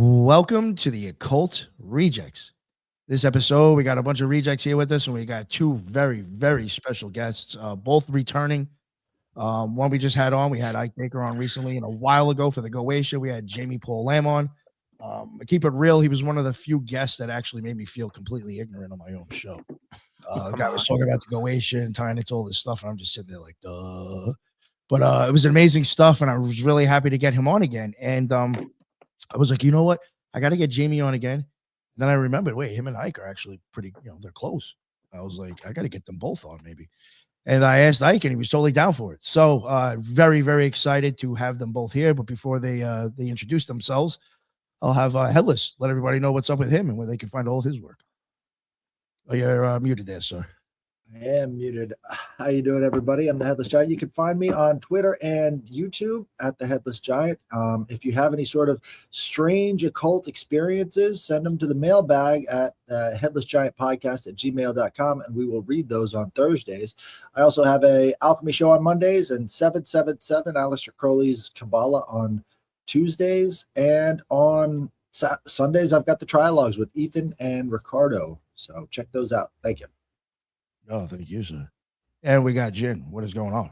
Welcome to the Occult Rejects. This episode, we got a bunch of rejects here with us, and we got two very, very special guests, both returning. One we just had on, we had Ike Baker on recently, and a while ago for the Goetia, we had Jamie Paul Lamb on. I keep it real, he was one of the few guests that actually made me feel completely ignorant on my own show. The guy was talking about the Goetia and tying it to all this stuff, and I'm just sitting there like, duh. But it was amazing stuff, and I was really happy to get him on again. And I was like, you know what? I got to get Jamie on again. Then I remembered, wait, him and Ike are actually pretty, they're close. I was like, I got to get them both on maybe. And I asked Ike, and he was totally down for it. So very, very excited to have them both here. But before they introduce themselves, I'll have Headless let everybody know what's up with him and where they can find all his work. Oh, you're muted there, sir. I am muted. How you doing, everybody? I'm the Headless Giant. You can find me on Twitter and YouTube at the Headless Giant. If you have any sort of strange occult experiences, send them to the mailbag at headlessgiantpodcast@gmail.com, and we will read those on Thursdays. I also have a alchemy show on Mondays and 777 Aleister Crowley's Kabbalah on Tuesdays, and on Sundays I've got the trialogues with Ethan and Ricardo. So check those out. Thank you. Oh, thank you, sir. And we got Jin. What is going on?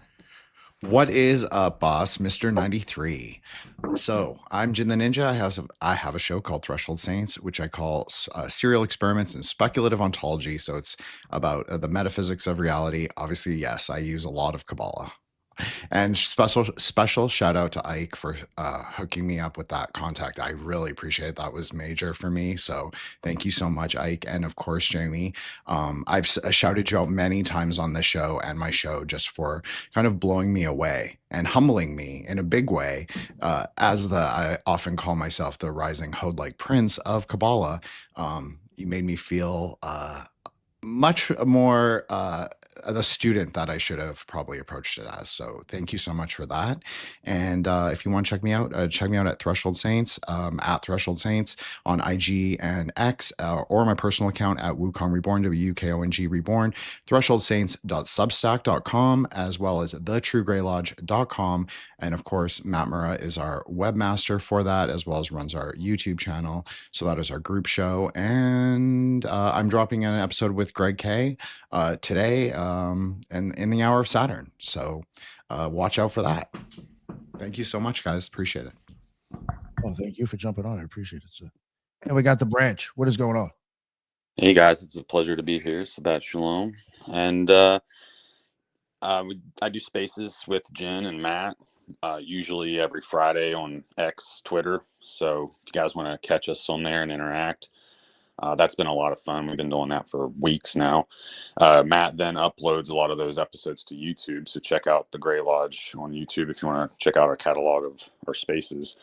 What is up, boss? Mr. 93. So I'm Jin the Ninja. I have a show called Threshold Saints, which I call serial experiments and speculative ontology. So it's about the metaphysics of reality. Obviously, yes, I use a lot of Kabbalah. And special shout out to Ike for hooking me up with that contact. I really appreciate it. That was major for me. So thank you so much, Ike. And of course, Jamie, I've shouted you out many times on this show and my show just for kind of blowing me away and humbling me in a big way. I often call myself the rising Hode-like prince of Kabbalah. You made me feel much more the student that I should have probably approached it as. So thank you so much for that. And if you want to check me out at Threshold Saints, at Threshold Saints on IG and X, or my personal account at Wukong Reborn, WUKONG Reborn, thresholdsaints.substack.com, as well as thetruegraylodge.com. And of course, Matt Murrah is our webmaster for that, as well as runs our YouTube channel. So that is our group show. And I'm dropping an episode with Greg K today, and in the Hour of Saturn. So watch out for that. Thank you so much, guys. Appreciate it. Oh, thank you for jumping on. I appreciate it, sir. And we got the branch. What is going on? Hey guys, it's a pleasure to be here. Sabat Shalom. And I do spaces with Jen and Matt, usually every Friday on X, Twitter. So if you guys want to catch us on there and interact, that's been a lot of fun. We've been doing that for weeks now. Matt then uploads a lot of those episodes to YouTube. So check out the Gray Lodge on YouTube if you want to check out our catalog of our spaces.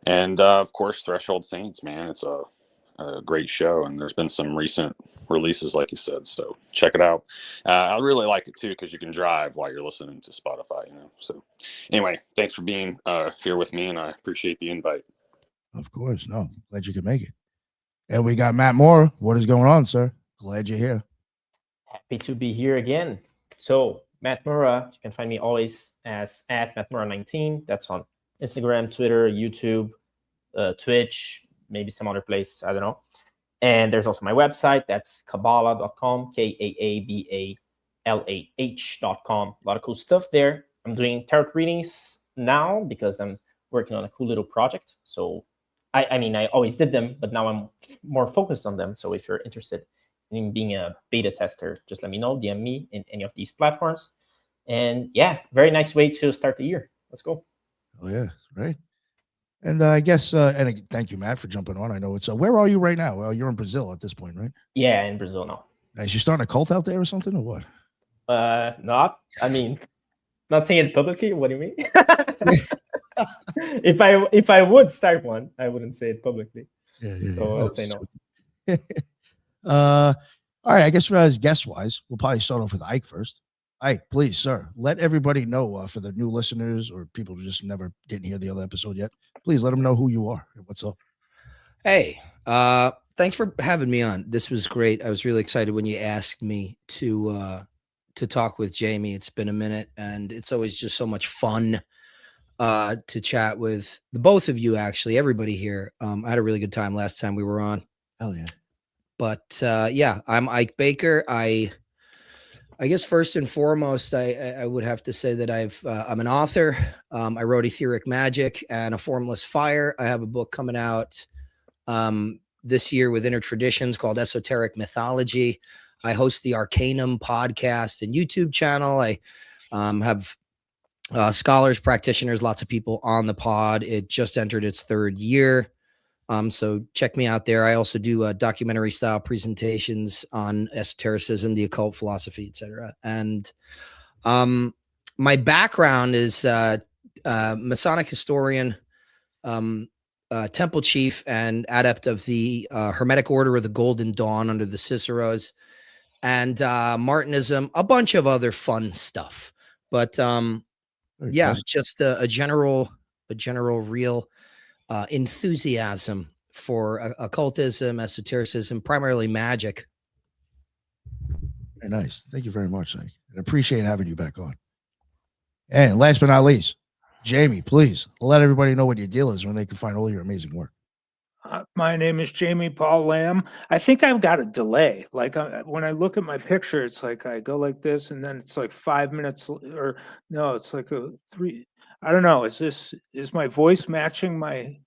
And of course, Threshold Saints, man, it's a great show. And there's been some recent releases, like you said. So check it out. I really like it too, because you can drive while you're listening to Spotify, So anyway, thanks for being here with me, and I appreciate the invite. Of course. No, glad you could make it. And we got Matt Moore. What is going on, sir? Glad you're here. Happy to be here again. So Matt Murrah, you can find me always as at MattMurrah19. That's on Instagram, Twitter, YouTube, Twitch, maybe some other place. I don't know. And there's also my website. That's Kabbalah.com, KAABALAH.com. A lot of cool stuff there. I'm doing tarot readings now because I'm working on a cool little project. So I mean, I always did them, but now I'm more focused on them. So if you're interested in being a beta tester, just let me know, DM me in any of these platforms. And yeah, very nice way to start the year. Let's go. Oh yeah, right. And I guess, and thank you, Matt, for jumping on. I know it's, where are you right now? Well, you're in Brazil at this point, right? Yeah, in Brazil now. Is you starting a cult out there or something, or what? Not saying it publicly. What do you mean? If I would start one, I wouldn't say it publicly. Yeah. So I'll say no. All right. I guess as guest wise, we'll probably start off with Ike first. Ike, please, sir, let everybody know for the new listeners or people who just never didn't hear the other episode yet. Please let them know who you are and what's up. Hey, thanks for having me on. This was great. I was really excited when you asked me to talk with Jamie. It's been a minute, and it's always just so much fun to chat with the both of you, actually, everybody here. I had a really good time last time we were on. Hell yeah. But yeah, I'm Ike Baker. I guess first and foremost, I would have to say that I'm an author. I wrote Etheric Magic and A Formless Fire. I have a book coming out this year with Inner Traditions called Esoteric Mythology. I host the Arcanum podcast and YouTube channel. I have scholars, practitioners, lots of people on the pod. It just entered its 3rd year. So check me out there. I also do documentary style presentations on esotericism, the occult, philosophy, etc. And my background is Masonic historian, temple chief, and adept of the Hermetic Order of the Golden Dawn under the Ciceros, and Martinism, a bunch of other fun stuff. But yeah, just a general real enthusiasm for occultism, esotericism, primarily magic. Very nice. Thank you very much. I appreciate having you back on. And last but not least, Jamie, please let everybody know what your deal is when they can find all your amazing work. My name is Jamie Paul Lamb. I think I've got a delay. Like when I look at my picture, it's like I go like this, and then it's like 5 minutes, or no, it's like a 3. I don't know. Is my voice matching my?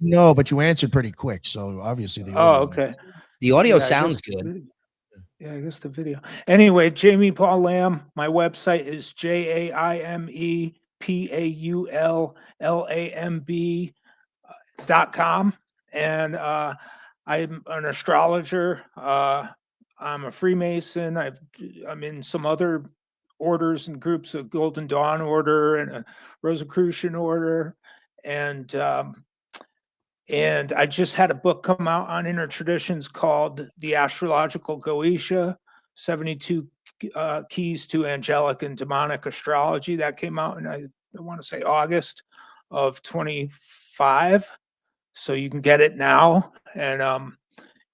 No, but you answered pretty quick, so obviously the audio. Oh, okay. The audio sounds good. Yeah, I guess the video. Anyway, Jamie Paul Lamb. My website is JAIMEPAULLAMB.com, and I'm an astrologer. I'm a Freemason. I'm in some other orders and groups of Golden Dawn Order and a Rosicrucian Order, and I just had a book come out on Inner Traditions called The Astrological Goetia, 72 Keys to Angelic and Demonic Astrology. That came out in, I want to say, August of 25. So you can get it now. And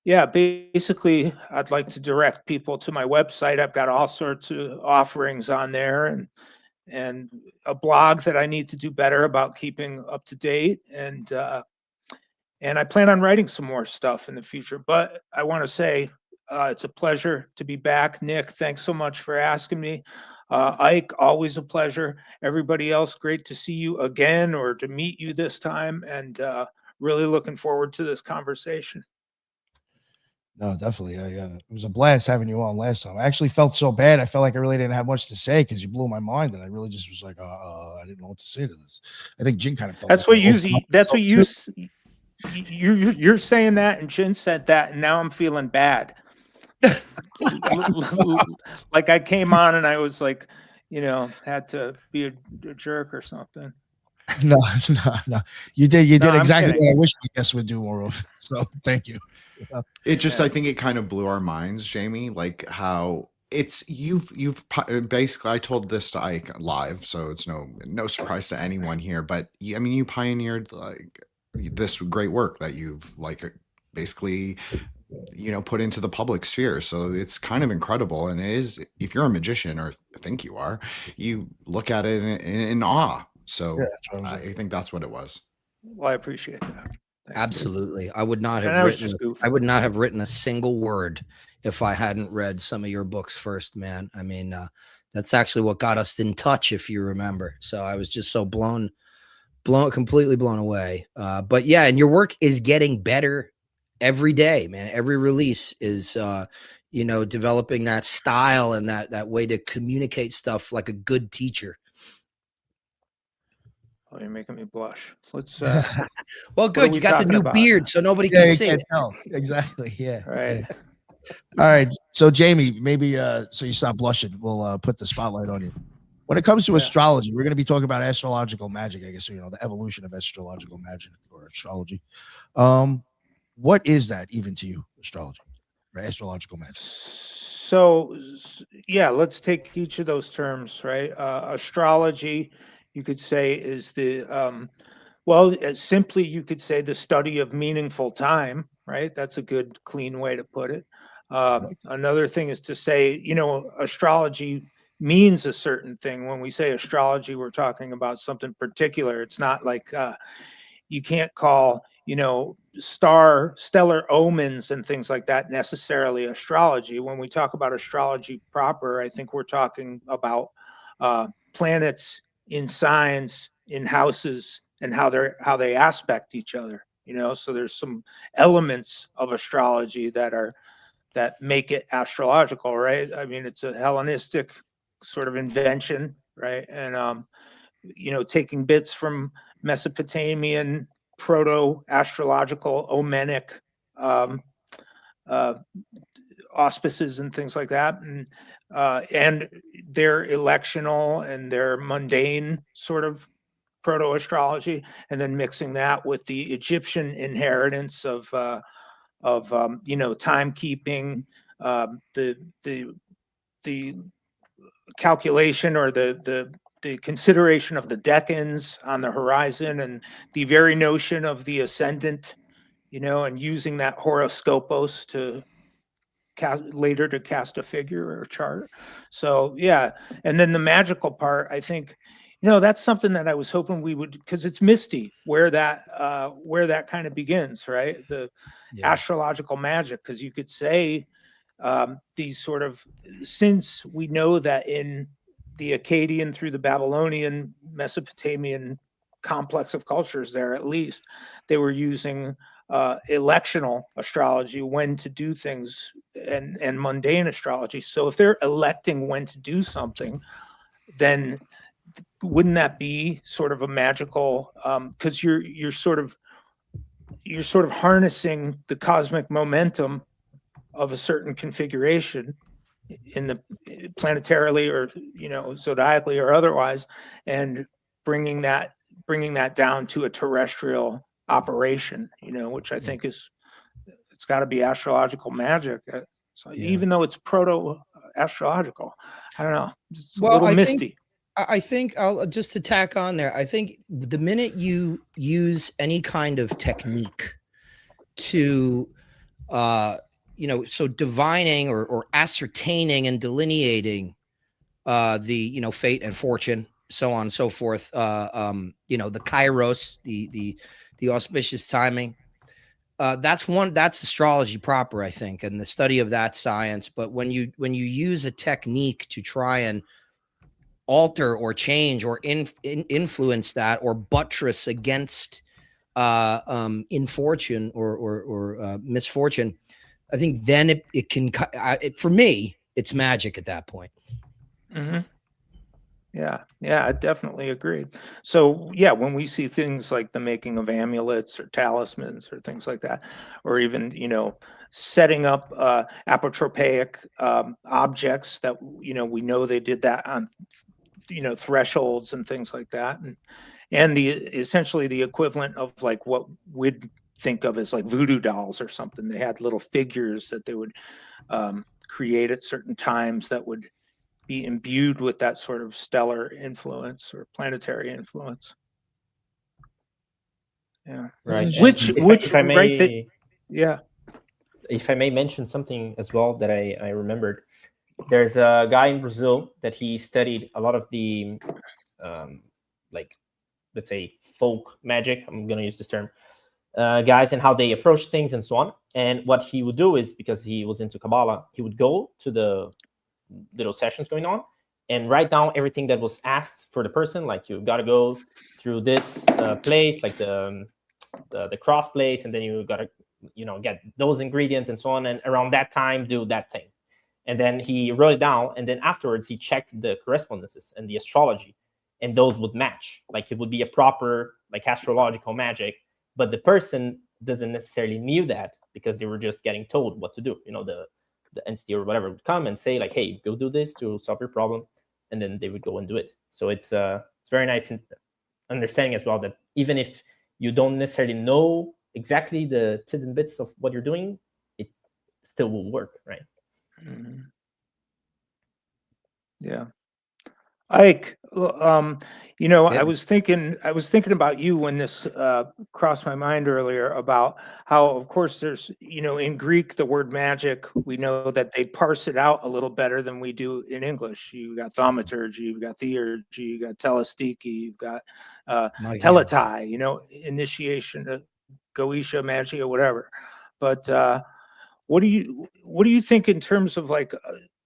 yeah, basically, I'd like to direct people to my website. I've got all sorts of offerings on there, and a blog that I need to do better about keeping up to date. And I plan on writing some more stuff in the future. But I want to say it's a pleasure to be back. Nick, thanks so much for asking me. Ike, always a pleasure. Everybody else, great to see you again, or to meet you this time. And really looking forward to this conversation. No, definitely. It was a blast having you on last time. I actually felt so bad. I felt like I really didn't have much to say because you blew my mind, and I really just was like, I didn't know what to say to this. I think Jin kind of felt. That's what you. That's what you. You're saying that, and Jin said that, and now I'm feeling bad. Like I came on and I was like, had to be a jerk or something. No. You did exactly what I wish the guests would do more of. So thank you. It just, I think it kind of blew our minds, Jamie, like how it's you've basically, I told this to Ike live, so it's no surprise to anyone here, but you pioneered like this great work that you've like basically put into the public sphere. So it's kind of incredible. And it is, if you're a magician, or think you are, you look at it in awe. So yeah, I think that's what it was. Well, I appreciate that. Absolutely. I would not have written a single word if I hadn't read some of your books first, man. I mean, that's actually what got us in touch, if you remember. So I was just so completely blown away. But yeah, and your work is getting better every day, man. Every release is, developing that style and that way to communicate stuff like a good teacher. Oh, you're making me blush. Let's. Well, good. You got the new beard, so nobody can see it. Exactly. Yeah. Right. Yeah. All right. So, Jamie, maybe so you stop blushing, we'll put the spotlight on you. When it comes to astrology, we're going to be talking about astrological magic, I guess, the evolution of astrological magic or astrology. What is that even to you, astrology, or astrological magic? So, yeah, let's take each of those terms, right? Astrology, you could say, is the, simply you could say the study of meaningful time, right? That's a good, clean way to put it. Another thing is to say, astrology means a certain thing. When we say astrology, we're talking about something particular. It's not like you can't call, stellar omens and things like that necessarily astrology. When we talk about astrology proper, I think we're talking about planets in signs, in houses, and how they aspect each other. So there's some elements of astrology that make it astrological, right? I mean, it's a Hellenistic sort of invention, right? And taking bits from Mesopotamian proto-astrological omenic auspices and things like that, and their electional and their mundane sort of proto-astrology, and then mixing that with the Egyptian inheritance of timekeeping, the calculation or the consideration of the decans on the horizon, and the very notion of the ascendant, and using that horoscopos to later to cast a figure or a chart. So yeah, and then the magical part, I think, that's something that I was hoping we would, because it's misty where that kind of begins, right? The astrological magic, because you could say these sort of, since we know that in the Akkadian through the Babylonian, Mesopotamian complex of cultures there, at least, they were using electional astrology, when to do things, and mundane astrology. So if they're electing when to do something, then wouldn't that be sort of a magical, because you're sort of harnessing the cosmic momentum of a certain configuration in the planetarily or zodiacally or otherwise, and bringing that down to a terrestrial operation, which I think it's got to be astrological magic. So even though it's proto astrological, I don't know, it's a little misty. I think I'll just to tack on there. I think the minute you use any kind of technique to, so divining or ascertaining and delineating the, fate and fortune, so on and so forth, the kairos, the auspicious timing, that's astrology proper, I think, and the study of that science. But when you use a technique to try and alter or change or influence that or buttress against infortune or misfortune, I think then it can, for me, it's magic at that point. Mm-hmm. Yeah, I definitely agree. So yeah, when we see things like the making of amulets or talismans or things like that, or even setting up apotropaic objects that we know they did that on thresholds and things like that, and the essentially the equivalent of like what we'd think of as like voodoo dolls or something. They had little figures that they would create at certain times that would be imbued with that sort of stellar influence or planetary influence. Yeah. Right. Which if I may, right, if I may mention something as well that I remembered, there's a guy in Brazil that he studied a lot of the like, let's say, folk magic, I'm going to use this term, guys, and how they approach things and so on. And what he would do is, because he was into Kabbalah, he would go to the little sessions going on and write down everything that was asked for the person. Like, you got to go through this place, like the cross place, and then you got to get those ingredients and so on, and around that time do that thing. And then he wrote it down, and then afterwards he checked the correspondences and the astrology, and those would match. Like, it would be a proper like astrological magic, but the person doesn't necessarily knew that, because they were just getting told what to do. The entity or whatever would come and say like, hey, go do this to solve your problem, and then they would go and do it. So it's very nice understanding as well that even if you don't necessarily know exactly the tidbits and bits of what you're doing, it still will work, right? Mm-hmm. Yeah. Ike, I Yeah. was thinking about you when this crossed my mind earlier about how, of course, there's, in Greek, the word magic, we know that they parse it out a little better than we do in English. You've got thaumaturgy, you've got theurgy, you've got telestiki, you've got Nice. teletai, initiation, goetia, magia, whatever. But what do you think in terms of like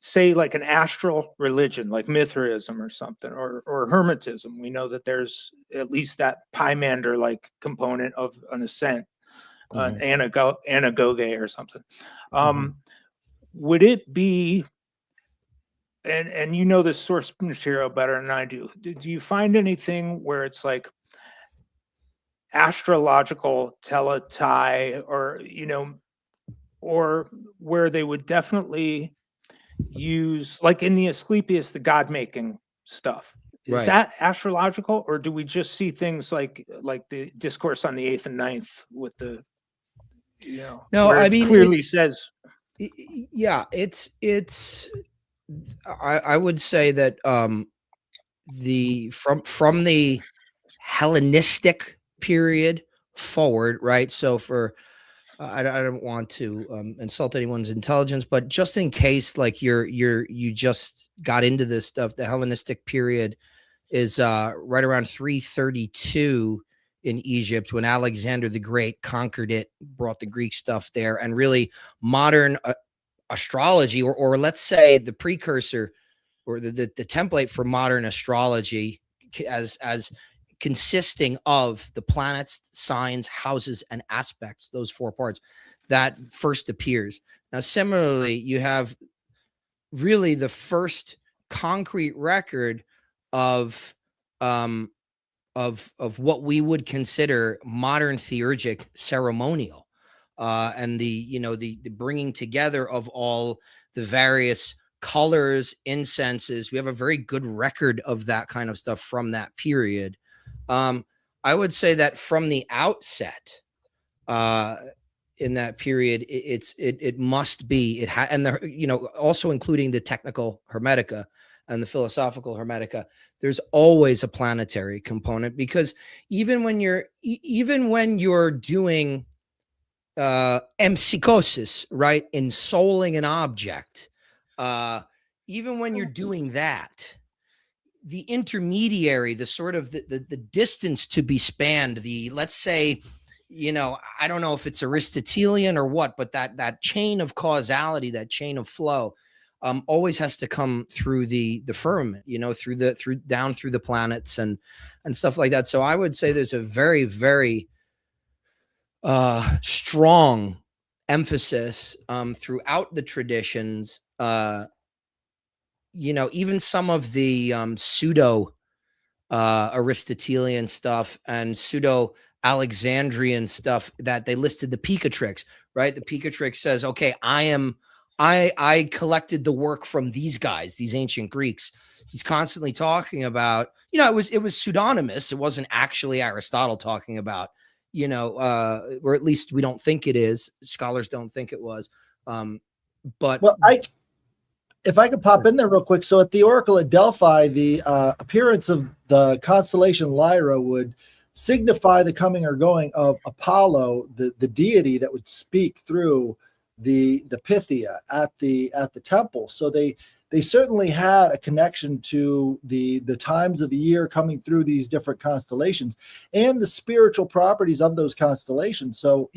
say like an astral religion like Mithraism or something, or Hermetism? We know that there's at least that Pymander like component of an ascent, an anagoge or something. Would it be, and the source material better than I do, do you find anything where it's like astrological teletai, or where they would definitely use, like in the Asclepius, the god making stuff? Is Right. that astrological, or do we just see things like the discourse on the 8th and 9th with the, No, where I it mean, clearly it's, says, yeah, it's, I would say that, from the Hellenistic period forward, right? So for, I don't want to insult anyone's intelligence, but just in case, like you just got into this stuff, the Hellenistic period is right around 332 in Egypt, when Alexander the Great conquered it, brought the Greek stuff there, and really modern astrology, or let's say the precursor, or the template for modern astrology, as consisting of the planets, signs, houses, and aspects, those four parts, that first appears. Now, similarly, you have really the first concrete record of what we would consider modern theurgic ceremonial, and the bringing together of all the various colors, incenses. We have a very good record of that kind of stuff from that period. I would say that from the outset, in that period, it must be, and also including the technical Hermetica and the philosophical Hermetica, there's always a planetary component, because even when you're doing empsychosis, right, ensouling an object, even when you're doing that, the intermediary, the sort of the distance to be spanned, let's say, I don't know if it's Aristotelian or what, but that chain of causality, that chain of flow, always has to come through the firmament, down through the planets and stuff like that. So I would say there's a very, very strong emphasis throughout the traditions. Even some of the pseudo Aristotelian stuff and pseudo Alexandrian stuff, that they listed the Picatrix, right? The Picatrix says, okay, I collected the work from these guys, these ancient Greeks. He's constantly talking about, it was pseudonymous. It wasn't actually Aristotle talking about, or at least we don't think it is. Scholars don't think it was. But well, if I could pop in there real quick. So at the Oracle at Delphi, the appearance of the constellation Lyra would signify the coming or going of Apollo, the deity that would speak through the Pythia at the temple. So they certainly had a connection to the times of the year coming through these different constellations and the spiritual properties of those constellations. So,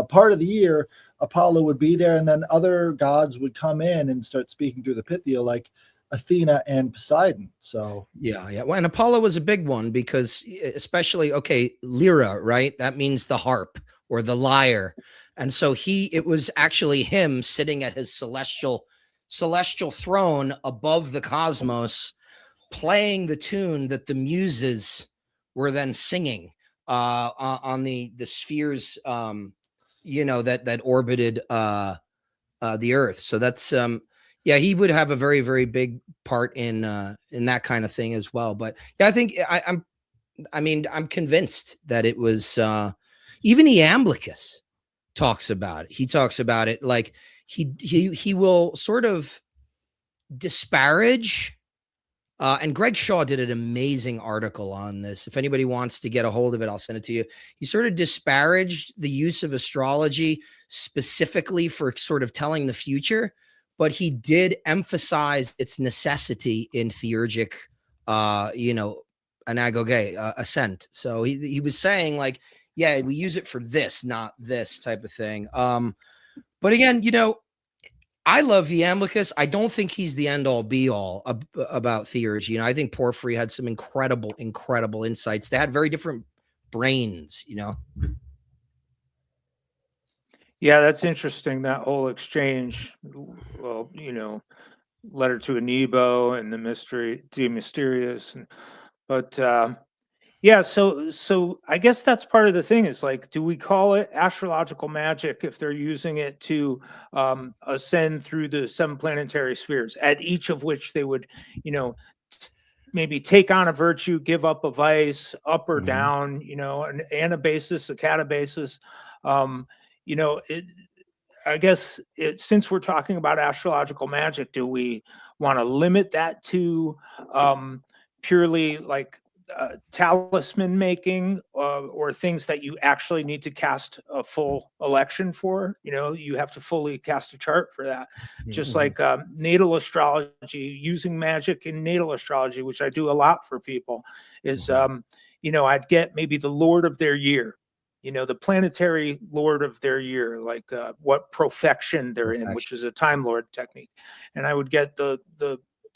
part of the year, Apollo would be there, and then other gods would come in and start speaking through the Pythia, like Athena and Poseidon. So yeah. Well, and Apollo was a big one, because especially, lyra, right? That means the harp or the lyre. And so it was actually him sitting at his celestial throne above the cosmos, playing the tune that the muses were then singing on the spheres, that orbited the Earth. So that's he would have a very, very big part in that kind of thing as well. But yeah, I think I'm convinced that it was even Iamblichus talks about it. He talks about it like he will sort of disparage And Greg Shaw did an amazing article on this. If anybody wants to get a hold of it, I'll send it to you. He sort of disparaged the use of astrology specifically for sort of telling the future, but he did emphasize its necessity in theurgic, anagoge, ascent. So he was saying like, yeah, we use it for this, not this type of thing. But again, I love Iamblichus. I don't think he's the end all be all about theurgy. I think Porphyry had some incredible insights. They had very different brains, Yeah, that's interesting. That whole exchange. Well, letter to a Nebo and the mystery, De Mysterious, but yeah, so I guess that's part of the thing is like, do we call it astrological magic if they're using it to ascend through the 7 planetary spheres, at each of which they would, maybe take on a virtue, give up a vice, up or down, an anabasis, a catabasis. I guess since we're talking about astrological magic, do we want to limit that to purely like talisman making or things that you actually need to cast a full election for? You have to fully cast a chart for that. Just like natal astrology, using magic in natal astrology, which I do a lot for people, is I'd get maybe the lord of their year, the planetary lord of their year, like what profection they're in, which is a Time Lord technique, and I would get the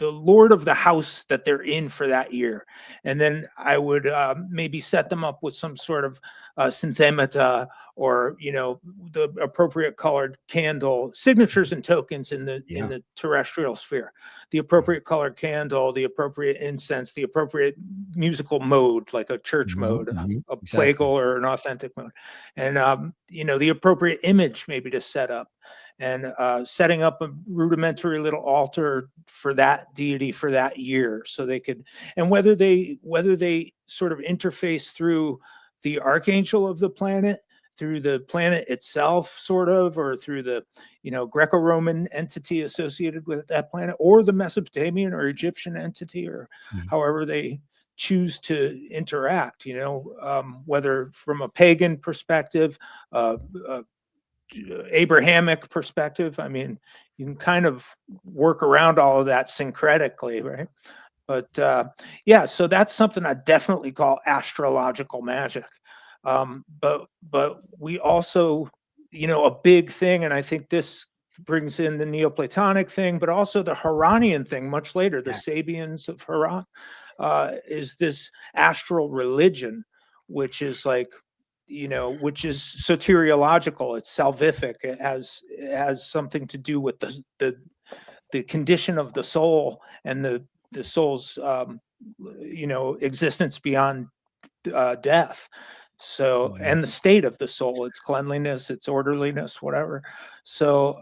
lord of the house that they're in for that year. And then I would maybe set them up with some sort of synthemata or, the appropriate colored candle, signatures and tokens in the terrestrial sphere, the appropriate colored candle, the appropriate incense, the appropriate musical mode, like a church mode, a plagal or an authentic mode. And, the appropriate image maybe to set up, and setting up a rudimentary little altar for that deity for that year, so they could, and whether they sort of interface through the archangel of the planet, through the planet itself, sort of, or through the Greco-Roman entity associated with that planet, or the Mesopotamian or Egyptian entity, or however they choose to interact, whether from a pagan perspective, Abrahamic perspective. I mean, you can kind of work around all of that syncretically, right? But yeah, so that's something I definitely call astrological magic. But we also, a big thing, and I think this brings in the Neoplatonic thing, but also the Haranian thing much later, the Sabians of Haran, is this astral religion, which is like, which is soteriological. It's salvific. It has something to do with the condition of the soul and the soul's existence beyond death. So, and the state of the soul, its cleanliness, its orderliness, whatever. So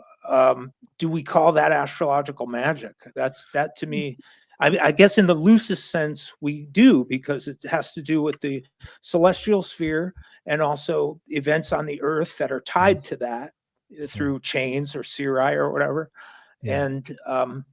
do we call that astrological magic? That to me, I guess in the loosest sense we do, because it has to do with the celestial sphere and also events on the earth that are tied to that through chains or Siri or whatever. And I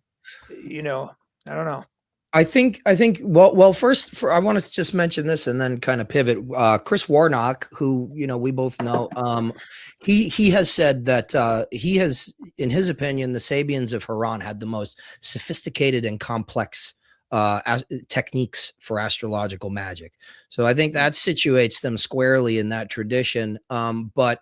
don't know. I think well first I want to just mention this and then kind of pivot. Chris Warnock, who we both know, he has said that he has, in his opinion, the Sabians of Haran had the most sophisticated and complex techniques for astrological magic. So I think that situates them squarely in that tradition. But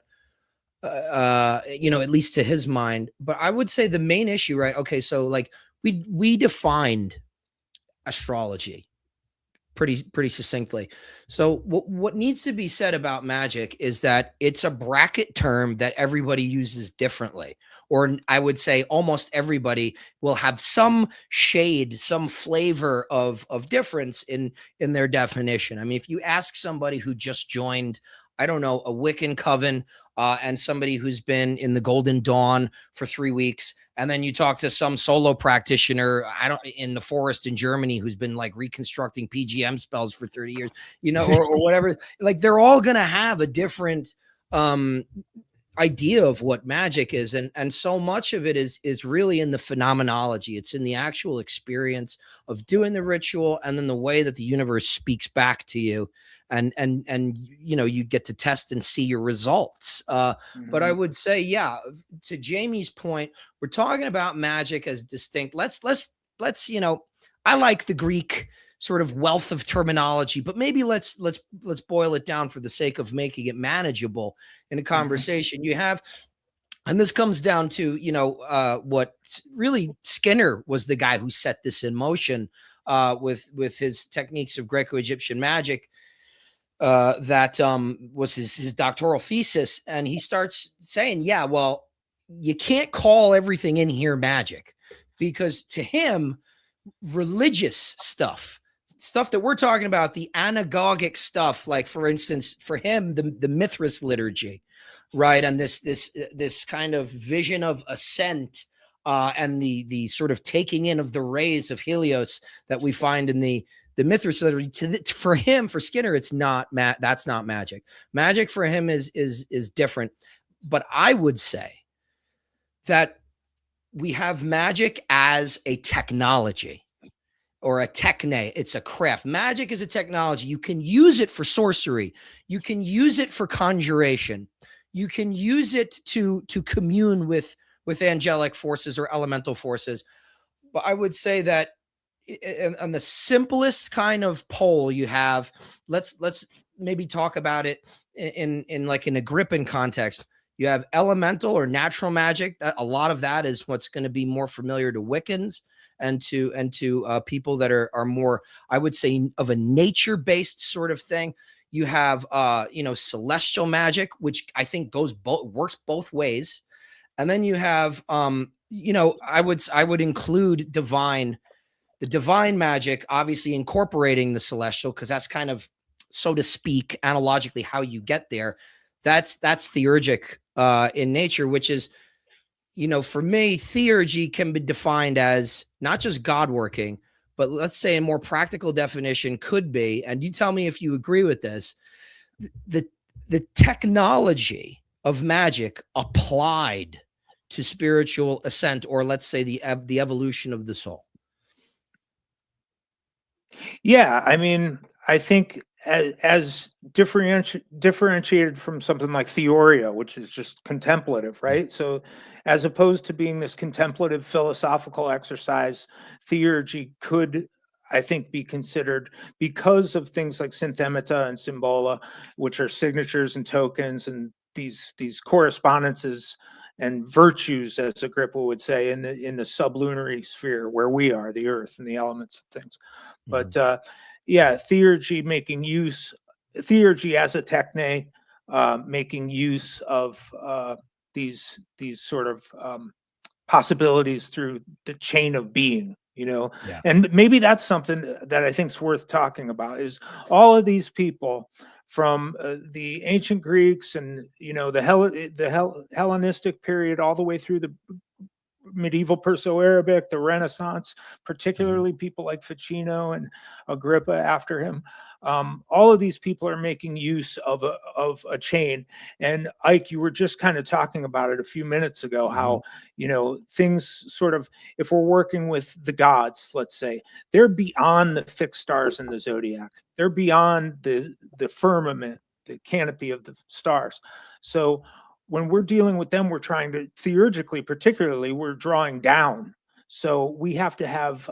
at least to his mind. But I would say the main issue, right? Okay, so like we defined astrology pretty succinctly. So what needs to be said about magic is that it's a bracket term that everybody uses differently, or I would say almost everybody will have some shade, some flavor of difference in their definition. I mean, if you ask somebody who just joined, I don't know, a Wiccan coven, and somebody who's been in the Golden Dawn for 3 weeks, and then you talk to some solo practitioner, in the forest in Germany, who's been like reconstructing PGM spells for 30 years, or whatever. Like they're all gonna have a different idea of what magic is, and so much of it is really in the phenomenology. It's in the actual experience of doing the ritual, and then the way that the universe speaks back to you, and you know, you get to test and see your results. But I would say, yeah, to Jamie's point, we're talking about magic as distinct. Let's you know, I like the Greek sort of wealth of terminology, but maybe let's boil it down for the sake of making it manageable in a conversation. You have, and this comes down to, you know, what really Skinner was the guy who set this in motion with his techniques of Greco-Egyptian magic. That was his doctoral thesis, and he starts saying, yeah, well, you can't call everything in here magic, because to him, religious stuff that we're talking about, the anagogic stuff, like for instance, for him, the Mithras liturgy, right, and this kind of vision of ascent, and the sort of taking in of the rays of Helios that we find in the Mithras liturgy. For him, for Skinner, it's not that's not magic. Magic for him is different. But I would say that we have magic as a technology, or a techne. It's a craft. Magic is a technology. You can use it for sorcery. You can use it for conjuration. You can use it to commune with angelic forces or elemental forces. But I would say that on the simplest kind of pole you have, let's maybe talk about it in like an Agrippan context. You have elemental or natural magic. A lot of that is what's going to be more familiar to Wiccans and to people that are more, I would say, of a nature-based sort of thing. You have you know, celestial magic, which I think works both ways. And then you have you know, I would include the divine magic, obviously incorporating the celestial, because that's kind of, so to speak, analogically how you get there. That's theurgic in nature, which is, you know, for me, theurgy can be defined as not just God working, but let's say a more practical definition could be, and you tell me if you agree with this, the technology of magic applied to spiritual ascent, or let's say the evolution of the soul. Yeah, I mean, I think as differentiated from something like theoria, which is just contemplative, right? So as opposed to being this contemplative philosophical exercise, theurgy could, I think, be considered, because of things like synthemata and symbola, which are signatures and tokens, and these correspondences and virtues, as Agrippa would say, in the sublunary sphere where we are, the earth and the elements and things. But yeah, theurgy as a techne, making use of these sort of possibilities through the chain of being, you know. Yeah. And maybe that's something that I think is worth talking about, is all of these people from the ancient Greeks and, you know, the Hellenistic period all the way through the medieval Perso-Arabic, the Renaissance, particularly people like Ficino and Agrippa after him. All of these people are making use of a chain. And Ike, you were just kind of talking about it a few minutes ago, how, you know, things sort of, if we're working with the gods, let's say, they're beyond the fixed stars in the zodiac. They're beyond the firmament, the canopy of the stars. So when we're dealing with them, we're trying to, theurgically particularly, we're drawing down. So we have to have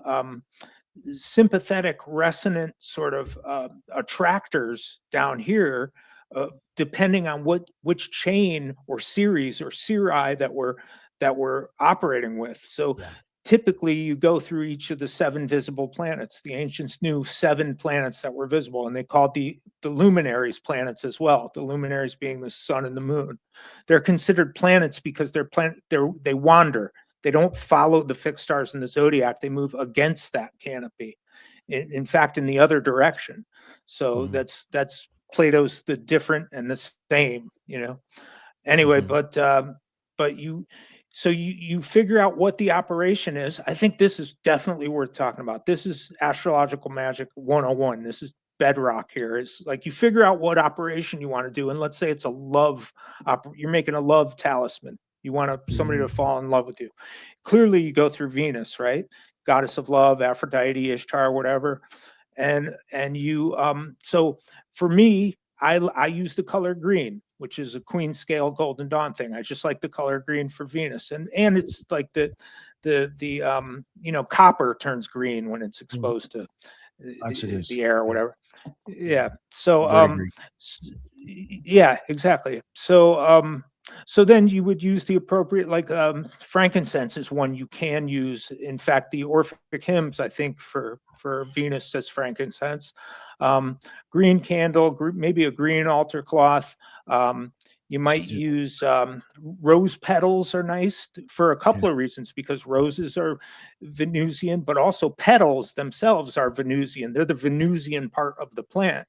sympathetic, resonant sort of attractors down here, depending on which chain or series or seri that we're operating with. So typically you go through each of the 7 visible planets. The ancients knew 7 planets that were visible, and they called the luminaries planets as well. The luminaries being the sun and the moon. They're considered planets because they wander. They don't follow the fixed stars in the zodiac. They move against that canopy. In fact, in the other direction. So that's Plato's the different and the same, you know. Anyway, but you figure out what the operation is. I think this is definitely worth talking about. This is Astrological Magic 101. This is bedrock here. Is like you figure out what operation you want to do, and let's say it's a love you're making a love talisman. You want somebody to fall in love with you. Clearly, you go through Venus, right? Goddess of love, Aphrodite, Ishtar, whatever. And you so for me, I use the color green, which is a queen scale golden dawn thing. I just like the color green for Venus, and it's like the copper turns green when it's exposed to the air or whatever. Yeah. So yeah, exactly. So then you would use the appropriate, like frankincense is one you can use. In fact, the Orphic hymns, I think, for Venus says frankincense. Green candle, maybe a green altar cloth. You might use rose petals are nice for a couple of reasons, because roses are Venusian, but also petals themselves are Venusian. They're the Venusian part of the plant.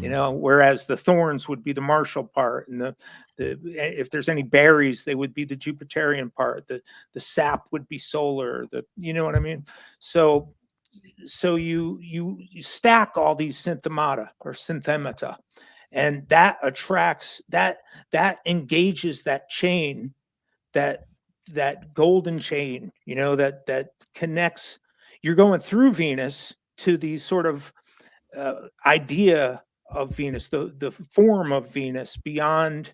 Whereas the thorns would be the martial part, and the if there's any berries, they would be the Jupiterian part. The sap would be solar. You know what I mean? So you stack all these synthemata or synthemata, and that attracts that engages that chain, that golden chain. That connects. You're going through Venus to the sort of idea of Venus, the form of Venus beyond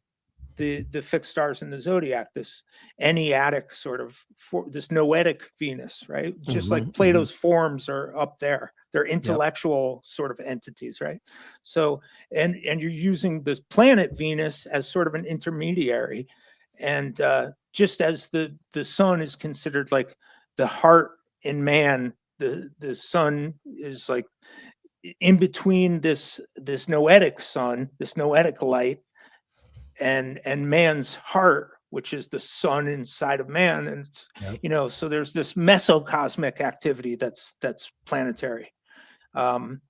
the fixed stars in the zodiac, this Enneatic sort of this noetic Venus, right? Just like Plato's forms are up there. They're intellectual sort of entities, right? So and you're using this planet Venus as sort of an intermediary, and just as the sun is considered like the heart in man, the sun is like in between this noetic sun, this noetic light, and man's heart, which is the sun inside of man. And it's, so there's this mesocosmic activity that's planetary. And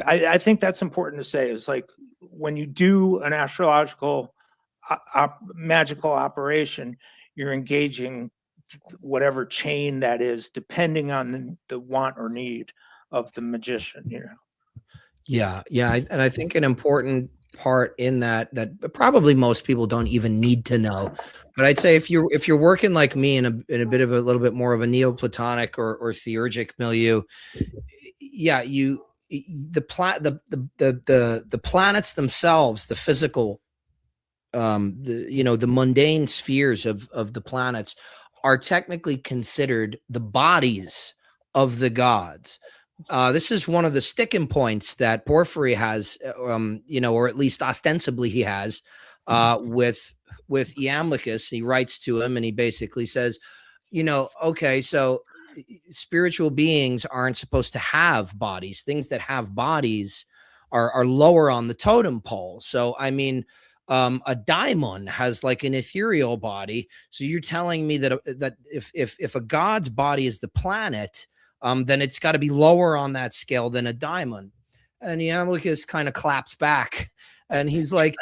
I think that's important to say, is like when you do an astrological magical operation, you're engaging whatever chain that is, depending on the want or need of the magician. Yeah. And I think an important part in that probably most people don't even need to know, but I'd say if you're working like me in a bit of a little bit more of a Neoplatonic or theurgic milieu, the planets themselves, the physical, the mundane spheres of the planets are technically considered the bodies of the gods. This is one of the sticking points that Porphyry has, or at least ostensibly he has, with Iamblichus. He writes to him and he basically says, okay, so spiritual beings aren't supposed to have bodies. Things that have bodies are lower on the totem pole. So, I mean, a daimon has like an ethereal body. So you're telling me that if a god's body is the planet, then it's got to be lower on that scale than a daimon. And Iamblichus kind of claps back and he's like,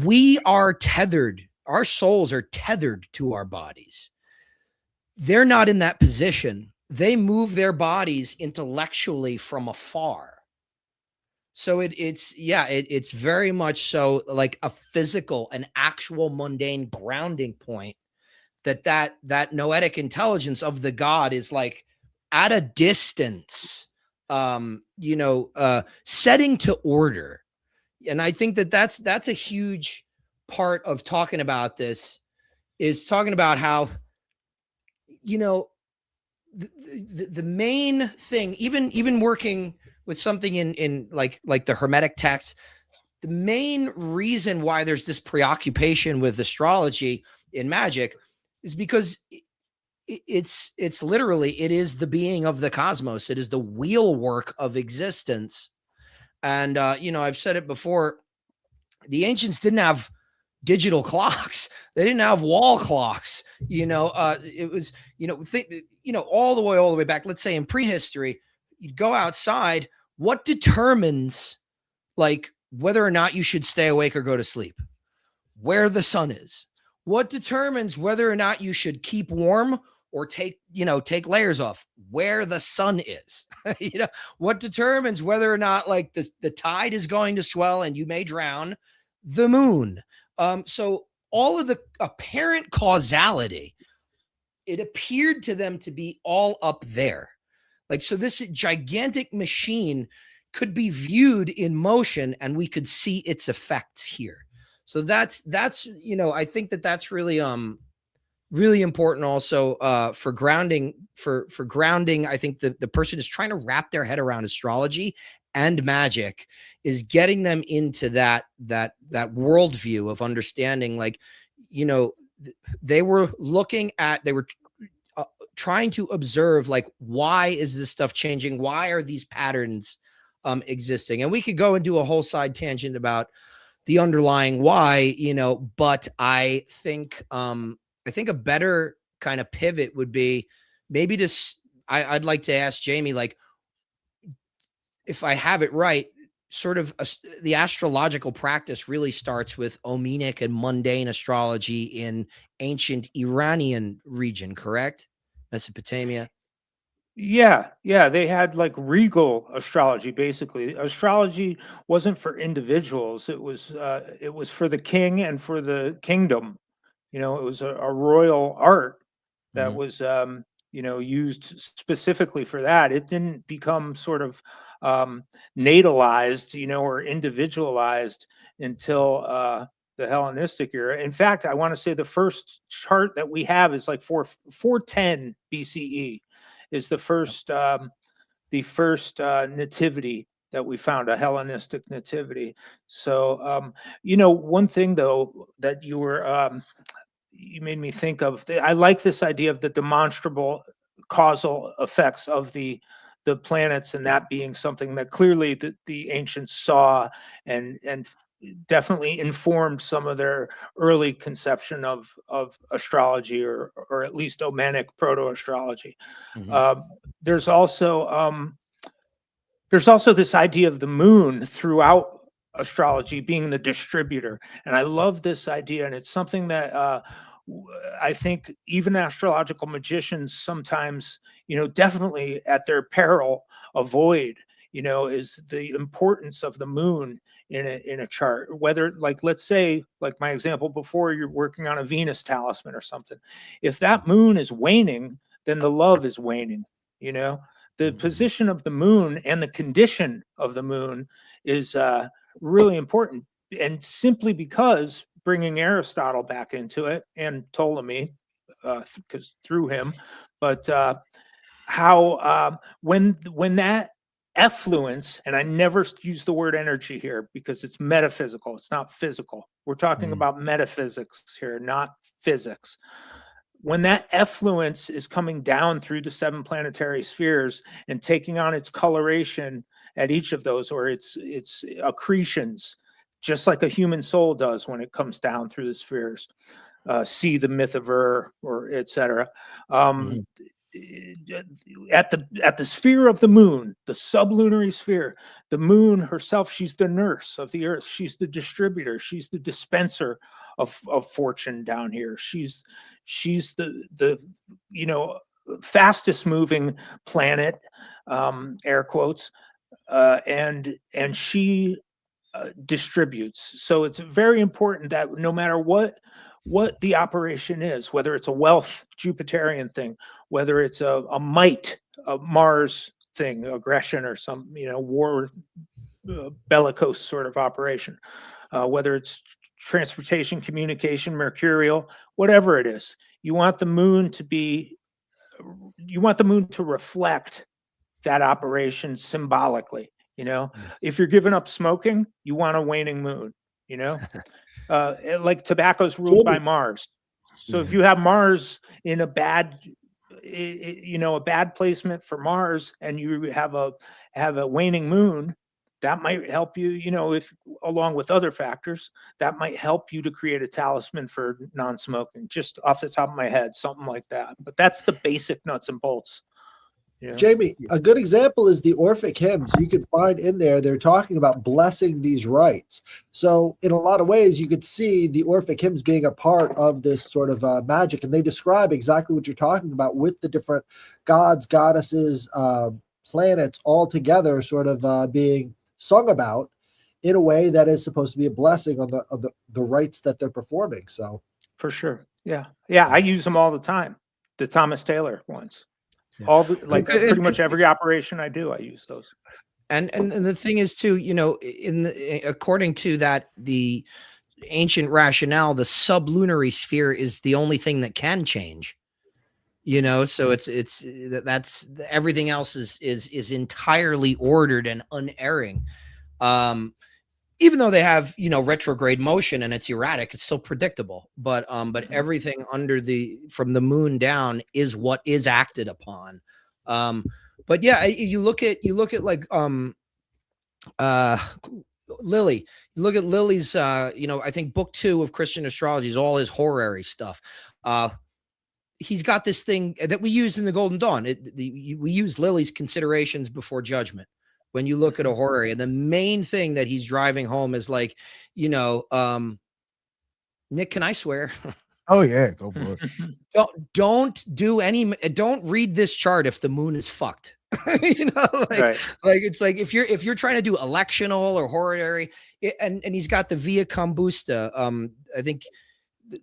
we are tethered. Our souls are tethered to our bodies. They're not in that position. They move their bodies intellectually from afar. So it's very much so like a physical, an actual mundane grounding point that noetic intelligence of the god is like at a distance, setting to order. And I think that's a huge part of talking about this, is talking about how, the main thing, even working with something in like the Hermetic text, the main reason why there's this preoccupation with astrology in Magick is because it's literally, it is the being of the cosmos. It is the wheelwork of existence. And, I've said it before, the ancients didn't have digital clocks. They didn't have wall clocks. It was, all the way back, let's say in prehistory, you'd go outside. What determines like whether or not you should stay awake or go to sleep? Where the sun is. What determines whether or not you should keep warm or take layers off, where the sun is. What determines whether or not like the tide is going to swell and you may drown? The moon. So all of the apparent causality, it appeared to them to be all up there. Like, so this gigantic machine could be viewed in motion and we could see its effects here. So that's, I think that's really, really important also for grounding, for grounding. I think the person is trying to wrap their head around astrology and magic, is getting them into that worldview of understanding, like, they were trying to observe, like, why is this stuff changing? Why are these patterns existing? And we could go and do a whole side tangent about the underlying why, but I think a better kind of pivot would be maybe I'd like to ask Jamie, like, if I have it right, sort of the astrological practice really starts with Omenic and mundane astrology in ancient Iranian region, correct? Mesopotamia. Yeah, they had like regal astrology. Basically, astrology wasn't for individuals. It was for the king and for the kingdom. It was a royal art that was used specifically for that. It didn't become sort of natalized, or individualized until the Hellenistic era. In fact, I want to say the first chart that we have is like 410 BCE is the first nativity that we found, a Hellenistic nativity. So one thing though that you made me think of, I like this idea of the demonstrable causal effects of the planets, and that being something that clearly the ancients saw and definitely informed some of their early conception of astrology, or at least Omenic proto-astrology. There's also this idea of the moon throughout astrology being the distributor, and I love this idea, and it's something that I think even astrological magicians sometimes, definitely at their peril, avoid, is the importance of the moon in a chart. Whether, like, let's say, like my example before, you're working on a Venus talisman or something. If that moon is waning, then the love is waning. The position of the moon and the condition of the moon is really important, and simply because, bringing Aristotle back into it and Ptolemy, because through him, but how when that effluence, and I never use the word energy here because it's metaphysical, it's not physical. We're talking about metaphysics here, not physics. When that effluence is coming down through the 7 planetary spheres and taking on its coloration at each of those, or its accretions, just like a human soul does when it comes down through the spheres, see the myth of Ur, or etc. At the sphere of the moon, the sublunary sphere, the moon herself, she's the nurse of the earth. She's the distributor. She's the dispenser of fortune down here. She's the fastest moving planet, air quotes, and she distributes. So it's very important that no matter what the operation is, whether it's a wealth Jupiterian thing, whether it's a might, a Mars thing, aggression, or some war, bellicose sort of operation, whether it's transportation, communication, mercurial, whatever it is, you want the moon to reflect that operation symbolically. If you're giving up smoking, you want a waning moon. Like tobacco's ruled by Mars. So if you have Mars in a bad placement for Mars, and you have a waning moon, that might help you, if, along with other factors, that might help you to create a talisman for non-smoking. Just off the top of my head, something like that. But that's the basic nuts and bolts. Yeah. Jamie, a good example is the Orphic hymns. You can find in there, they're talking about blessing these rites. So, in a lot of ways, you could see the Orphic hymns being a part of this sort of magic. And they describe exactly what you're talking about with the different gods, goddesses, planets all together, sort of being sung about in a way that is supposed to be a blessing on the rites that they're performing. So, For sure. Yeah. Yeah. I use them all the time. The Thomas Taylor ones. Yeah. All the, like Okay, pretty much every operation I do, I use those. And the thing is too, you know, according to that, the ancient rationale, the sublunary sphere is the only thing that can change. You know, so that's everything else is entirely ordered and unerring. Even though they have, you know, retrograde motion and it's erratic, it's still predictable. But everything under from the moon down is what is acted upon. But yeah, you look at like Lily. You look at Lily's you know, I think book 2 of Christian astrology is all his horary stuff. He's got this thing that we use in the Golden Dawn. We use Lily's considerations before judgment. When you look at a horary, and the main thing that he's driving home is like, you know, Nick, can I swear? Oh yeah, go for it. Don't read this chart if the moon is fucked. You know, Right. like it's like if you're trying to do electional or horary, and he's got the via combusta. I think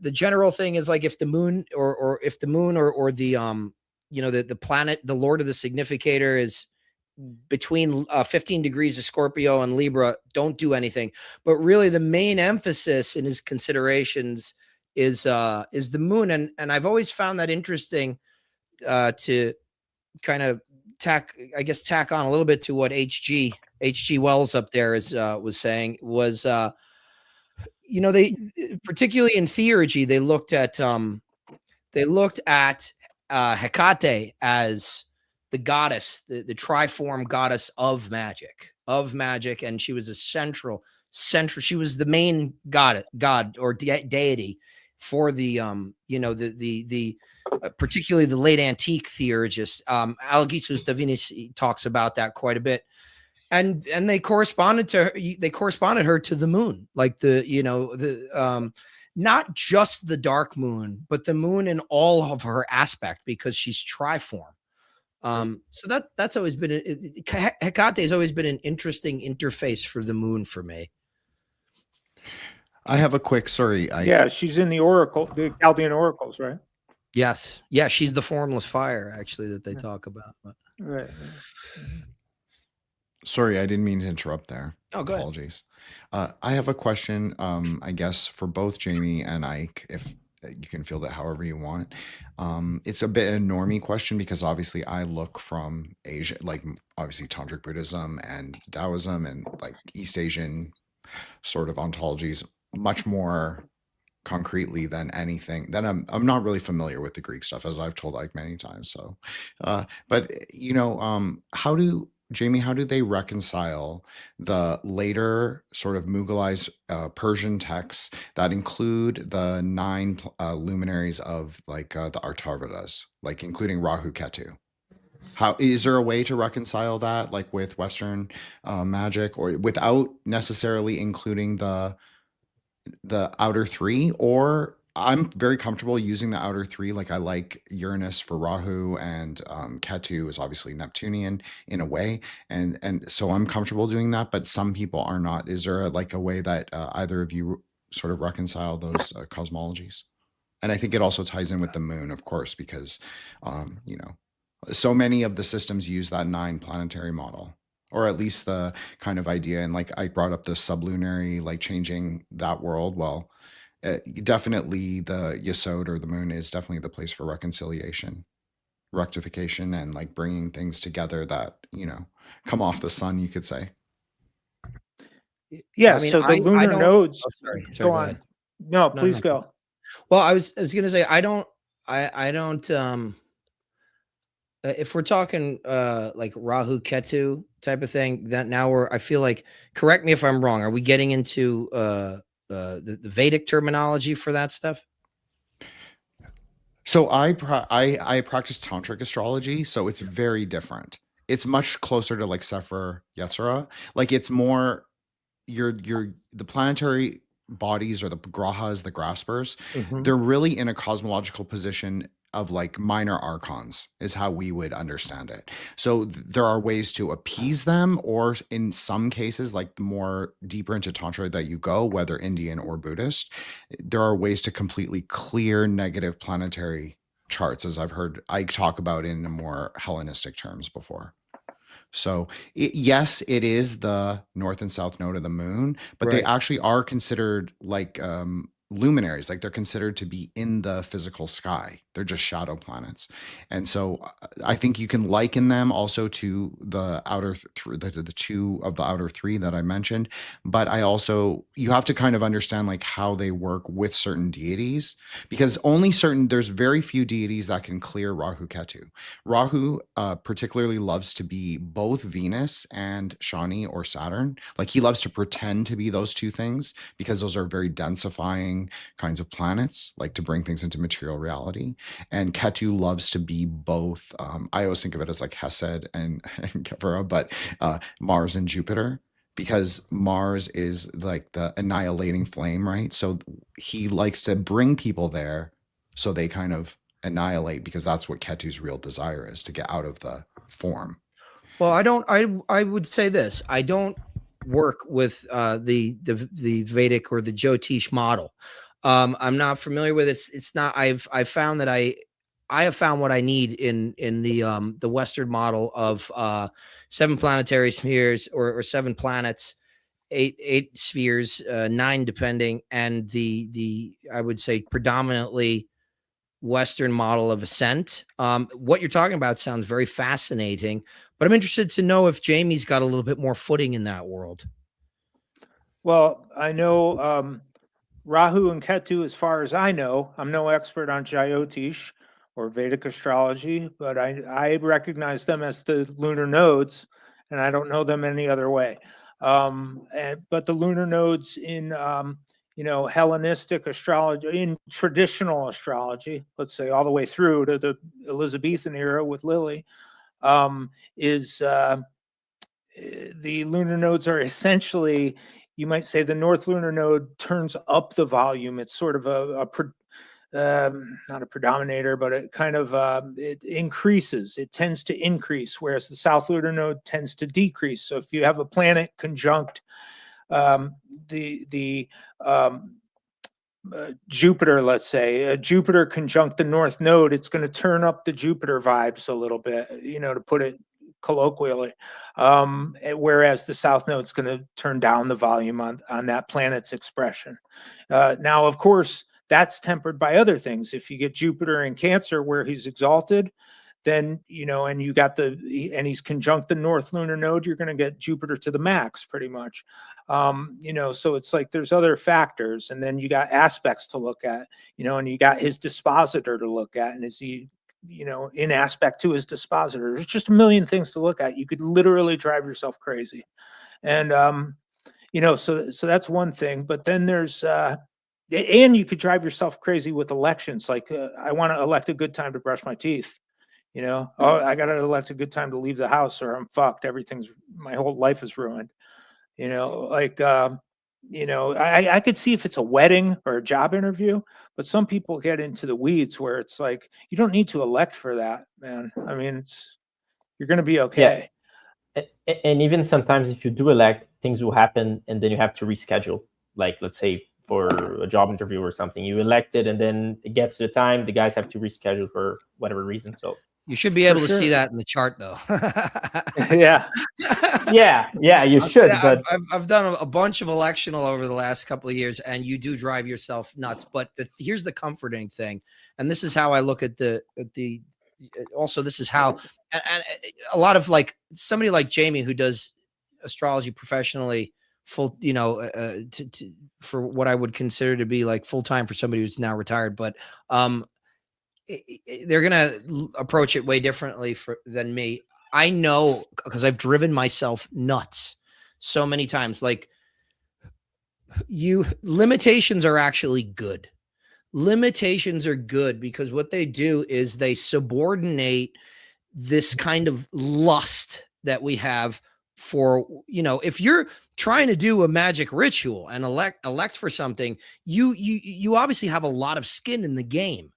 the general thing is like if the moon or if the moon or the you know, the planet, the Lord of the significator is between 15 degrees of Scorpio and Libra, don't do anything. But really the main emphasis in his considerations is the moon. And I've always found that interesting to kind of tack on a little bit to what HG Wells up there was saying was, you know, they, particularly in theurgy, they looked at Hecate as the goddess, the triform goddess of magic, and she was a central. She was the main god or deity for the you know, the particularly the late antique theurgists. Algisus Divinis talks about that quite a bit, and they corresponded her to the moon, like the, you know, the not just the dark moon, but the moon in all of her aspect, because she's triform. So that's always been Hecate has always been an interesting interface for the moon for me. I have a quick Yeah, she's in the Oracle, the Chaldean oracles, right? Yes, yeah, she's the formless fire actually that they talk about. But. Right. Sorry, I didn't mean to interrupt there. Oh, go ahead. Apologies. I have a question, I guess, for both Jamie and Ike, if you can field it however you want. It's a bit a normie question because obviously I look from Asia, like obviously Tantric Buddhism and Taoism and like East Asian sort of ontologies much more concretely than anything. Then I'm not really familiar with the Greek stuff, as I've told Ike many times. So, but you know, Jamie, how do they reconcile the later sort of Mughalized Persian texts that include the 9 luminaries of like the Artavadas, like including Rahu Ketu? How is there a way to reconcile that, like with Western magic, or without necessarily including the outer 3? Or I'm very comfortable using the outer 3. Like I like Uranus for Rahu, and Ketu is obviously Neptunian in a way, and so I'm comfortable doing that. But some people are not. Is there like a way that either of you sort of reconcile those cosmologies? And I think it also ties in with the moon, of course, because you know, so many of the systems use that 9 planetary model, or at least the kind of idea. And like I brought up the sublunary, like changing that world. Well, definitely the Yesod, or the moon, is definitely the place for reconciliation, rectification, and like bringing things together that, you know, come off the sun, you could say. Yeah. I mean, so the lunar nodes. Oh, sorry, Go go on. ahead. No, please go. Well, I was going to say, I don't, if we're talking like Rahu Ketu type of thing, that now I feel like, correct me if I'm wrong, are we getting into the Vedic terminology for that stuff? So I practice tantric astrology, so it's very different. It's much closer to like Sefer Yetzirah. Like it's more the planetary bodies or the grahas, the graspers, Mhm. they're really in a cosmological position of like minor archons is how we would understand it. So there are ways to appease them, or in some cases, like the more deeper into tantra that you go, whether Indian or Buddhist, there are ways to completely clear negative planetary charts, as I've heard I talk about in more Hellenistic terms before. So yes, it is the north and south node of the moon, but they Right. actually are considered like luminaries. Like they're considered to be in the physical sky. They're just shadow planets, and so I think you can liken them also to the outer the two of the outer three that I mentioned. But I also you have to kind of understand like how they work with certain deities, because there's very few deities that can clear Rahu Ketu. Rahu particularly loves to be both Venus and Shani or Saturn. Like he loves to pretend to be those two things because those are very densifying kinds of planets, like to bring things into material reality. And Ketu loves to be both. I always think of it as like Hesed and Gevurah, but Mars and Jupiter, because Mars is like the annihilating flame, right? So he likes to bring people there so they kind of annihilate, because that's what Ketu's real desire is, to get out of the form. Well, I would say this. I don't work with the Vedic or the Jyotish model. I'm not familiar with it. It's not. I've found that I have found what I need in the Western model of 7 planetary spheres, or 7 planets, 8 spheres, 9 depending, and the I would say predominantly Western model of ascent. What you're talking about sounds very fascinating, but I'm interested to know if Jamie's got a little bit more footing in that world. Well, I know Rahu and Ketu, as far as I know. I'm no expert on Jyotish or Vedic astrology, but I recognize them as the lunar nodes, and I don't know them any other way. But the lunar nodes in Hellenistic astrology, in traditional astrology, let's say all the way through to the Elizabethan era with Lily, is the lunar nodes are essentially, you might say, the north lunar node turns up the volume. It's sort of not a predominator, but it kind of it increases. It tends to increase, whereas the south lunar node tends to decrease. So if you have a planet conjunct the Jupiter, let's say, Jupiter conjunct the north node, it's going to turn up the Jupiter vibes a little bit, to put it colloquially. Whereas the south node is going to turn down the volume on that planet's expression. Now, of course, that's tempered by other things. If you get Jupiter in Cancer where he's exalted, then and you got and he's conjunct the north lunar node, you're going to get Jupiter to the max pretty much. So it's like there's other factors, and then you got aspects to look at, and you got his dispositor to look at, and is he in aspect to his dispositor. There's just a million things to look at. You could literally drive yourself crazy. And so that's one thing. But then there's and you could drive yourself crazy with elections. Like I want to elect a good time to brush my teeth. Oh, I got to elect a good time to leave the house or I'm fucked. My whole life is ruined. I could see if it's a wedding or a job interview, but some people get into the weeds where it's like, you don't need to elect for that, man. I mean, you're going to be okay. Yeah. And even sometimes if you do elect, things will happen and then you have to reschedule. Like, let's say for a job interview or something, you elected and then it gets to the time, the guys have to reschedule for whatever reason. So you should be able to see that in the chart, though. Yeah, you should. But I've done a bunch of electional over the last couple of years, and you do drive yourself nuts. But here's the comforting thing, and this is how I look at also, this is how, and a lot of like somebody like Jamie who does astrology professionally, full, for what I would consider to be like full time for somebody who's now retired, but they're gonna approach it way differently than me. I know because I've driven myself nuts so many times. Like, limitations are actually good. limitations are good, because what they do is they subordinate this kind of lust that we have for, if you're trying to do a magic ritual and elect for something, you obviously have a lot of skin in the game.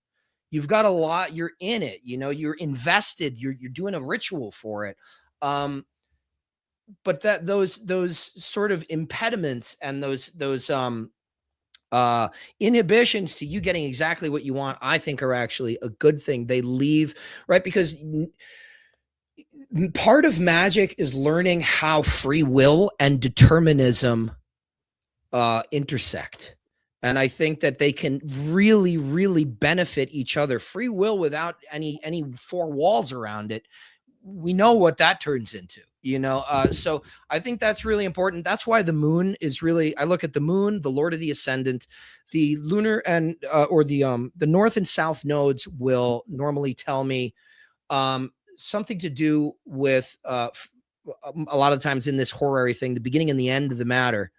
You've got a lot, you're in it, you're invested, you're doing a ritual for it. But that those sort of impediments and those inhibitions to you getting exactly what you want, I think are actually a good thing. They leave, right? Because part of magic is learning how free will and determinism intersect. And I think that they can really, really benefit each other. Free will without any four walls around it, we know what that turns into, so I think that's really important. That's why the moon is really, I look at the moon, the Lord of the Ascendant, the lunar and or the north and south nodes will normally tell me something to do with a lot of times in this horary thing, the beginning and the end of the matter,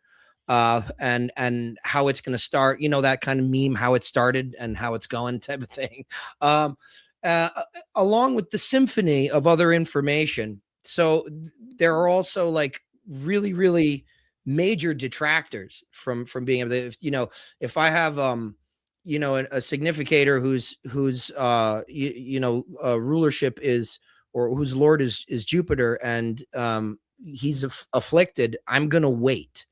and how it's going to start, that kind of meme, how it started and how it's going type of thing, along with the symphony of other information. So there are also like really, really major detractors from being able to, if I have, a significator whose rulership is, or whose lord is Jupiter, and he's afflicted, I'm going to wait.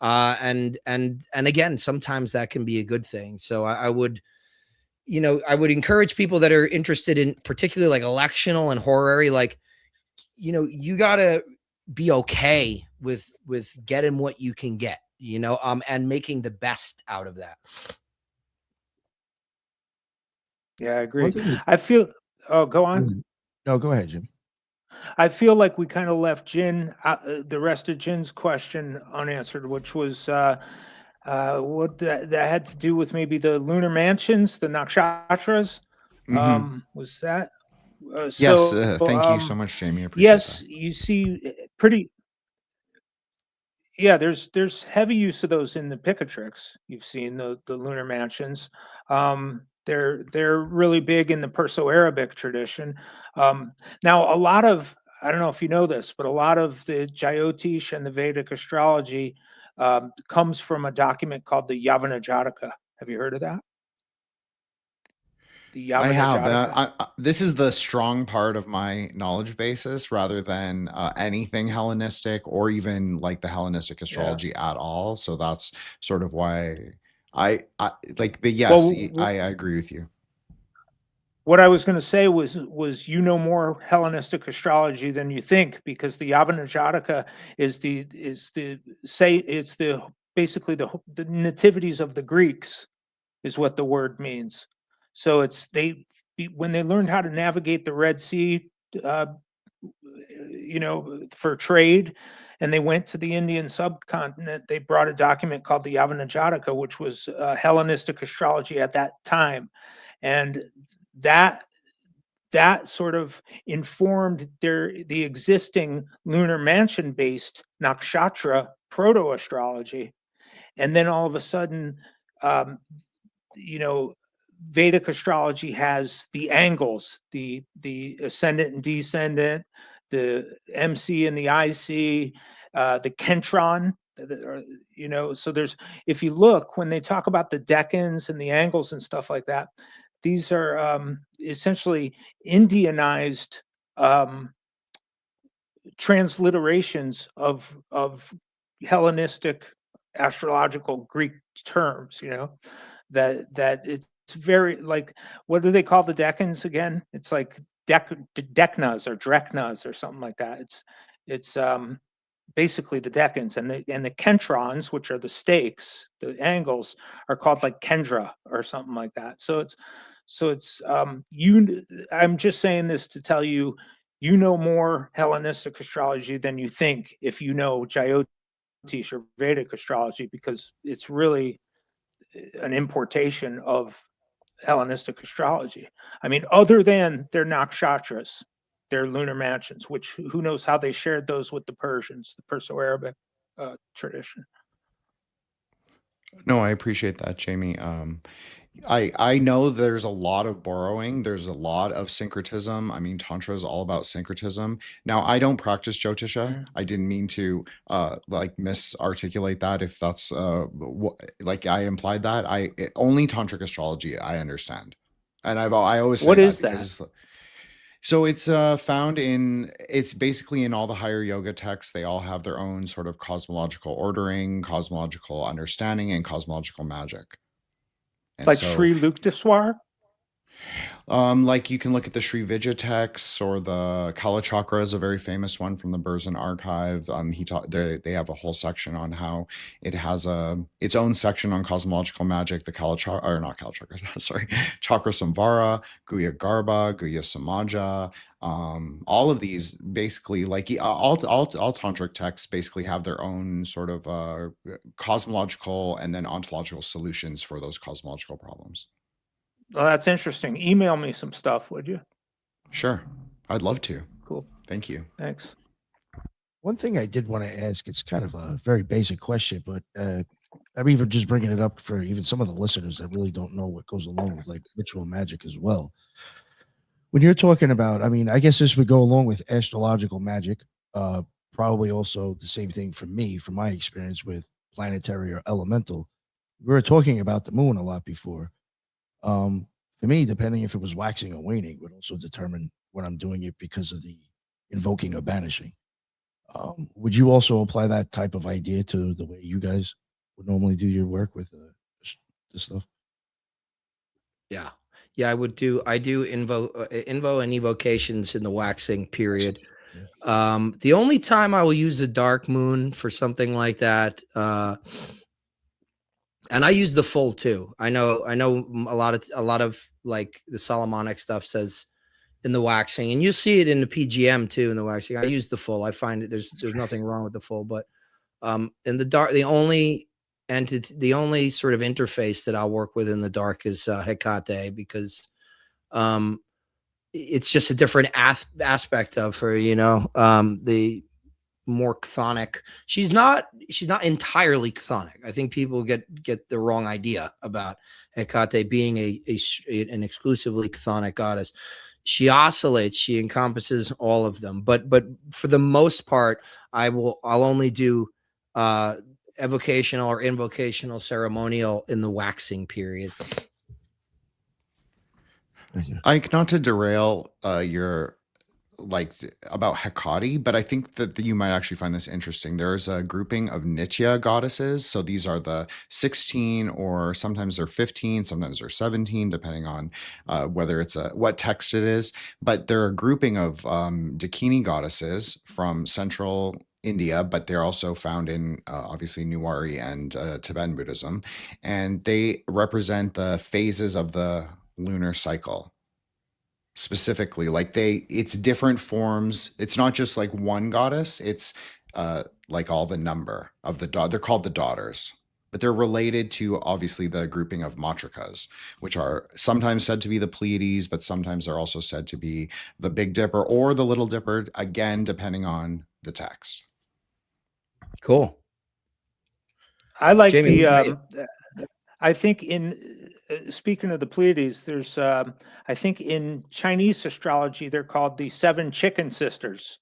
And again, sometimes that can be a good thing. So I would encourage people that are interested in particularly like electional and horary, like, you gotta be okay with getting what you can get, and making the best out of that. Yeah, I agree. I feel, oh, go on. No, go ahead, Jim. I feel like we kind of left the rest of Jin's question unanswered, which was what that had to do with maybe the lunar mansions, the nakshatras. Was that? Yes. Thank you so much, Jamie. I appreciate yes, that. you see, pretty. Yeah, there's heavy use of those in the Picatrix. You've seen the lunar mansions. They're really big in the Perso-Arabic tradition. Now, a lot of, I don't know if you know this, but a lot of the Jyotish and the Vedic astrology comes from a document called the Yavana Jataka. Have you heard of that? The I Yavana have. Jataka. This is the strong part of my knowledge basis, rather than anything Hellenistic or even like the Hellenistic astrology at all. So that's sort of why I like. But yes, I agree with you. What I was going to say was more Hellenistic astrology than you think, because the Yavana Jataka is basically the nativities of the Greeks, is what the word means. So it's when they learned how to navigate the Red Sea, for trade, and they went to the Indian subcontinent, they brought a document called the Yavana Jataka, which was Hellenistic astrology at that time, and that sort of informed the existing lunar mansion based nakshatra proto astrology. And then all of a sudden, Vedic astrology has the angles, the ascendant and descendant, the MC and the IC, the Kentron. So there's, if you look, when they talk about the decans and the angles and stuff like that, these are essentially Indianized transliterations of Hellenistic astrological Greek terms. That it's very, like, what do they call the decans again? It's like decnas or dreknas or something like that. It's basically the decans, and the kentrons, which are the stakes, the angles, are called like kendra or something like that. So it's I'm just saying this to tell you, more Hellenistic astrology than you think if you know Jyotish or Vedic astrology, because it's really an importation of Hellenistic astrology. I mean, other than their nakshatras, their lunar mansions, which who knows how they shared those with the Persians, the Perso-Arabic tradition. No, I appreciate that, Jamie. I know there's a lot of borrowing. There's a lot of syncretism. I mean, Tantra is all about syncretism. Now, I don't practice Jyotisha. I didn't mean to like misarticulate that if that's like I implied that. Only Tantric astrology I understand. And I always say What that is because that? it's so it's found in it's basically in all the higher yoga texts. They all have their own sort of cosmological ordering, cosmological understanding, and cosmological magic. And Like so Sri Lukteswar? like you can look at the Sri Vidya texts or the Kala Chakra is a very famous one from the Berzin archive. They have a whole section on how it has its own section on cosmological magic. The Kala Chakra, or not Kala Chakra, sorry, Chakra Samvara, Guya Garbha, Guya Samaja. All of these basically, like all tantric texts, basically have their own sort of cosmological and then ontological solutions for those cosmological problems. Well, that's interesting. Email me some stuff, would you? Sure. I'd love to. Cool. Thank you. Thanks. One thing I did want to ask, it's kind of a very basic question, but I'm even just bringing it up for even some of the listeners that really don't know what goes along with like ritual magic as well. When you're talking about, I mean, I guess this would go along with astrological magic. Probably also the same thing for me, from my experience with planetary or elemental. We were talking about the moon a lot before. For me, depending if it was waxing or waning would also determine when I'm doing it because of the invoking or banishing. Would you also apply that type of idea to the way you guys would normally do your work with this stuff? Yeah. Yeah, I do invo and evocations in the waxing period. The only time I will use the dark moon for something like that, and I use the full too. I know a lot of like the Solomonic stuff says in the waxing, and you see it in the PGM too in the waxing. I use the full. I find it there's nothing wrong with the full, but in the dark, the only sort of interface that I'll work with in the dark is Hecate, because it's just a different aspect of her, the more chthonic. She's not entirely chthonic. I think people get the wrong idea about Hecate being an exclusively chthonic goddess. She oscillates, she encompasses all of them, but for the most part, I'll only do evocational or invocational ceremonial in the waxing period. Ike, not to derail your like about Hecate, but I think that you might actually find this interesting. There's a grouping of Nitya goddesses. So these are the 16, or sometimes they're 15, sometimes they're 17, depending on whether it's what text it is. But they're a grouping of Dakini goddesses from central India, but they're also found in obviously Newari and Tibetan Buddhism. And they represent the phases of the lunar cycle. Specifically, like it's different forms. It's not just like one goddess, it's like all the number of they're called the daughters, but they're related to obviously the grouping of matrikas, which are sometimes said to be the Pleiades, but sometimes they're also said to be the Big Dipper or the Little Dipper, again depending on the text. Cool. I like Jamie, I think in speaking of the Pleiades, there's I think in Chinese astrology they're called the 7 chicken sisters.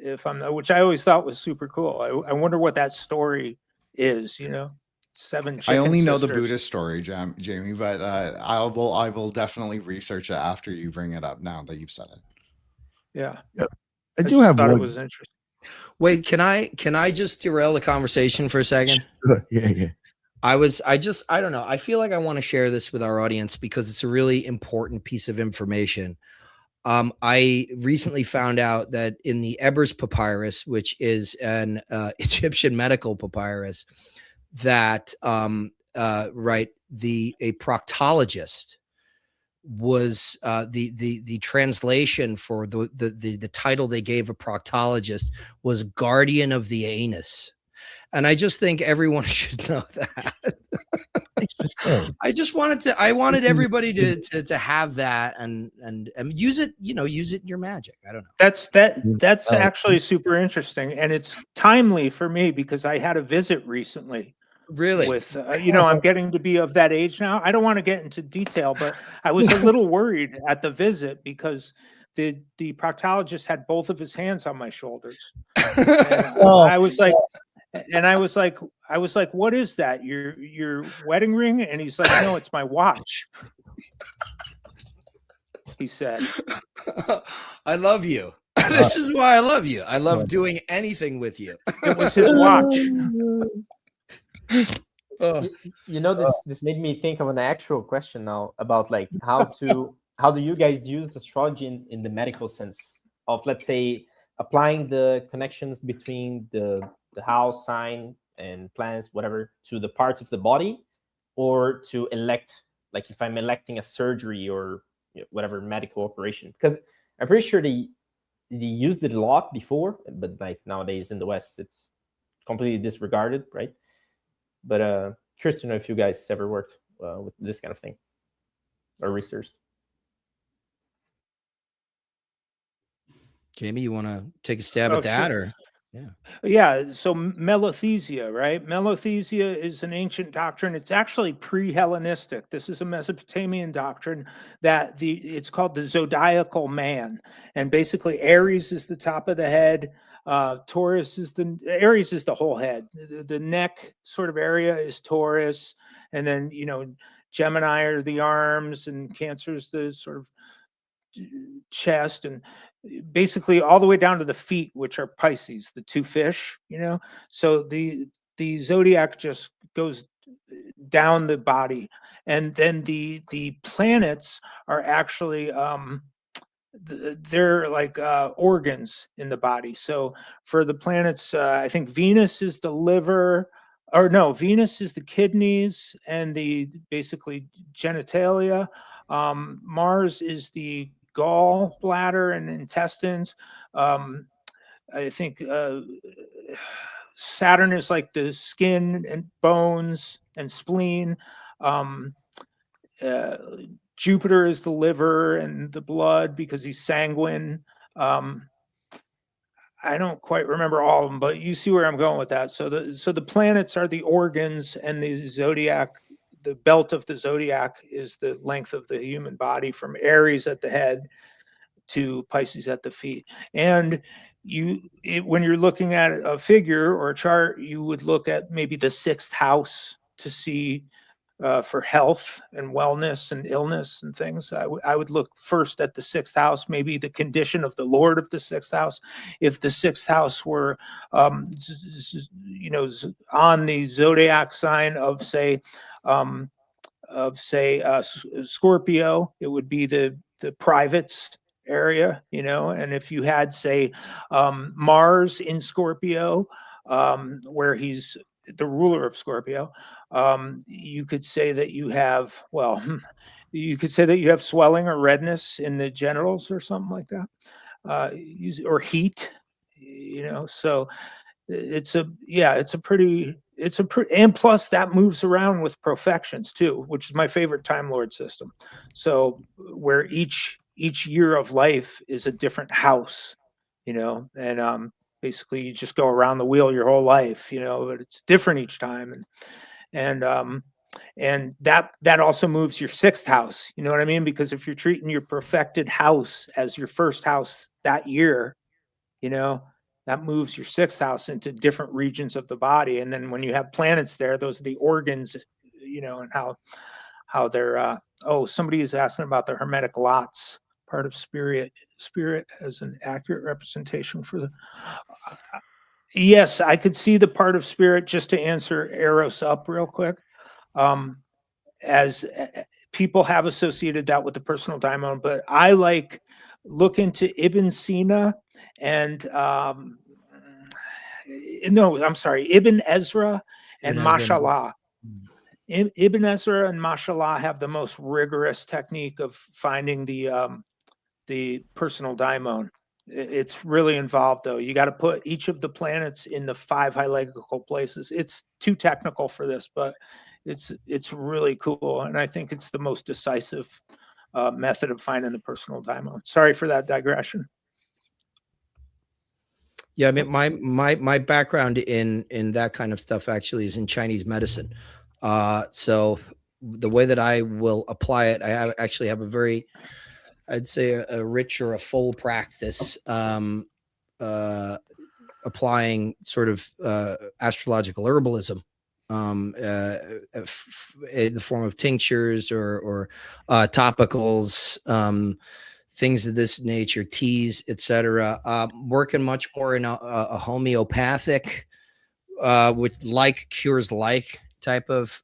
Which I always thought was super cool. I wonder what that story is. 7 chicken I only know sisters. the Buddhist story, Jamie, but I will definitely research it after you bring it up. Now that you've said it. Yeah. I do have thought one. it was interesting. Wait, can I just derail the conversation for a second? Yeah. I don't know. I feel like I want to share this with our audience because it's a really important piece of information. I recently found out that in the Ebers Papyrus, which is an Egyptian medical papyrus, that a proctologist was the translation for the title they gave a proctologist was guardian of the anus. And I just think everyone should know that. I wanted everybody to have that and use it, use it in your magic. I don't know. That's actually super interesting. And it's timely for me because I had a visit recently Really? with I'm getting to be of that age now. I don't want to get into detail, but I was a little worried at the visit because the proctologist had both of his hands on my shoulders, and Oh, I was like, what is that? Your wedding ring? And he's like, no, it's my watch. He said, I love you. This is why I love you. I love doing anything with you. it was his watch. Oh. This made me think of an actual question now about like how do you guys use astrology in the medical sense of, let's say, applying the connections between the house sign and planets, whatever, to the parts of the body, or to elect, like if I'm electing a surgery or whatever medical operation? Because I'm pretty sure they used it a lot before, but like nowadays in the West, it's completely disregarded, right? But curious to know if you guys ever worked with this kind of thing or researched. Jamie, you want to take a stab at that, Sure. or Yeah, so Melothesia, right? Melothesia is an ancient doctrine. It's actually pre-Hellenistic. This is a Mesopotamian doctrine that it's called the zodiacal man, and basically Aries is the top of the head. Taurus is Aries is the whole head. The neck sort of area is Taurus, and then Gemini are the arms, and Cancer is the sort of chest, and basically all the way down to the feet, which are Pisces, the two fish. So the zodiac just goes down the body, and then the planets are actually they're like organs in the body. So for the planets, I think Venus is the liver, or no, Venus is the kidneys and the basically genitalia. Mars is the gall bladder and intestines. I think Saturn is like the skin and bones and spleen. Jupiter is the liver and the blood because he's sanguine. I don't quite remember all of them, but you see where I'm going with that. So the planets are the organs, and the zodiac, the belt of the zodiac, is the length of the human body from Aries at the head to Pisces at the feet. And when you're looking at a figure or a chart, you would look at maybe the sixth house to see for health and wellness and illness and things. I would look first at the sixth house, maybe the condition of the Lord of the sixth house. If the sixth house were, on the zodiac sign of say Scorpio, it would be the privates area, and if you had say Mars in Scorpio, where he's the ruler of Scorpio, you could say that you have swelling or redness in the genitals or something like that, or heat, so and plus that moves around with profections too, which is my favorite Time Lord system. So where each year of life is a different house, and basically you just go around the wheel your whole life, but it's different each time, and that also moves your sixth house. You know what I mean? Because if you're treating your perfected house as your first house that year, that moves your sixth house into different regions of the body. And then when you have planets there, those are the organs, and how they're, somebody is asking about the Hermetic lots, part of spirit as an accurate representation for the, yes, I could see the part of spirit, just to answer Eros up real quick. As people have associated that with the personal daimon, but I look into Ibn Sina and Ibn Ezra and Mashallah. Ibn Ezra and Mashallah have the most rigorous technique of finding the personal daimon. It's really involved, though. You got to put each of the planets in the 5 hierarchical places. It's too technical for this, but it's really cool, and I think it's the most decisive method of finding the personal daimon. Sorry for that digression. Yeah, I mean, my background in that kind of stuff actually is in Chinese medicine. So the way that I will apply it, actually have a very, I'd say, a rich or a full practice, applying sort of astrological herbalism, in the form of tinctures or topicals, things of this nature, teas, etc. Working much more in a homeopathic, with like cures like type of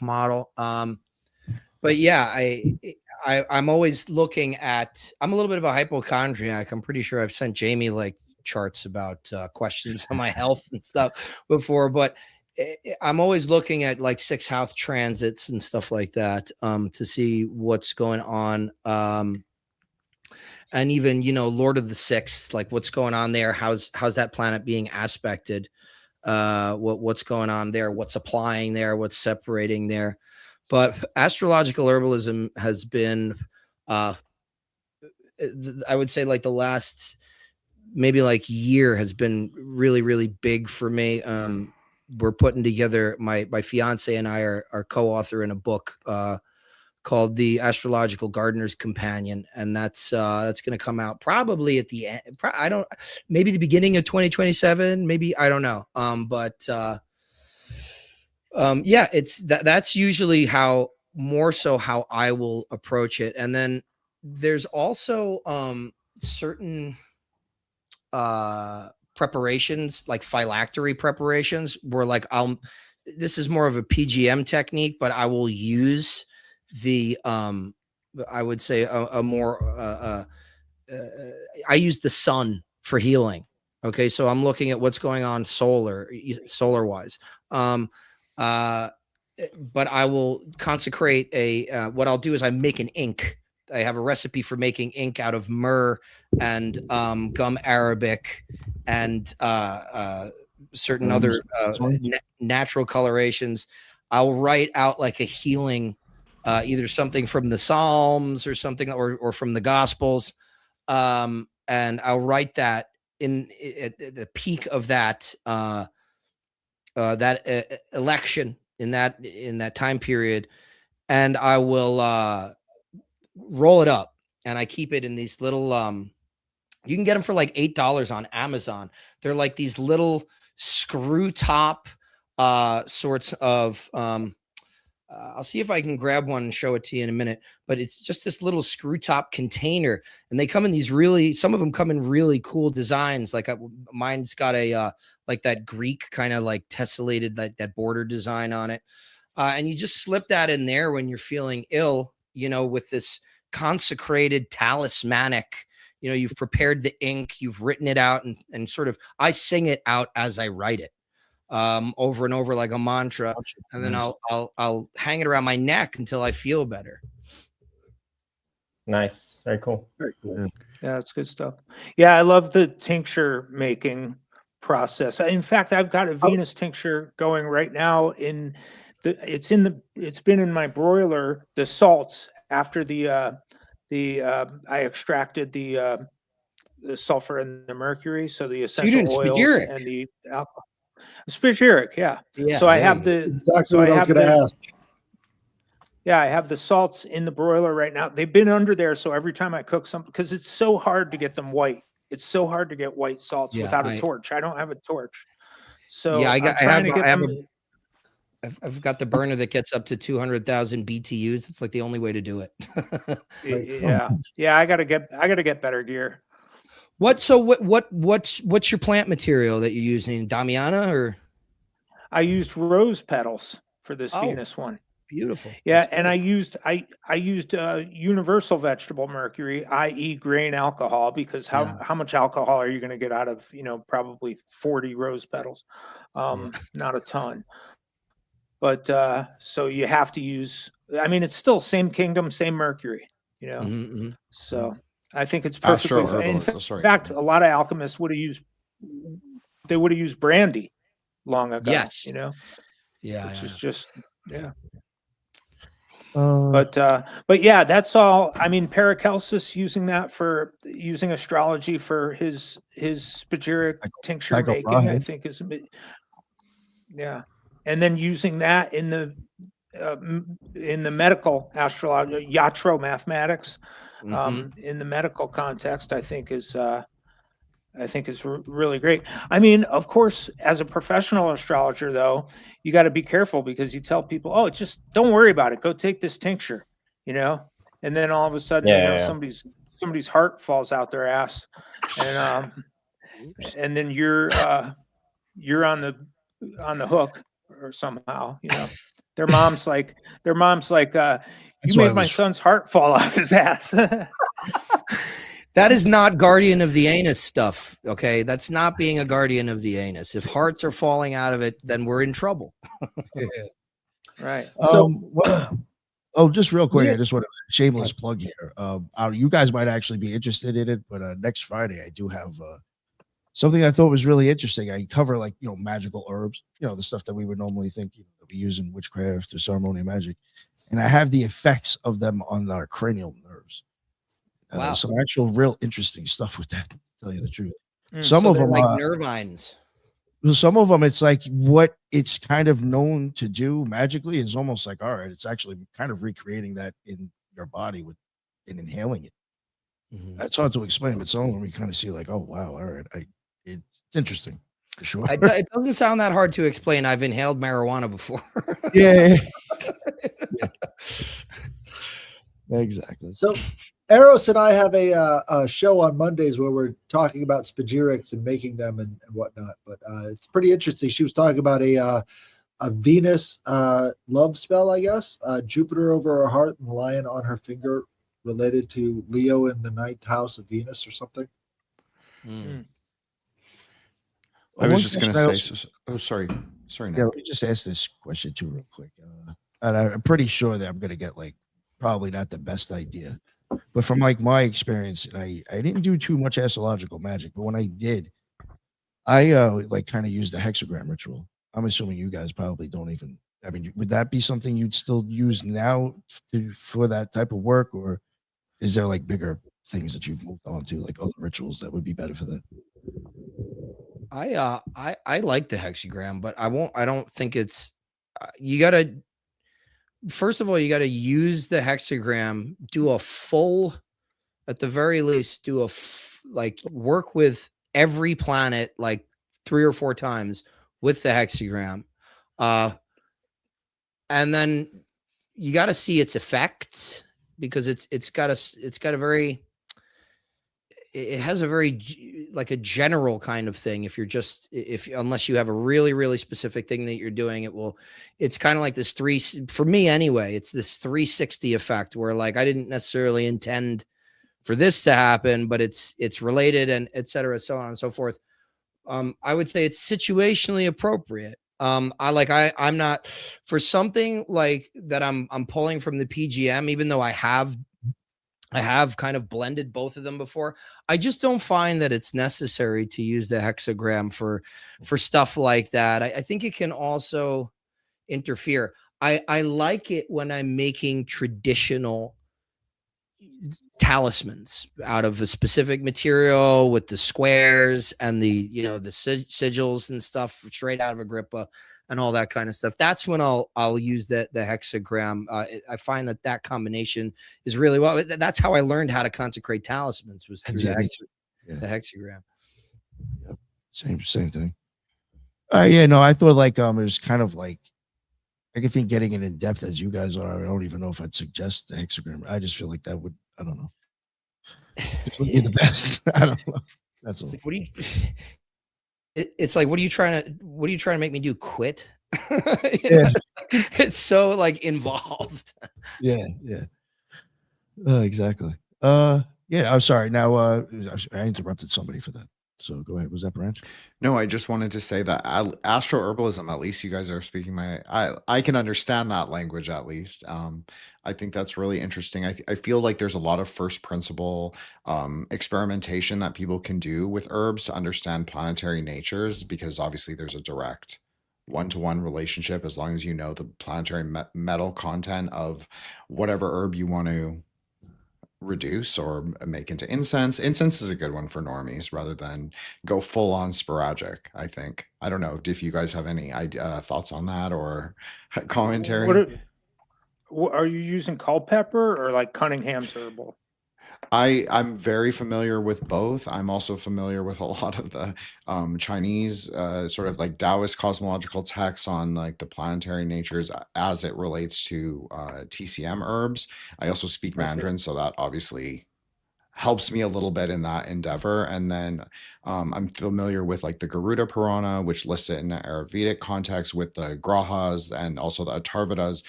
model. But yeah, I'm always looking at. I'm a little bit of a hypochondriac. I'm pretty sure I've sent Jamie like charts about questions on my health and stuff before, but I'm always looking at like 6th house transits and stuff like that, to see what's going on. And even, Lord of the Sixth, like what's going on there? How's that planet being aspected? What's going on there? What's applying there? What's separating there? But astrological herbalism has been, I would say, like the last maybe like year has been really, really big for me. We're putting together, my fiance and I are co-author in a book called The Astrological Gardener's Companion, and that's going to come out probably at the end. Maybe the beginning of 2027, maybe, I don't know. Yeah, that's usually more so how I will approach it. And then there's also certain preparations, like phylactery preparations, where like this is more of a PGM technique, but I will use the I would say a more I use the sun for healing. Okay, so I'm looking at what's going on solar wise. But I will consecrate what I'll do is I make an ink. I have a recipe for making ink out of myrrh and gum arabic and certain other natural colorations. I'll write out like a healing, either something from the Psalms or something, or from the Gospels, and I'll write that at the peak of that election in that time period, and I will roll it up, and I keep it in these little you can get them for like $8 on Amazon. They're like these little screw top sorts of I'll see if I can grab one and show it to you in a minute, but it's just this little screw top container, and they come in these some of them come in really cool designs. Like mine's got a like that Greek kind of like tessellated, like that border design on it. And you just slip that in there when you're feeling ill, with this consecrated talismanic, you've prepared the ink, you've written it out, and sort of, I sing it out as I write it, over and over like a mantra. And then I'll hang it around my neck until I feel better. Nice. Very cool. Very cool. Yeah, that's good stuff. Yeah, I love the tincture making process. In fact, I've got a Venus tincture going right now. It's been in my broiler. The salts after I extracted the sulfur and the mercury, so the essential oils spagyric. and the alcohol. Spagyric, yeah. Yeah. So I have Exactly what I was going to ask. Yeah, I have the salts in the broiler right now. They've been under there, so every time I cook something, because it's so hard to get them white. It's so hard to get white salts without a torch. I don't have a torch. So yeah, I've got the burner that gets up to 200,000 BTUs. It's like the only way to do it. Yeah. I gotta get better gear. What's your plant material that you're using? Damiana or? I used rose petals for this Venus one. Beautiful. Yeah, and I used universal vegetable mercury, i.e. grain alcohol, because how much alcohol are you going to get out of probably 40 rose petals? Not a ton. But so you have to use. I mean, it's still same kingdom, same mercury. So I think it's perfectly. In fact, a lot of alchemists would have used brandy long ago. Yes. Which is just But yeah, that's all. I mean, Paracelsus using astrology for his spagyric tincture Tycho making, I Brahe. think yeah, and then using that in the medical astrology, iatro mathematics, in the medical context, I think is really great. I mean, of course, as a professional astrologer, though, you got to be careful because you tell people, "Oh, just don't worry about it. Go take this tincture," and then all of a sudden, somebody's heart falls out their ass, and then you're on the hook or somehow, Their mom's like, you made my son's heart fall out his ass. That is not guardian of the anus stuff. Okay. That's not being a guardian of the anus. If hearts are falling out of it, then we're in trouble. Right. Just real quick, I just want a shameless plug here. You guys might actually be interested in it, but next Friday I do have something I thought was really interesting. I cover magical herbs, the stuff that we would normally think that we use in witchcraft or ceremonial magic, and I have the effects of them on our cranial nerves. Wow. Some actual real interesting stuff with that, to tell you the truth. Some of them like nervines. Some of them, it's like what it's kind of known to do magically is almost like, all right, it's actually kind of recreating that in your body in inhaling it. That's hard to explain, but some of them we kind of see like, oh wow, all right, it's interesting for sure. It doesn't sound that hard to explain. I've inhaled marijuana before. Yeah. Exactly. So Eros and I have a show on Mondays where we're talking about spagyrics and making them and whatnot. But it's pretty interesting. She was talking about a Venus love spell, I guess. Jupiter over her heart and lion on her finger, related to Leo in the 9th house of Venus or something. I was just going to say. Sorry. Nick. Yeah, let me just ask this question too, real quick. And I'm pretty sure that I'm going to get probably not the best idea. But from my experience, I didn't do too much astrological magic, but when I did, I kind of used the hexagram ritual. I'm assuming you guys probably don't even. I mean, would that be something you'd still use now for that type of work, or is there bigger things that you've moved on to, like other rituals that would be better for that? I like the hexagram, but I don't think it's. You gotta. First of all, you got to use the hexagram, at the very least, work with every planet 3 or 4 times with the hexagram. And then you got to see its effects because it has a very a general kind of thing. Unless you have a really, really specific thing that you're doing, it's kind of like this for me anyway, it's this 360 effect where I didn't necessarily intend for this to happen, but it's related and et cetera, so on and so forth. I would say it's situationally appropriate. I'm not for something like that. I'm pulling from the PGM, even though I have kind of blended both of them before. I just don't find that it's necessary to use the hexagram for stuff like that. I think it can also interfere. I like it when I'm making traditional talismans out of a specific material with the squares and the sigils and stuff straight out of Agrippa and all that kind of stuff. That's when I'll use the hexagram. I find that combination is really well. That's how I learned how to consecrate talismans, was through the hexagram. Yep. Same thing. I thought it was kind of I could think getting it in depth as you guys are. I don't even know if I'd suggest the hexagram. I just feel like that would, I don't know. It would be the best. I don't know. That's all. What do you? It's what are you trying to make me do? Quit? Yeah. It's so involved. Yeah. Exactly. I'm sorry. Now I interrupted somebody for that. So go ahead. Was that Branch? No, I just wanted to say that astro herbalism, at least you guys are speaking I can understand that language at least. I think that's really interesting. I feel like there's a lot of first principle experimentation that people can do with herbs to understand planetary natures, because obviously there's a direct one-to-one relationship as long as you know the planetary metal content of whatever herb you want to reduce or make into incense. Incense is a good one for normies rather than go full on sporadic, I think. I don't know if you guys have any thoughts on that or commentary. Are you using culpepper or like Cunningham's herbal? I'm very familiar with both. I'm also familiar with a lot of the Chinese sort of like Taoist cosmological texts on like the planetary natures as it relates to TCM herbs. I also speak I see. Mandarin, so that obviously helps me a little bit in that endeavor. And then I'm familiar with like the Garuda Purana, which lists it in an Ayurvedic context with the Grahas, and also the Atharvadas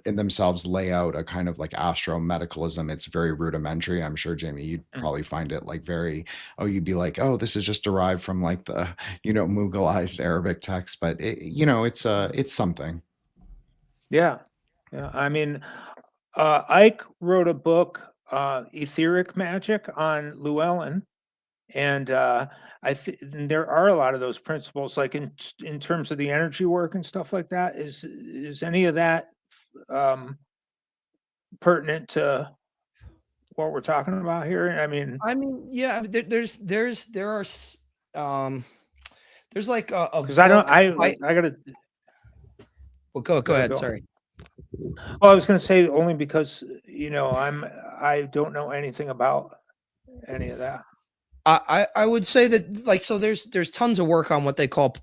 in themselves lay out a kind of like astro-medicalism. It's very rudimentary. I'm sure, Jamie, you'd probably find it like you'd be like, oh, this is just derived from like the, Mughalized Arabic text, but it's something. Yeah. I mean, Ike wrote a book, Etheric Magic, on Llewellyn, and there are a lot of those principles, like in terms of the energy work and stuff like that. Is any of that pertinent to what we're talking about here? I mean, yeah. There's like a because I don't, book I gotta. Well, go ahead. go. Sorry. Well, I was going to say only because I don't know anything about any of that. I would say that like so there's tons of work on what they call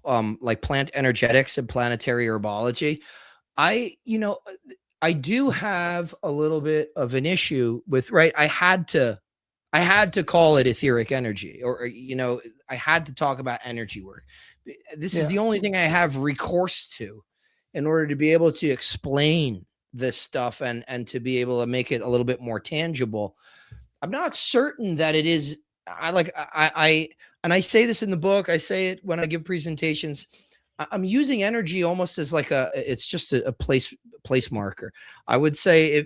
like plant energetics and planetary herbology. I do have a little bit of an issue with, right? I had to call it etheric energy, or I had to talk about energy work. This is the only thing I have recourse to in order to be able to explain this stuff and to be able to make it a little bit more tangible. I'm not certain that it is. And I say this in the book. I say it when I give presentations. I'm using energy almost as like it's just a place marker. I would say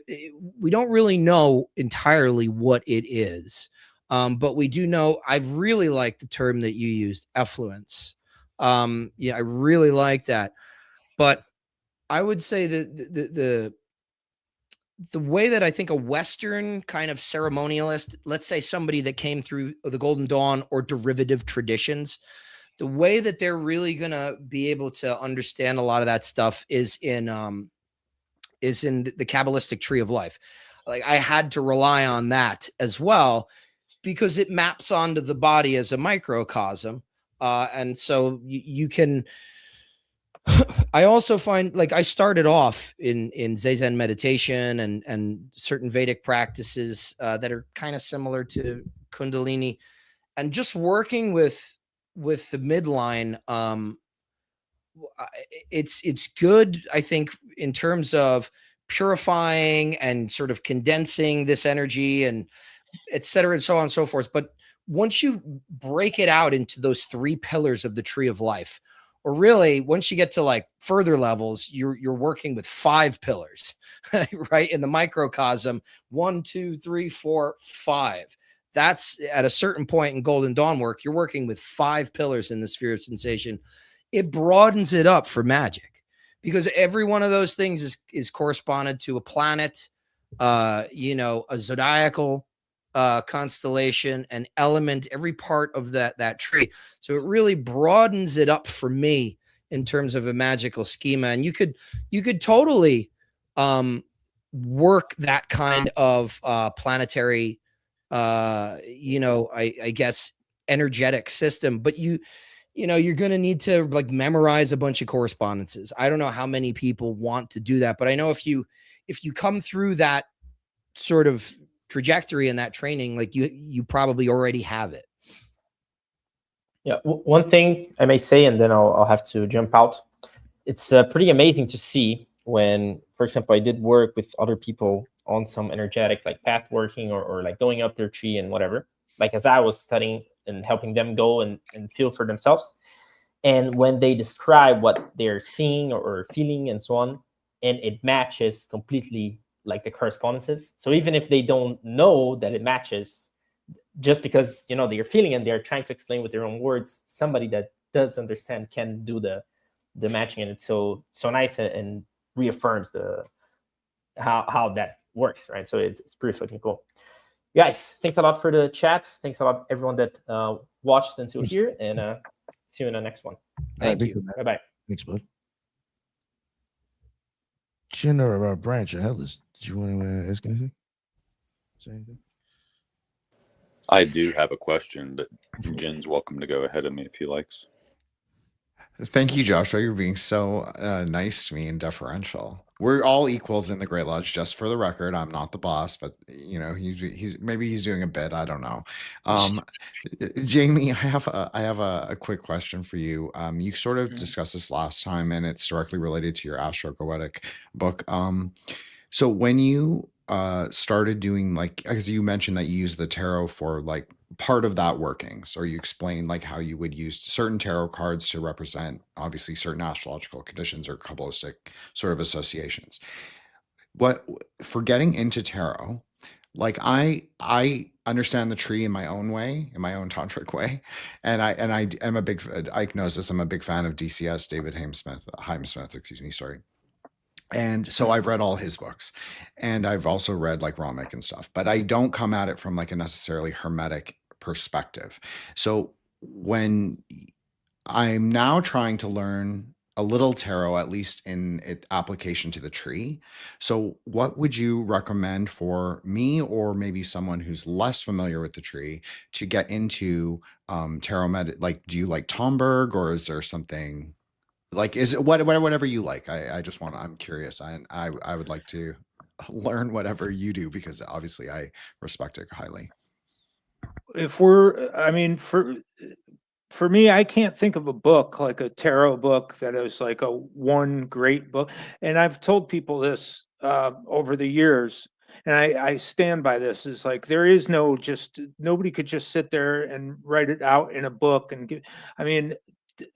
we don't really know entirely what it is, but we do know. I really like the term that you used, effluence. I really like that. But I would say that the way that I think a Western kind of ceremonialist, let's say somebody that came through the Golden Dawn or derivative traditions, the way that they're really going to be able to understand a lot of that stuff is in the Kabbalistic tree of life. Like I had to rely on that as well because it maps onto the body as a microcosm. And so you can, I also find like I started off in Zazen meditation and certain Vedic practices that are kind of similar to Kundalini, and just working with the midline. It's good, I think, in terms of purifying and sort of condensing this energy and et cetera and so on and so forth. But once you break it out into those three pillars of the tree of life, or really once you get to like further levels, you're working with 5 pillars, right? In the microcosm, 1, 2, 3, 4, 5. That's at a certain point in Golden Dawn work, you're working with 5 pillars in the sphere of sensation. It broadens it up for magic because every one of those things is corresponded to a planet, a zodiacal constellation, an element, every part of that tree. So it really broadens it up for me in terms of a magical schema. And you could totally work that kind of planetary, I guess, energetic system, but you're going to need to like memorize a bunch of correspondences. I don't know how many people want to do that, but I know if you come through that sort of trajectory and that training, like you probably already have it. Yeah, one thing I may say, and then I'll have to jump out. It's pretty amazing to see when, for example, I did work with other people on some energetic like path working or like going up their tree and whatever, like as I was studying and helping them go and feel for themselves. And when they describe what they're seeing or feeling and so on, and it matches completely like the correspondences. So even if they don't know that it matches, just because, they're feeling and they're trying to explain with their own words, somebody that does understand can do the the matching, and it's so nice and reaffirms the how that works, right? So it's pretty fucking cool. Guys, thanks a lot for the chat. Thanks a lot everyone that watched until here, and see you in the next one. Thank you. Bye bye. Thanks, bud. Chin or Branch or Hellas, did you want to ask anything? Say anything? I do have a question, but Jen's welcome to go ahead of me if he likes. Thank you, Joshua. You're being so nice to me and deferential. We're all equals in the Great Lodge, just for the record. I'm not the boss, but you know, he's maybe he's doing a bit. I don't know. Jamie, I have a quick question for you. You sort of discussed this last time, and it's directly related to your Astrogoetic book. So when you started doing, like, because you mentioned that you use the tarot for like part of that workings, or you explained like how you would use certain tarot cards to represent obviously certain astrological conditions or Kabbalistic sort of associations. What for getting into tarot, like I understand the tree in my own way, in my own tantric way, and I am a big, Ike knows this, I'm a big fan of DCS, David Heimsmith, excuse me, sorry. And so I've read all his books, and I've also read like Ramek and stuff, but I don't come at it from like a necessarily hermetic perspective. So when I'm now trying to learn a little tarot, at least in its application to the tree. So what would you recommend for me, or maybe someone who's less familiar with the tree, to get into tarot like, do you like Tomberg, or is there something like, is it whatever you like? I'm curious. I would like to learn whatever you do, because obviously I respect it highly. For me, I can't think of a book like a tarot book that is like a one great book. And I've told people this over the years, and I stand by this, is like, there is nobody could just sit there and write it out in a book and give.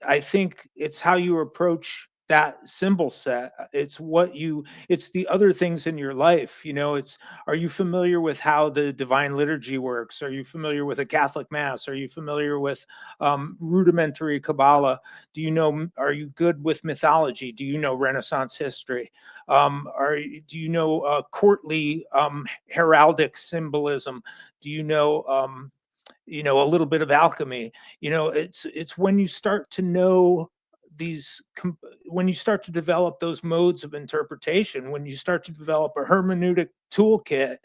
I think it's how you approach that symbol set. It's the other things in your life. Are you familiar with how the divine liturgy works? Are you familiar with a Catholic mass? Are you familiar with rudimentary Kabbalah? Are you good with mythology? Do you know Renaissance history? Do you know courtly heraldic symbolism? Do you know a little bit of alchemy? It's when you start to know when you start to develop those modes of interpretation, when you start to develop a hermeneutic toolkit,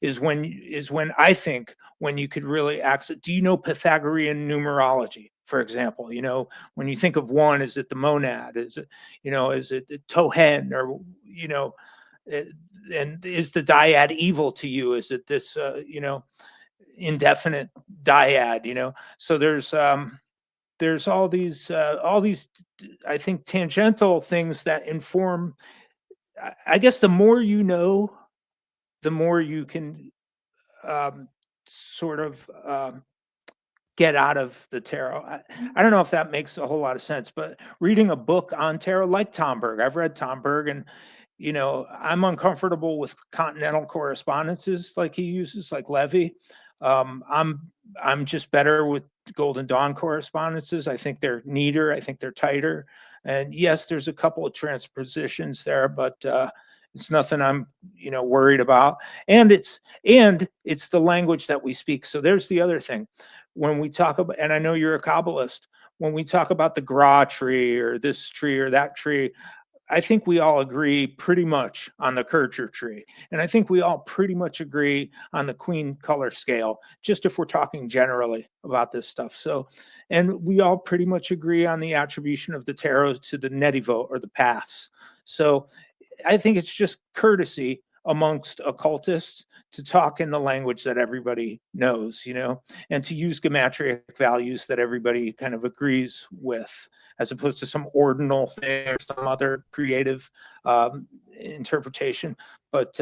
is when I think when you could really access. Do you know Pythagorean numerology, for example? When you think of one, is it the monad? Is it the tohen? Or and is the dyad evil to you? Is it this indefinite dyad? So there's all these I think tangential things that inform. I guess the more you know, the more you can sort of get out of the tarot. I don't know if that makes a whole lot of sense, but reading a book on tarot like Tomberg, I've read Tomberg, and I'm uncomfortable with continental correspondences like he uses, like Levy. I'm just better with Golden Dawn correspondences. I think they're neater. I think they're tighter. And yes, there's a couple of transpositions there, but it's nothing I'm worried about. And it's the language that we speak. So there's the other thing. When we talk about, and I know you're a Kabbalist, when we talk about the Gra tree or this tree or that tree, I think we all agree pretty much on the Kircher tree. And I think we all pretty much agree on the Queen color scale, just if we're talking generally about this stuff. So, and we all pretty much agree on the attribution of the tarot to the Netivot or the paths. So I think it's just courtesy amongst occultists to talk in the language that everybody knows, and to use gematria values that everybody kind of agrees with, as opposed to some ordinal thing or some other creative interpretation. But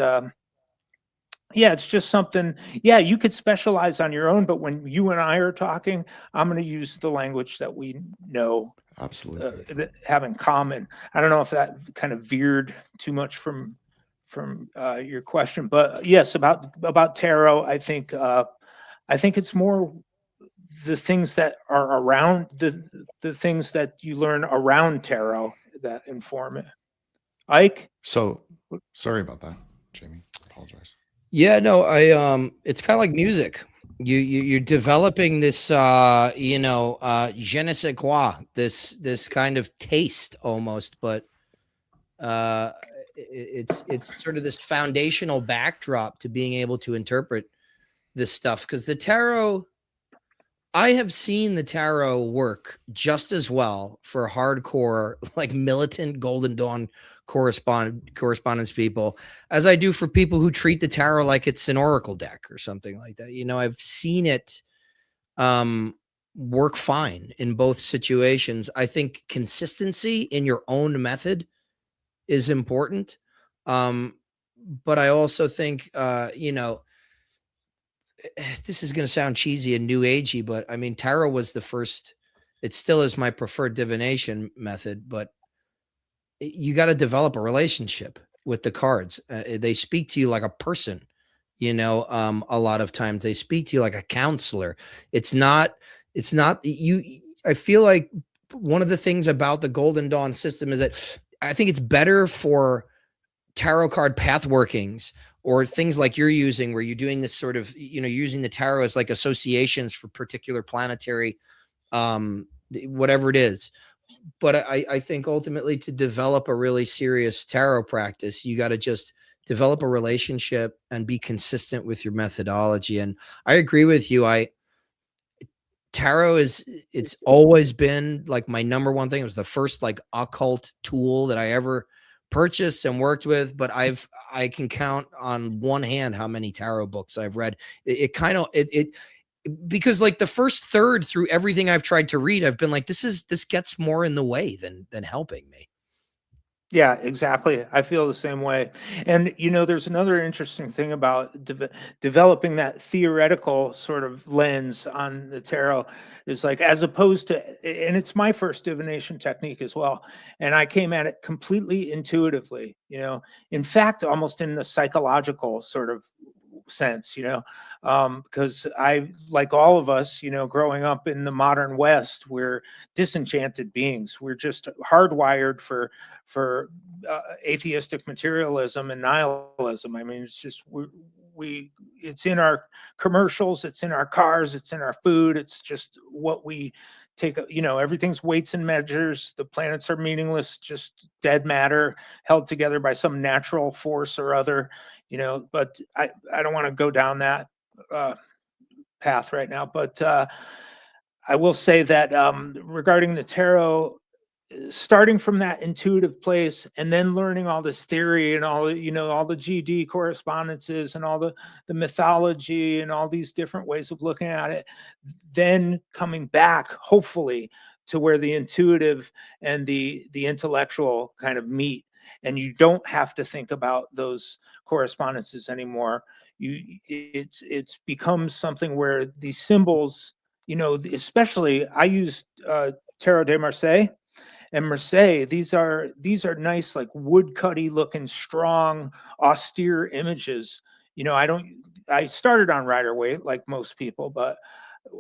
it's just something. Yeah, you could specialize on your own, but when you and I are talking, I'm going to use the language that we know. Absolutely. Have in common. I don't know if that kind of veered too much from your question, but yes, about tarot, I think it's more the things that are around the things that you learn around tarot that inform it. Ike? So sorry about that, Jamie. Apologize. Yeah, no, it's kind of like music. You're developing this je ne sais quoi, this kind of taste almost, but it's sort of this foundational backdrop to being able to interpret this stuff, because the tarot, I have seen the tarot work just as well for hardcore, like militant Golden Dawn correspondence people as I do for people who treat the tarot like it's an oracle deck or something like that. I've seen it work fine in both situations. I think consistency in your own method is important. But I also think, this is going to sound cheesy and new agey, but I mean, tarot was the first, it still is my preferred divination method, but you got to develop a relationship with the cards. They speak to you like a person, a lot of times they speak to you like a counselor. It's not you. I feel like one of the things about the Golden Dawn system is that I think it's better for tarot card path workings or things like you're using, where you're doing this sort of, using the tarot as like associations for particular planetary, whatever it is. But I think ultimately to develop a really serious tarot practice, you got to just develop a relationship and be consistent with your methodology. And I agree with you. Tarot it's always been like my number one thing. It was the first like occult tool that I ever purchased and worked with, but I can count on one hand how many tarot books I've read. Because like the first third through everything I've tried to read, I've been like, this gets more in the way than helping me. Yeah, exactly. I feel the same way. And, there's another interesting thing about developing that theoretical sort of lens on the tarot is like, as opposed to, and it's my first divination technique as well. And I came at it completely intuitively, in fact, almost in the psychological sort of sense, because I, like all of us, growing up in the modern West, we're disenchanted beings. We're just hardwired for atheistic materialism and nihilism. I mean, it's just it's in our commercials, it's in our cars, it's in our food. It's just what we take. Everything's weights and measures. The planets are meaningless, just dead matter held together by some natural force or other. But I don't want to go down that path right now. But I will say that regarding the tarot, starting from that intuitive place and then learning all this theory and all the GD correspondences and all the mythology and all these different ways of looking at it, then coming back hopefully to where the intuitive and the intellectual kind of meet, and you don't have to think about those correspondences anymore. It's become something where these symbols, especially I use Tarot de Marseille. And Marseille, these are nice, like woodcutty looking, strong, austere images. I started on Rider-Waite like most people, but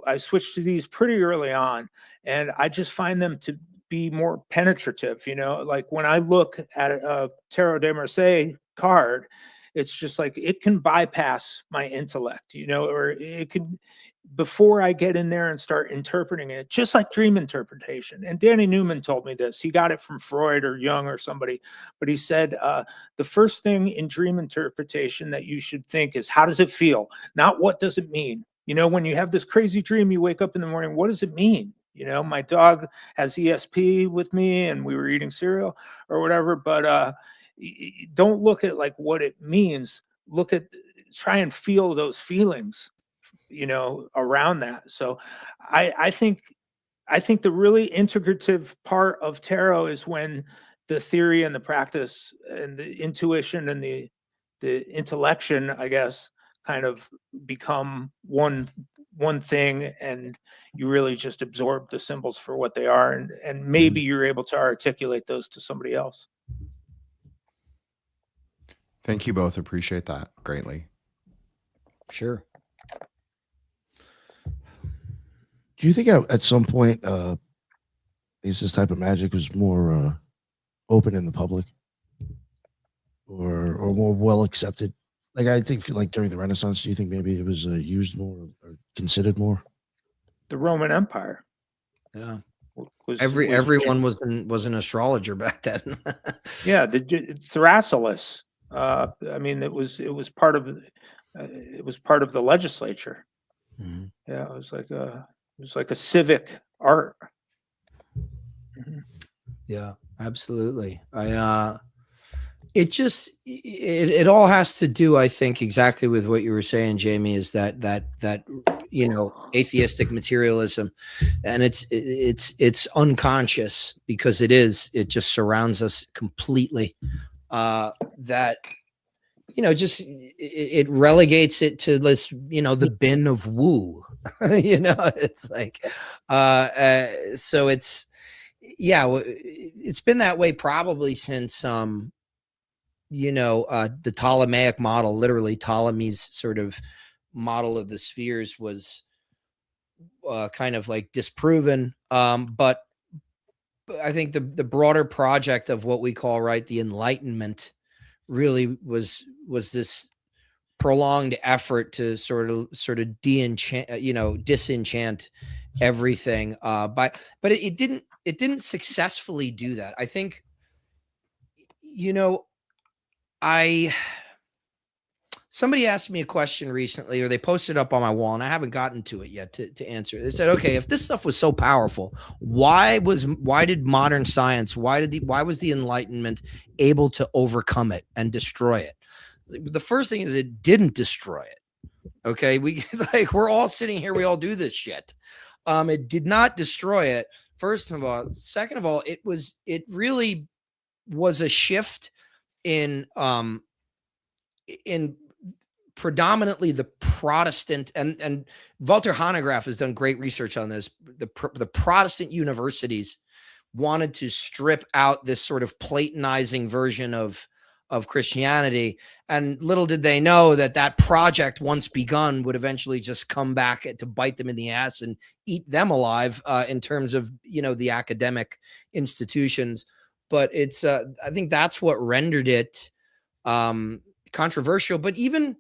I switched to these pretty early on, and I just find them to be more penetrative. Like when I look at a Tarot de Marseille card, it's just like it can bypass my intellect, or it can, before I get in there and start interpreting it, just like dream interpretation. And Danny Newman told me this. He got it from Freud or Jung or somebody, but he said the first thing in dream interpretation that you should think is, how does it feel? Not what does it mean? When you have this crazy dream, you wake up in the morning, what does it mean? My dog has ESP with me and we were eating cereal or whatever, but don't look at like what it means. Try and feel those feelings, around that. So I think the really integrative part of tarot is when the theory and the practice and the intuition and the intellection, I guess, kind of become one thing, and you really just absorb the symbols for what they are, and maybe you're able to articulate those to somebody else. Thank you both. Appreciate that greatly. Sure. Do you think at some point, this type of magic was more open in the public, or more well accepted? Like I think, like during the Renaissance, do you think maybe it was used more or considered more? The Roman Empire. Yeah. Was Everyone was an astrologer back then. Yeah, the Thrasyllus. I mean, it was part of the legislature. Mhm. Yeah, it was like a civic art. Yeah, absolutely. It all has to do, I think, exactly with what you were saying, Jamie, is that atheistic materialism, and it's unconscious because it just surrounds us completely. That just it relegates it to this, the bin of woo. It's like, so it's it's been that way probably since the Ptolemaic model, literally Ptolemy's sort of model of the spheres was kind of like disproven. But I think the broader project of what we call the Enlightenment really was this prolonged effort to sort of disenchant everything. But it didn't successfully do that. I think, somebody asked me a question recently, or they posted up on my wall, and I haven't gotten to it yet to answer. They said, okay, if this stuff was so powerful, why did modern science, why was the Enlightenment able to overcome it and destroy it? The first thing is it didn't destroy it. Okay. We're all sitting here. We all do this shit. It did not destroy it. First of all. Second of all, it really was a shift in predominantly the Protestant, and Walter Hanegraaff has done great research on this. The Protestant universities wanted to strip out this sort of Platonizing version of Christianity. And little did they know that project, once begun, would eventually just come back to bite them in the ass and eat them alive in terms of, the academic institutions. But it's, I think that's what rendered it controversial. But even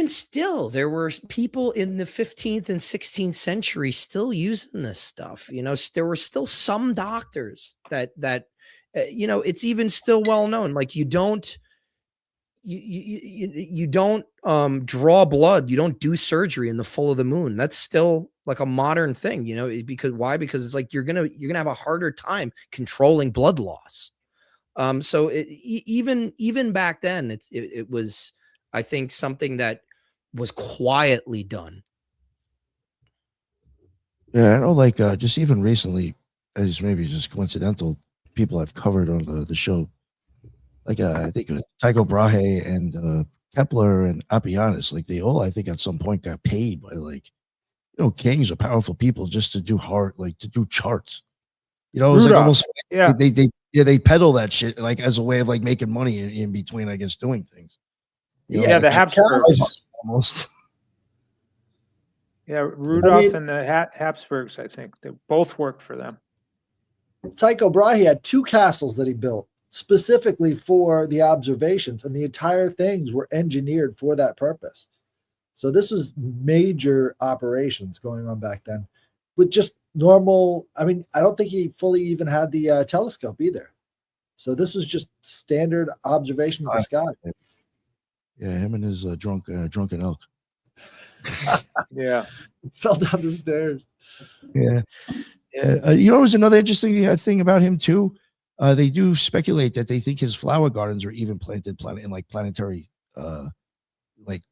still, there were people in the 15th and 16th century still using this stuff. There were still some doctors that it's even still well known. Like you don't draw blood. You don't do surgery in the full of the moon. That's still like a modern thing, because why? Because it's like you're gonna have a harder time controlling blood loss. So even back then, it was, I think, something that was quietly done. Yeah, I know. Like just even recently, as maybe just coincidental, people I've covered on the show, like I think Tycho Brahe and Kepler and Appianus, like they all, I think, at some point got paid by kings or powerful people just to do to do charts. It was like almost they peddle that shit like as a way of like making money in between, I guess, doing things. The Habsburgs almost. Yeah, Rudolph and the Habsburgs, I think they both worked for them. Tycho Brahe had 2 castles that he built specifically for the observations, and the entire things were engineered for that purpose. So this was major operations going on back then with just normal. I mean, I don't think he fully even had the telescope either. So this was just standard observation of the sky. Yeah, him and his drunken elk. Yeah, fell down the stairs. Yeah. It was another interesting thing about him too. They do speculate that they think his flower gardens are even planted in like planetary, like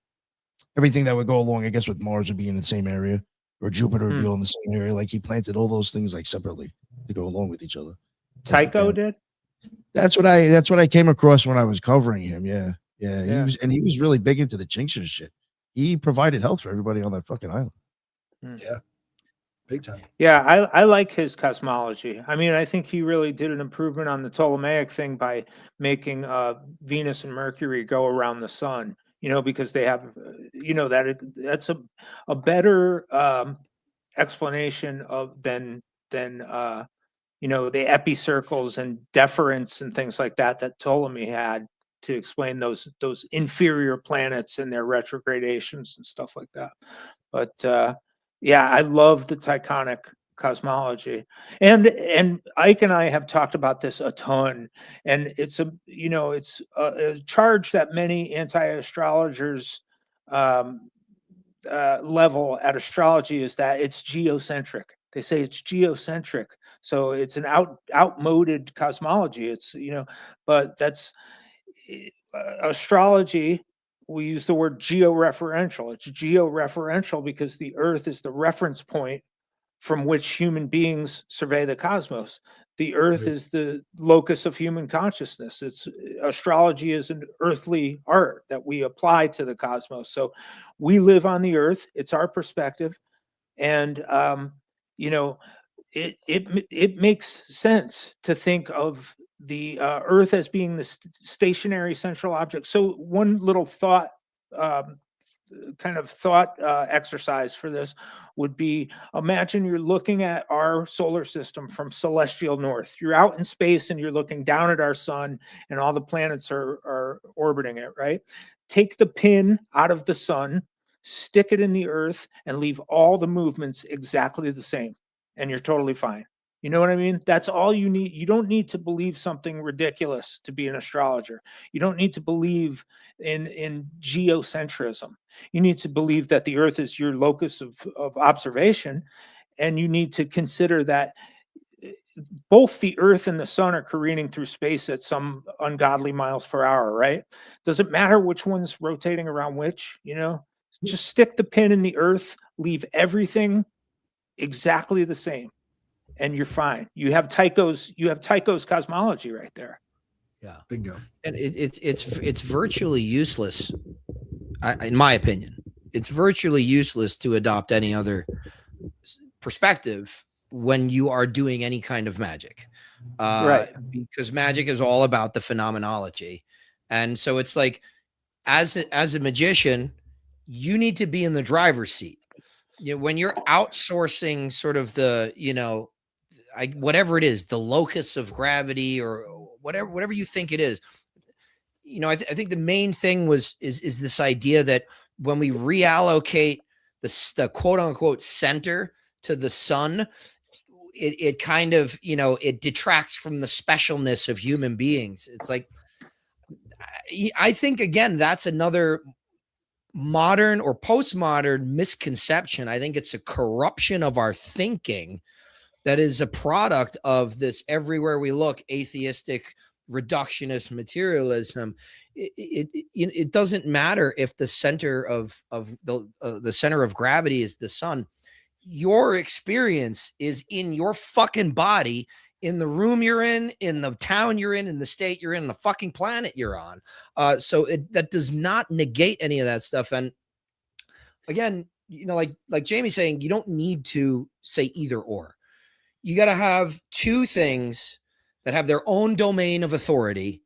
everything that would go along. I guess with Mars would be in the same area, or Jupiter would be all in the same area. Like he planted all those things like separately to go along with each other. Tycho did. That's what I came across when I was covering him. Yeah. He was really big into the Chinks shit. He provided health for everybody on that fucking island. Yeah. Big time. Yeah, I like his cosmology. I mean, I think he really did an improvement on the Ptolemaic thing by making Venus and Mercury go around the sun, because they have, that's a better explanation of than the epicircles and deferents and things like that Ptolemy had to explain those inferior planets and their retrogradations and stuff like that. But yeah, I love the Tychonic cosmology, and Ike and I have talked about this a ton, and it's a charge that many anti-astrologers level at astrology, is that it's geocentric. They say it's geocentric, so it's an outmoded cosmology. It's but that's astrology. We use the word georeferential. It's georeferential because the Earth is the reference point from which human beings survey the cosmos. The Earth is the locus of human consciousness. Astrology is an earthly art that we apply to the cosmos. So we live on the Earth. It's our perspective, and it makes sense to think of the Earth as being the stationary central object. So one little thought, exercise for this would be, imagine you're looking at our solar system from celestial north. You're out in space and you're looking down at our sun, and all the planets are orbiting it, right? Take the pin out of the sun, stick it in the Earth, and leave all the movements exactly the same, and you're totally fine. You know what I mean? That's all you need. You don't need to believe something ridiculous to be an astrologer. You don't need to believe in geocentrism. You need to believe that the Earth is your locus of observation, and you need to consider that both the Earth and the sun are careening through space at some ungodly miles per hour, right? Doesn't matter which one's rotating around which, just stick the pin in the Earth, leave everything exactly the same, and you're fine. You have Tycho's cosmology right there. Yeah, bingo. And it's virtually useless, in my opinion. It's virtually useless to adopt any other perspective when you are doing any kind of magic, Right. because magic is all about the phenomenology. And so it's like, as a magician, you need to be in the driver's seat. When you're outsourcing sort of the, whatever it is, the locus of gravity or whatever you think it is, I think the main thing is this idea that when we reallocate the quote unquote center to the sun, it kind of, it detracts from the specialness of human beings. It's like, I think, again, that's another modern or postmodern misconception. I think it's a corruption of our thinking that is a product of this everywhere we look atheistic reductionist materialism. It doesn't matter if the center of the center of gravity is the sun. Your experience is in your fucking body, in the room you're in the town you're in the state you're in, the fucking planet you're on. So that does not negate any of that stuff. And again, like Jamie's saying, you don't need to say either or. You got to have two things that have their own domain of authority,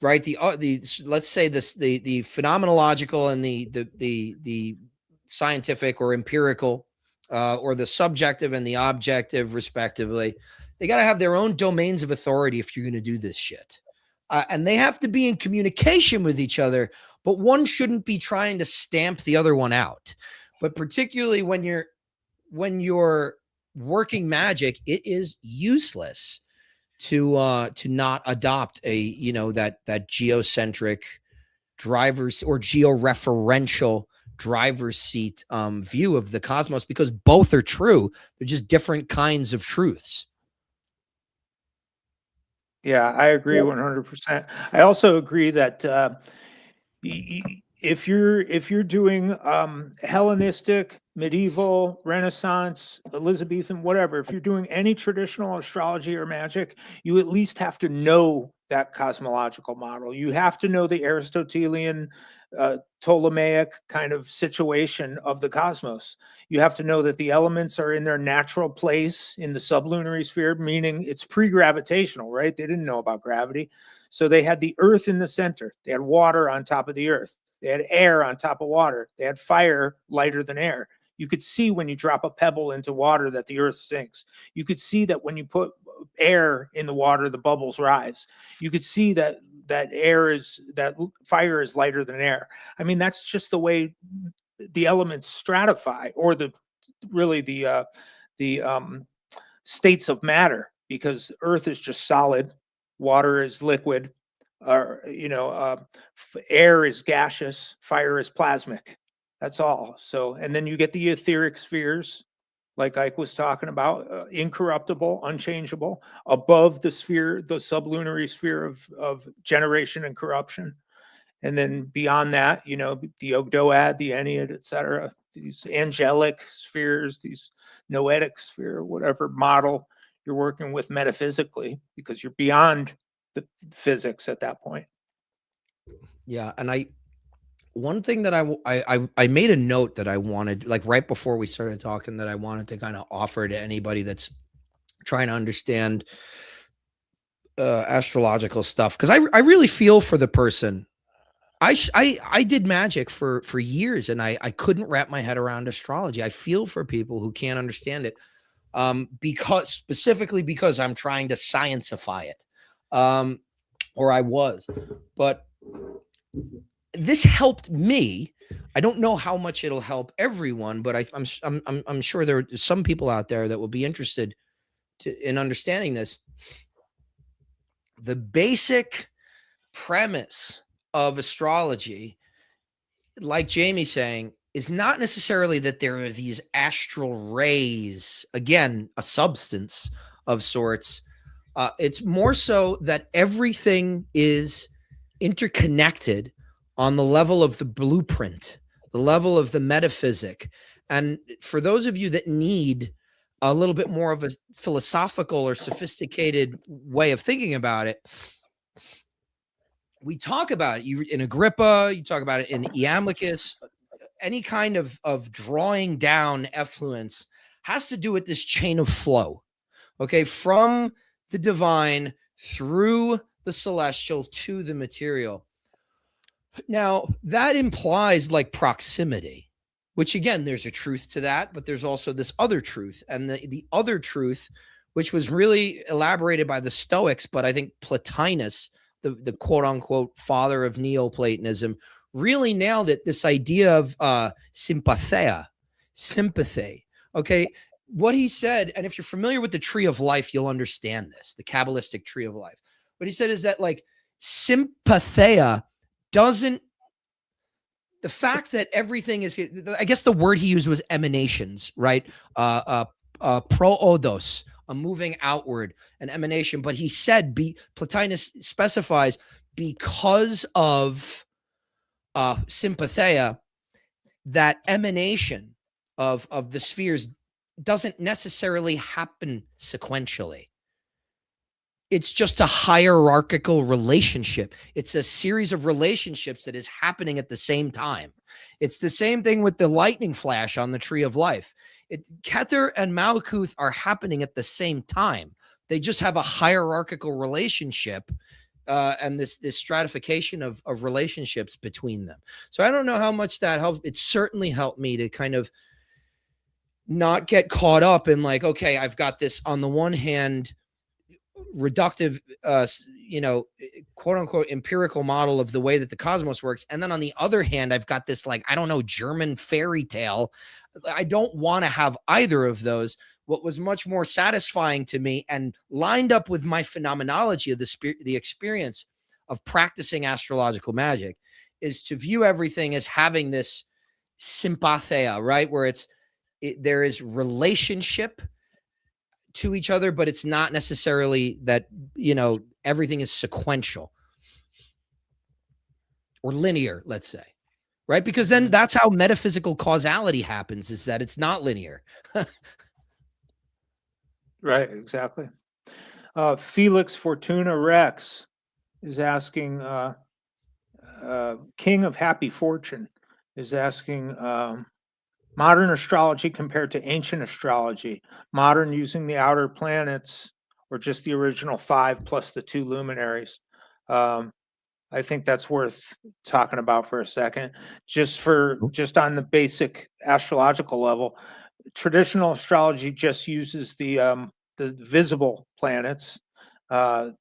right? Let's say the phenomenological and the scientific or empirical, or the subjective and the objective, respectively. They got to have their own domains of authority if you're going to do this shit. And they have to be in communication with each other, but one shouldn't be trying to stamp the other one out. But particularly when you're working magic, it is useless to not adopt that geocentric driver's or georeferential driver's seat view of the cosmos, because both are true. They're just different kinds of truths. Yeah, I agree 100%. I also agree that if you're doing Hellenistic, medieval, Renaissance, Elizabethan, whatever, if you're doing any traditional astrology or magic, you at least have to know that cosmological model. You have to know the Aristotelian, Ptolemaic kind of situation of the cosmos. You have to know that the elements are in their natural place in the sublunary sphere, meaning it's pre-gravitational, right? They didn't know about gravity. So they had the Earth in the center. They had water on top of the Earth. They had air on top of water. They had fire lighter than air. You could see when you drop a pebble into water that the earth sinks. You could see that when you put air in the water, the bubbles rise. You could see that fire is lighter than air. I mean, that's just the way the elements stratify, or the states of matter, because earth is just solid, water is liquid, or air is gaseous, fire is plasmic. That's all. So, and then you get the etheric spheres, like Ike was talking about, incorruptible, unchangeable, above the sphere, the sublunary sphere of generation and corruption. And then beyond that, the Ogdoad, the Ennead, etc., these angelic spheres, these noetic sphere, whatever model you're working with metaphysically, because you're beyond the physics at that point. Yeah, and one thing that I made a note that I wanted, like right before we started talking, that I wanted to kind of offer to anybody that's trying to understand astrological stuff, because I really feel for the person. I did magic for years, and I couldn't wrap my head around astrology. I feel for people who can't understand it, specifically because I'm trying to scientify it, or I was. But this helped me. I don't know how much it'll help everyone, but I'm sure there are some people out there that will be interested in understanding this. The basic premise of astrology, like Jamie's saying, is not necessarily that there are these astral rays, again, a substance of sorts. It's more so that everything is interconnected on the level of the blueprint, the level of the metaphysic. And for those of you that need a little bit more of a philosophical or sophisticated way of thinking about it, we talk about it in Agrippa, you talk about it in Iamblichus. Any kind of drawing down effluence has to do with this chain of flow, okay, from the divine through the celestial to the material. Now, that implies like proximity, which again, there's a truth to that, but there's also this other truth. And the other truth, which was really elaborated by the Stoics, but I think Plotinus, the quote unquote father of Neoplatonism, really nailed it. This idea of sympatheia, sympathy. Okay. What he said, and if you're familiar with the tree of life, you'll understand this, the Kabbalistic tree of life. What he said is that like sympatheia doesn't, the fact that everything is, I guess the word he used was emanations, right? Proodos, a moving outward, an emanation. But he said, Plotinus specifies, because of sympatheia, that emanation of the spheres doesn't necessarily happen sequentially. It's just a hierarchical relationship. It's a series of relationships that is happening at the same time. It's the same thing with the lightning flash on the tree of life. Keter and Malkuth are happening at the same time. They just have a hierarchical relationship and this stratification of relationships between them. So I don't know how much that helped. It certainly helped me to kind of not get caught up in like, okay, I've got this on the one hand reductive, quote unquote, empirical model of the way that the cosmos works. And then on the other hand, I've got this, like, I don't know, German fairy tale. I don't want to have either of those. What was much more satisfying to me and lined up with my phenomenology of the experience of practicing astrological magic is to view everything as having this sympatheia, right? Where there is relationship to each other, but it's not necessarily that, everything is sequential or linear, let's say, right? Because then that's how metaphysical causality happens, is that it's not linear. Right, exactly. Felix Fortuna Rex is asking, King of Happy Fortune is asking, modern astrology compared to ancient astrology, modern using the outer planets or just the original 5 plus the 2 luminaries. I think that's worth talking about for a second. Just on the basic astrological level, traditional astrology just uses the visible planets,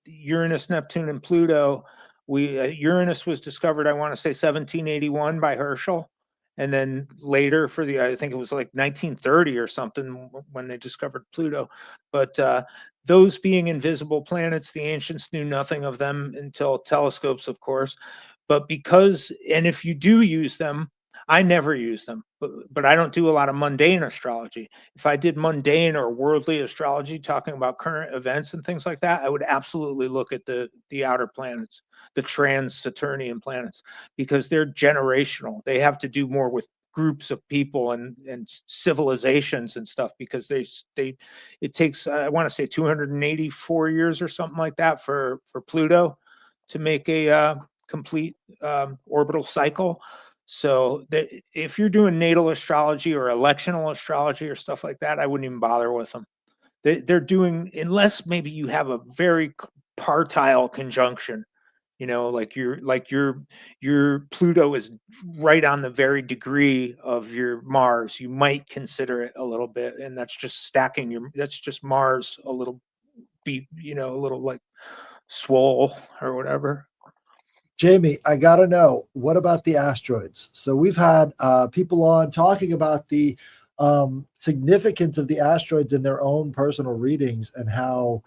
Uranus, Neptune, and Pluto. Uranus was discovered, I want to say 1781 by Herschel, and then later I think it was like 1930 or something when they discovered Pluto. But those being invisible planets, the ancients knew nothing of them until telescopes, of course. But if you do use them, I never use them, but I don't do a lot of mundane astrology. If I did mundane or worldly astrology, talking about current events and things like that, I would absolutely look at the outer planets, the trans-Saturnian planets, because they're generational. They have to do more with groups of people and civilizations and stuff, because it takes, I want to say 284 years or something like that for Pluto to make a complete orbital cycle. So if you're doing natal astrology or electional astrology or stuff like that, I wouldn't even bother with them. They're doing, unless maybe you have a very partile conjunction, like your Pluto is right on the very degree of your Mars, you might consider it a little bit, and that's just that's just Mars a little a little like swole or whatever. Jamie, I got to know, what about the asteroids? So we've had people on talking about the significance of the asteroids in their own personal readings, and how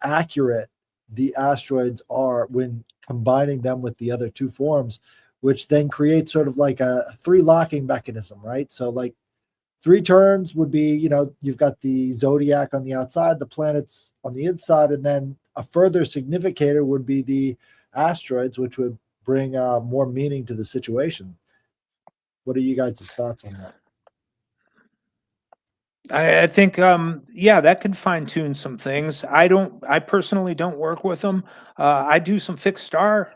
accurate the asteroids are when combining them with the other two forms, which then creates sort of like a 3 locking mechanism, right? So like 3 turns would be, you've got the zodiac on the outside, the planets on the inside, and then a further significator would be the asteroids, which would bring more meaning to the situation. What are you guys' thoughts on that? I think, that could fine tune some things. I personally don't work with them. I do some fixed star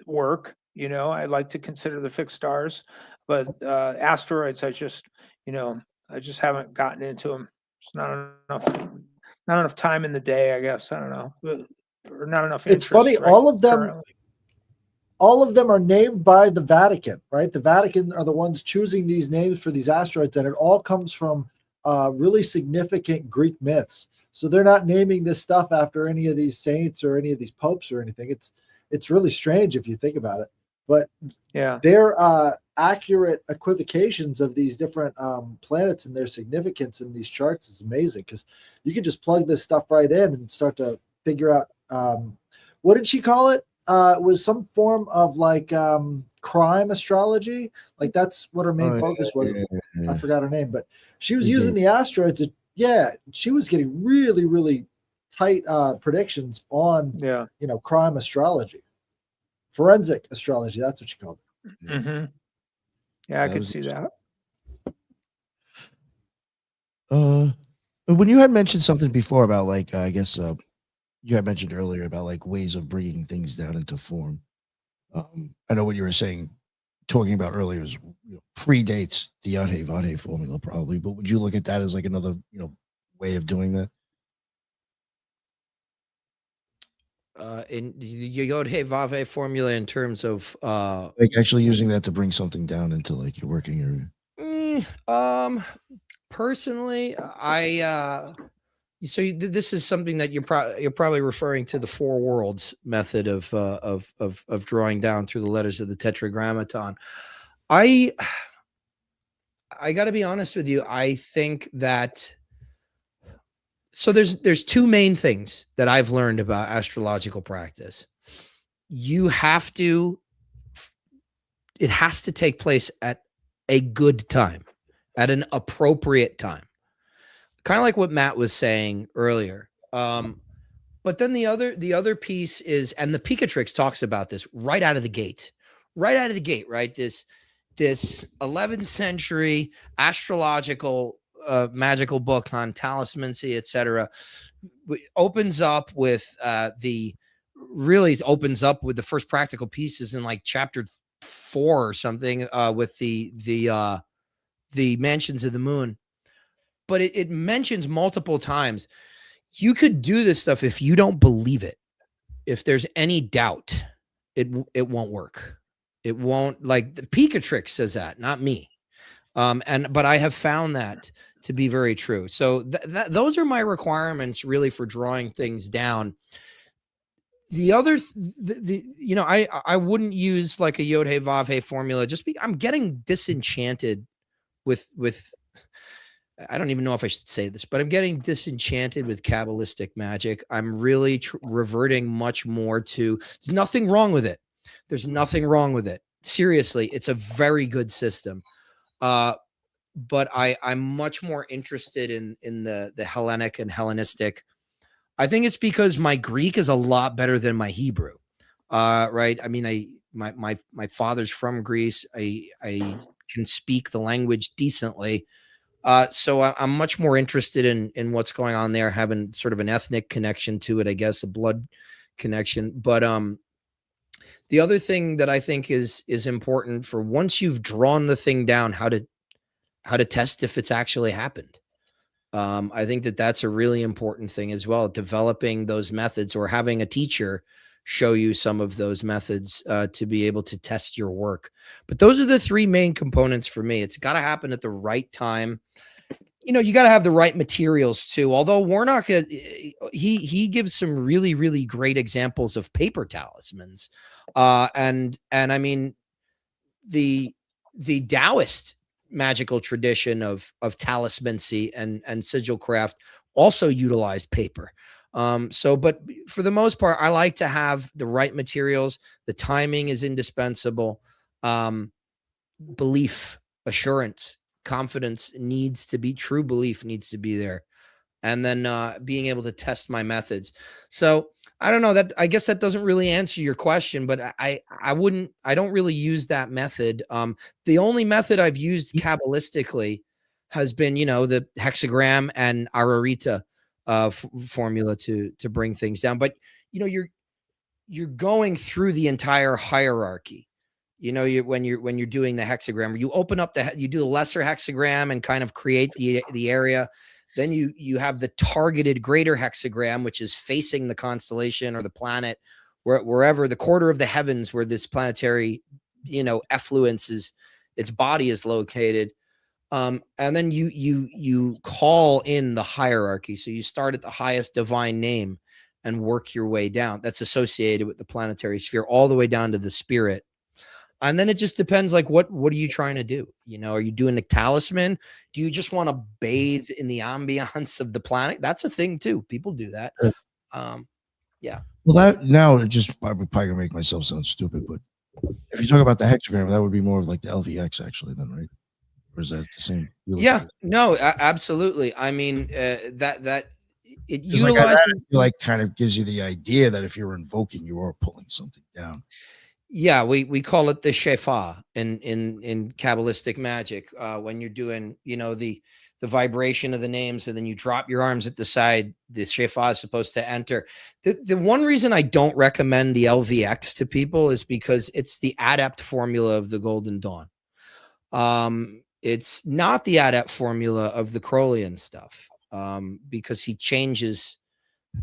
work. I like to consider the fixed stars, but asteroids, I just haven't gotten into them. It's not enough time in the day, I guess. I don't know. Or not enough interest. It's funny, right all of them currently. All of them are named by the Vatican, right? The Vatican are the ones choosing these names for these asteroids, and it all comes from really significant Greek myths. So they're not naming this stuff after any of these saints or any of these popes or anything. It's really strange if you think about it. But yeah, their accurate equivocations of these different planets and their significance in these charts is amazing, because you can just plug this stuff right in and start to figure out what did she call it? It was some form of like crime astrology. Like that's what her main focus was. I forgot her name, but she was using the asteroids. She was getting really, really tight predictions on crime astrology, forensic astrology. That's what she called it. Mm-hmm. Yeah, I could see that. When you had mentioned something before about like, I guess you had mentioned earlier about like ways of bringing things down into form. I know what you were saying, talking about earlier is predates the Yod-Heh-Vav-Heh formula probably, but would you look at that as like another way of doing that? In the Yod-Heh-Vav-Heh formula, in terms of like actually using that to bring something down into like your working area. Personally, so this is something that you're probably referring to, the 4 worlds method of drawing down through the letters of the Tetragrammaton. I got to be honest with you. I think that there's 2 main things that I've learned about astrological practice. It has to take place at a good time, at an appropriate time. Kind of like what Matt was saying earlier. But then the other piece is, and the Picatrix talks about this right out of the gate, right? This 11th century astrological magical book on talismancy, etc., opens up with the first practical pieces in like chapter 4 or something, with the mansions of the moon. But it mentions multiple times, you could do this stuff if you don't believe it. if there's any doubt, it won't work. It won't, like the Pikatrix says that, not me. But I have found that to be very true. So those are my requirements really for drawing things down. The other, I wouldn't use like a Yod Hey Vav Hey formula. I'm getting disenchanted with. I don't even know if I should say this, but I'm getting disenchanted with Kabbalistic magic. I'm really reverting much more to. There's nothing wrong with it. There's nothing wrong with it. Seriously, it's a very good system. But I'm much more interested in the Hellenic and Hellenistic. I think it's because my Greek is a lot better than my Hebrew. Right? I mean, my father's from Greece. I can speak the language decently. So I'm much more interested in what's going on there, having sort of an ethnic connection to it, I guess, a blood connection. But the other thing that I think is important for once you've drawn the thing down, how to test if it's actually happened. I think that's a really important thing as well, developing those methods or having a teacher show you some of those methods to be able to test your work. But those are the three main components for me. It's got to happen at the right time. You got to have the right materials too. Although Warnock, he gives some really, really great examples of paper talismans. And I mean, the Taoist magical tradition of talismancy and sigil craft also utilized paper. But for the most part, I like to have the right materials. The timing is indispensable. Belief, assurance, confidence needs to be, true belief needs to be there. And then being able to test my methods. So I don't know, that I guess that doesn't really answer your question, but I don't really use that method. The only method I've used Kabbalistically has been, the hexagram and Ararita formula to bring things down. But you're going through the entire hierarchy. When you're doing the hexagram, you open up you do the lesser hexagram and kind of create the area. Then you have the targeted greater hexagram, which is facing the constellation or the planet, wherever the quarter of the heavens where this planetary, effluence its body is located. And then you call in the hierarchy. So you start at the highest divine name and work your way down. That's associated with the planetary sphere all the way down to the spirit. And then it just depends, like, what are you trying to do? Are you doing the talisman? Do you just want to bathe in the ambiance of the planet? That's a thing too. People do that. Yeah. Well, that now I'm probably gonna make myself sound stupid, but if you talk about the hexagram, that would be more of like the LVX actually, then, right? Or is that the same? Yeah. No, absolutely. I mean, that it utilizes, utilizes like kind of gives you the idea that if you're invoking, you are pulling something down. Yeah, we call it the shefa in Kabbalistic magic. When you're doing, the vibration of the names, and then you drop your arms at the side, the shefa is supposed to enter. The one reason I don't recommend the LVX to people is because it's the adept formula of the Golden Dawn. It's not the adept formula of the Crowleyan stuff, because he changes,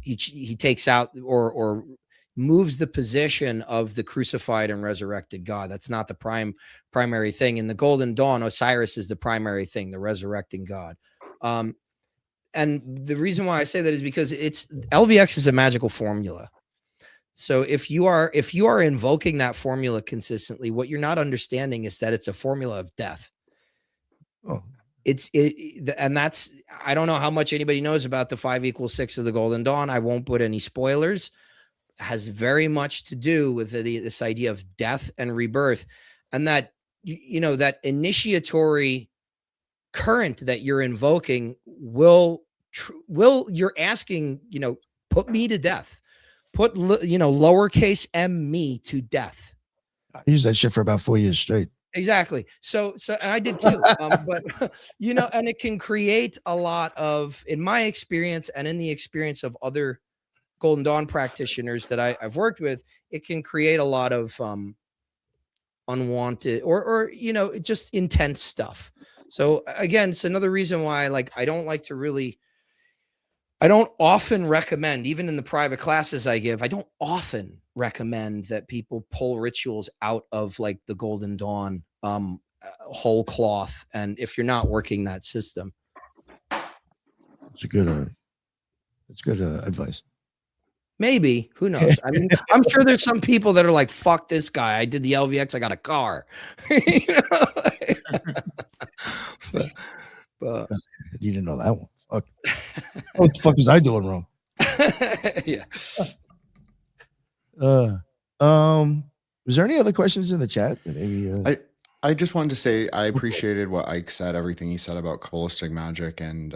he takes out or moves the position of the crucified and resurrected God. That's not the primary thing. In the Golden Dawn, Osiris is the primary thing, the resurrecting God. And the reason why I say that is because LVX is a magical formula. So if you are invoking that formula consistently, what you're not understanding is that it's a formula of death. Oh. And that's, I don't know how much anybody knows about the 5=6 of the Golden Dawn. I won't put any spoilers. Has very much to do with this idea of death and rebirth, and that that initiatory current that you're invoking will you're asking, put me to death, put lowercase m me to death. I used that shit for about 4 years straight. Exactly. So and I did too. But and it can create a lot of, in my experience and in the experience of other Golden Dawn practitioners that I've worked with, it can create a lot of unwanted or just intense stuff. So again, it's another reason why I don't like to really I don't often recommend, even in the private classes I give, I don't often recommend that people pull rituals out of like the Golden Dawn whole cloth. And if you're not working that system, It's a good advice. maybe, who knows? I mean, I'm sure there's some people that are like, fuck this guy. I did the LVX. I got a car. You know? but You didn't know that one. Fuck. What the fuck was I doing wrong? yeah. Was there any other questions in the chat that maybe I just wanted to say I appreciated what Ike said, everything he said about holistic magic and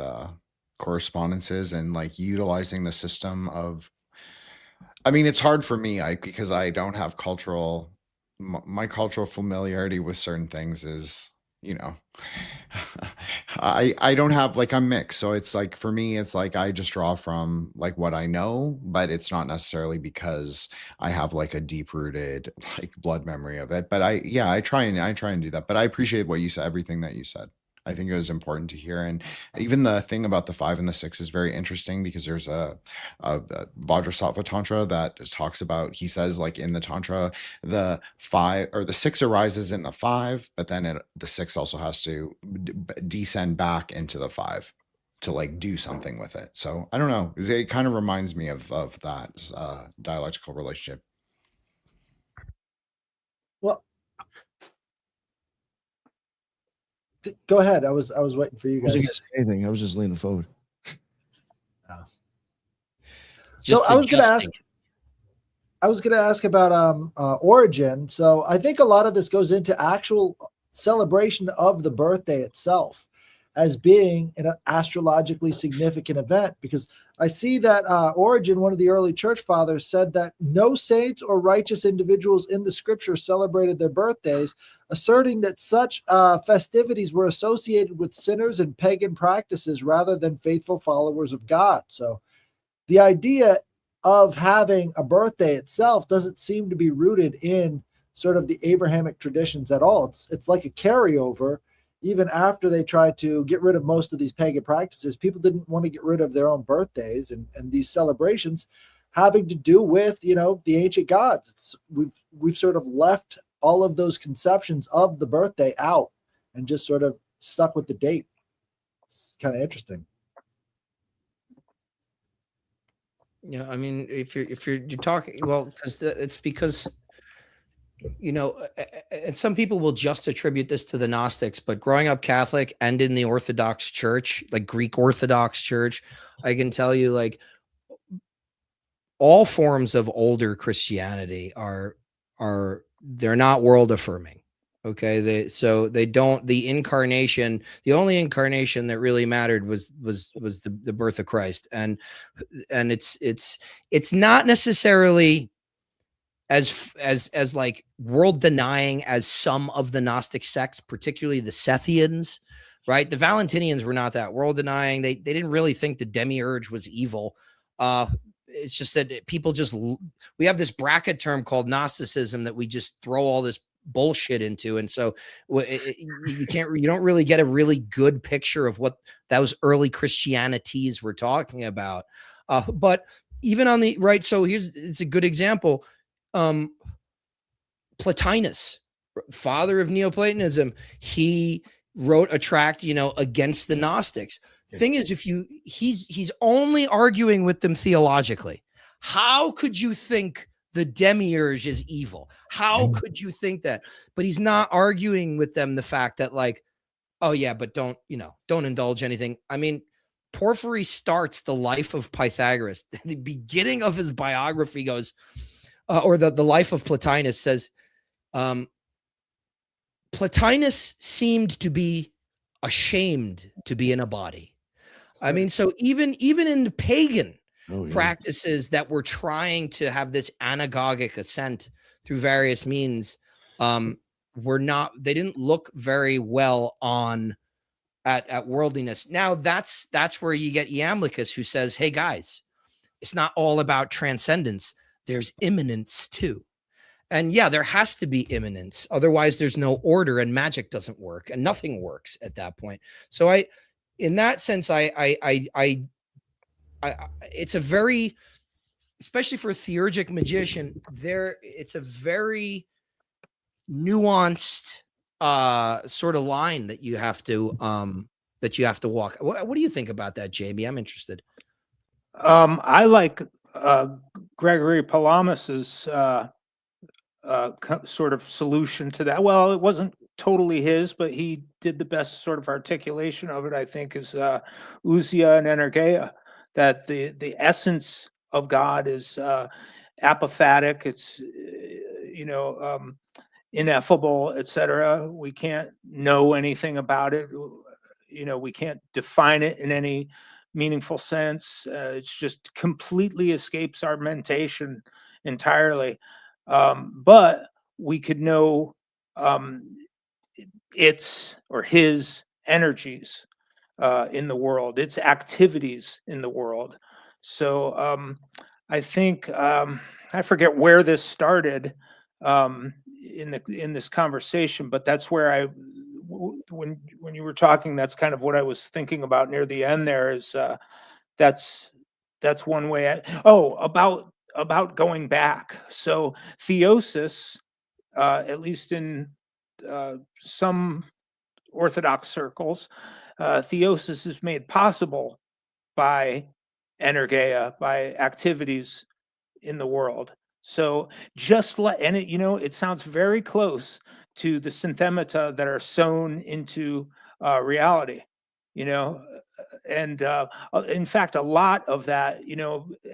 correspondences and like utilizing the system of, I mean, it's hard for me, Ike, because I don't have my cultural familiarity with certain things is, you know, I don't have, like, I'm mixed. So it's like, for me, it's like, I just draw from like what I know, but it's not necessarily because I have like a deep rooted like blood memory of it. But I try and do that, but I appreciate what you said, everything that you said. I think it was important to hear. And even the thing about the 5 and the 6 is very interesting because there's a Vajrasattva Tantra that talks about, he says like in the Tantra, the 5 or the 6 arises in the 5, but then the 6 also has to descend back into the 5 to like do something with it. So I don't know. It kind of reminds me of that dialectical relationship. Well, go ahead. I was waiting for you I wasn't guys. gonna say anything. I was just leaning forward. Just I was going to adjusting. ask about origin. So I think a lot of this goes into actual celebration of the birthday itself as being an astrologically significant event, because I see that Origen, one of the early church fathers, said that no saints or righteous individuals in the scripture celebrated their birthdays, asserting that such festivities were associated with sinners and pagan practices rather than faithful followers of God. So the idea of having a birthday itself doesn't seem to be rooted in sort of the Abrahamic traditions at all. It's like a carryover. Even after they tried to get rid of most of these pagan practices, people didn't want to get rid of their own birthdays and these celebrations having to do with, you know, the ancient gods. We've sort of left all of those conceptions of the birthday out and just sort of stuck with the date. It's kind of interesting. Yeah, I mean, if you're talking, well, because you know, and some people will just attribute this to the Gnostics, but growing up Catholic and in the Orthodox Church, like Greek Orthodox Church, I can tell you, like, all forms of older Christianity are they're not world affirming. Okay, the incarnation, the only incarnation that really mattered was the birth of Christ, and it's not necessarily as like world denying as some of the Gnostic sects, particularly the Sethians, right? The Valentinians were not that world denying. They didn't really think the demiurge was evil. It's just that people we have this bracket term called Gnosticism that we just throw all this bullshit into, and so you don't really get a really good picture of what those early Christianities were talking about. But even on the right, so it's a good example. Plotinus, father of Neoplatonism, he wrote a tract, you know, against the Gnostics. Thing is, he's only arguing with them theologically. How could you think the demiurge is evil? How could you think that? But he's not arguing with them the fact that, like, oh yeah, but don't indulge anything. I mean, Porphyry starts the life of Pythagoras. The beginning of his biography goes, or the life of Plotinus says, Plotinus seemed to be ashamed to be in a body. I mean, so even in the pagan practices that were trying to have this anagogic ascent through various means, they didn't look very well on at worldliness. Now that's where you get Iamblichus, who says, hey guys, it's not all about transcendence. There's immanence too. And yeah, there has to be immanence. Otherwise there's no order and magic doesn't work and nothing works at that point. So in that sense, I it's a very, especially for a theurgic magician, it's a very nuanced sort of line that you have to walk. What do you think about that, Jamie? I'm interested. I like Gregory Palamas's sort of solution to that. Well, it wasn't totally his, but he did the best sort of articulation of it, I think, is ousia and energeia, that the essence of God is apophatic. It's ineffable, etc. We can't know anything about it. We can't define it in any meaningful sense. It's just completely escapes our mentation entirely. But we could know its or his energies in the world, its activities in the world. So I think I forget where this started in this conversation, but that's where when you were talking, that's kind of what I was thinking about near the end. There is that's one way. About going back. So theosis, at least in some Orthodox circles, theosis is made possible by energeia, by activities in the world. So it sounds very close to the synthemata that are sewn into reality, and in fact, a lot of that,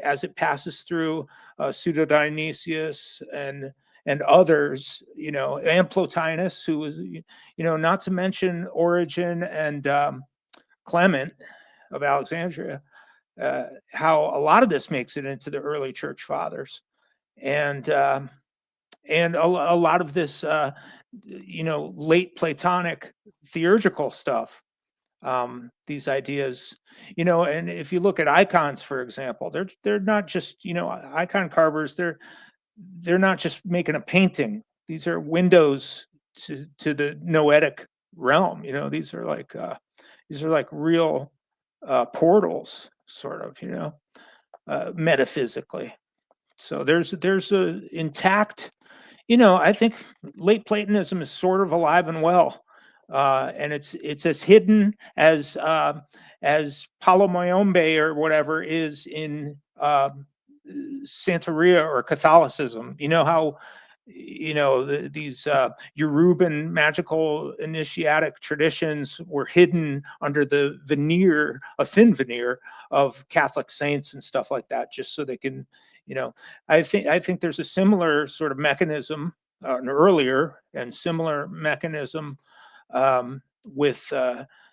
as it passes through Pseudo-Dionysius and others, and Plotinus, who was, not to mention Origen and Clement of Alexandria, how a lot of this makes it into the early church fathers, and a lot of this, late Platonic theurgical stuff. These ideas, and if you look at icons, for example, they're not just, icon carvers. They're not just making a painting. These are windows to the noetic realm. These are like real portals, sort of, metaphysically. So there's a intact, I think late Platonism is sort of alive and well. And it's as hidden as Palomayombe or whatever is in Santeria or Catholicism. How these Yoruban magical initiatic traditions were hidden under the veneer, a thin veneer of Catholic saints and stuff like that, just so they can, I think there's a similar sort of mechanism, an earlier and similar mechanism with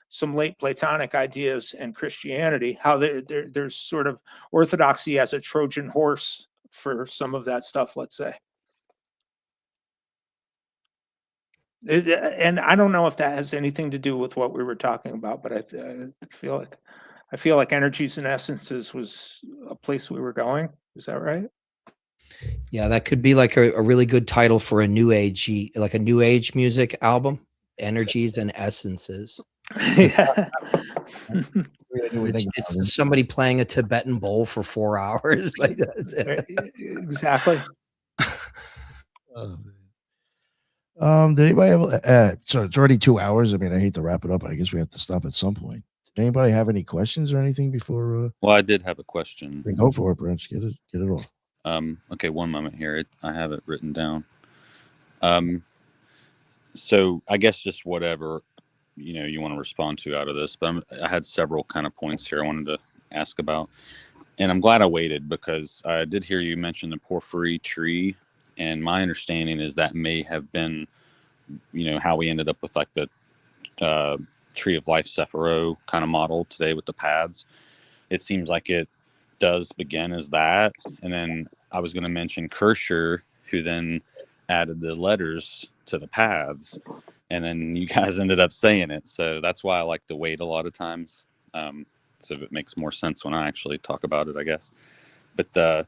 some late Platonic ideas and Christianity, how there's sort of orthodoxy as a Trojan horse for some of that stuff, let's say. And I don't know if that has anything to do with what we were talking about, but I feel like energies and essences was a place we were going. Is that right? Yeah, that could be like a really good title for a new age music album. Energies and essences. Yeah. It's somebody playing a Tibetan bowl for 4 hours. Like that. Exactly. Did anybody have so it's already 2 hours. I mean, I hate to wrap it up, but I guess we have to stop at some point. Did anybody have any questions or anything before? Well, I did have a question. Go for it, Branch. Get it off. Okay, one moment here. I have it written down. So I guess just whatever you want to respond to out of this, but I had several kind of points here I wanted to ask about, and I'm glad I waited because I did hear you mention the porphyry tree, and my understanding is that may have been, how we ended up with like the Tree of Life Sephiroth kind of model today with the pads. It seems like it does begin as that, and then I was going to mention Kircher, who then added the letters to the pads, and then you guys ended up saying it. So that's why I like to wait a lot of times. So it makes more sense when I actually talk about it, I guess. But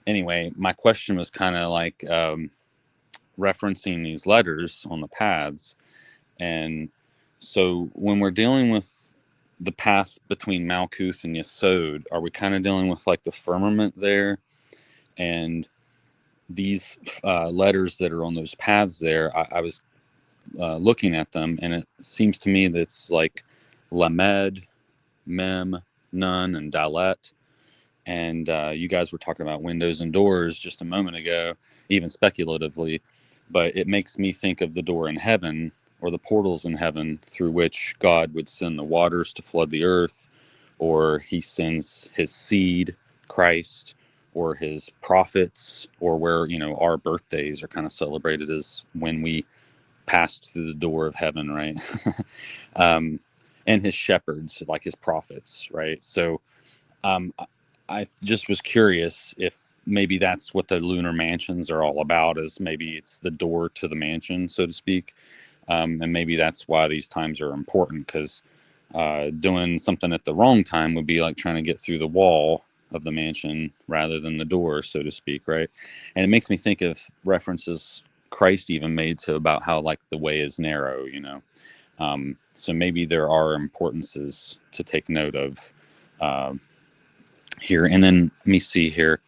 anyway, my question was kind of like referencing these letters on the pads. And so when we're dealing with the path between Malkuth and Yesod, are we kind of dealing with like the firmament there? And these letters that are on those paths there, I was looking at them, and it seems to me that it's like Lamed, Mem, Nun, and Dalet. And you guys were talking about windows and doors just a moment ago, even speculatively, but it makes me think of the door in heaven, or the portals in heaven, through which God would send the waters to flood the earth, or he sends his seed, Christ, or his prophets, or where, you know, our birthdays are kind of celebrated as when we passed through the door of heaven, right? And his shepherds, like his prophets, right? So I just was curious if maybe that's what the lunar mansions are all about, is maybe it's the door to the mansion, so to speak. And maybe that's why these times are important, because doing something at the wrong time would be like trying to get through the wall of the mansion rather than the door, so to speak, right? And it makes me think of references Christ even made to about how like the way is narrow, you know. So maybe there are importances to take note of here. And then let me see here.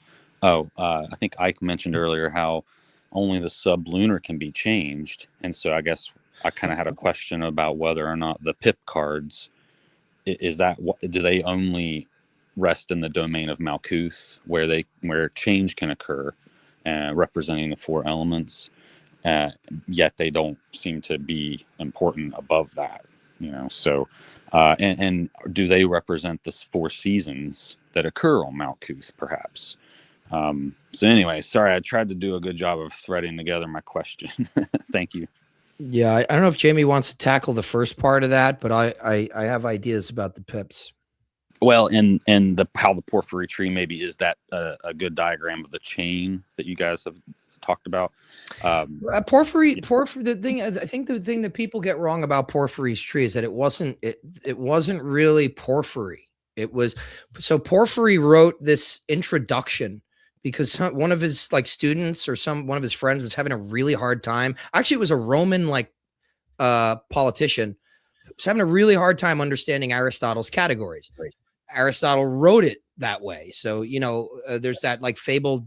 I think Ike mentioned earlier how only the sublunar can be changed, and so I guess I kind of had a question about whether or not the pip cards, is that what, do they only rest in the domain of Malkuth, where change can occur, representing the four elements, yet they don't seem to be important above that, you know. So and do they represent the four seasons that occur on Malkuth, perhaps? So anyway, sorry, I tried to do a good job of threading together my question. Thank you. Yeah, I don't know if Jamie wants to tackle the first part of that, but I have ideas about the pips. Well, and the how the porphyry tree maybe is that a good diagram of the chain that you guys have talked about. Porphyry. The thing, I think the thing that people get wrong about Porphyry's tree is that it wasn't really porphyry. It was, so Porphyry wrote this introduction because one of his like students or one of his friends was having a really hard time. Actually, it was a Roman like politician was having a really hard time understanding Aristotle's categories. Aristotle wrote it that way. So, you know, there's that like fabled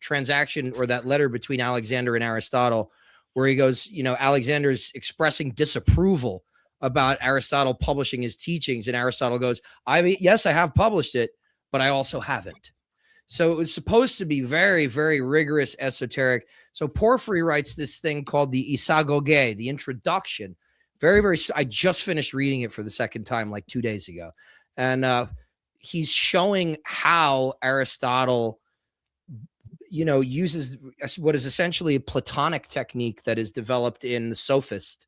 transaction or that letter between Alexander and Aristotle where he goes, you know, Alexander's expressing disapproval about Aristotle publishing his teachings. And Aristotle goes, yes, I have published it, but I also haven't. So it was supposed to be very, very rigorous, esoteric. So Porphyry writes this thing called the Isagoge, the introduction. Very, very, I just finished reading it for the second time like 2 days ago. And he's showing how Aristotle, you know, uses what is essentially a Platonic technique that is developed in the Sophist,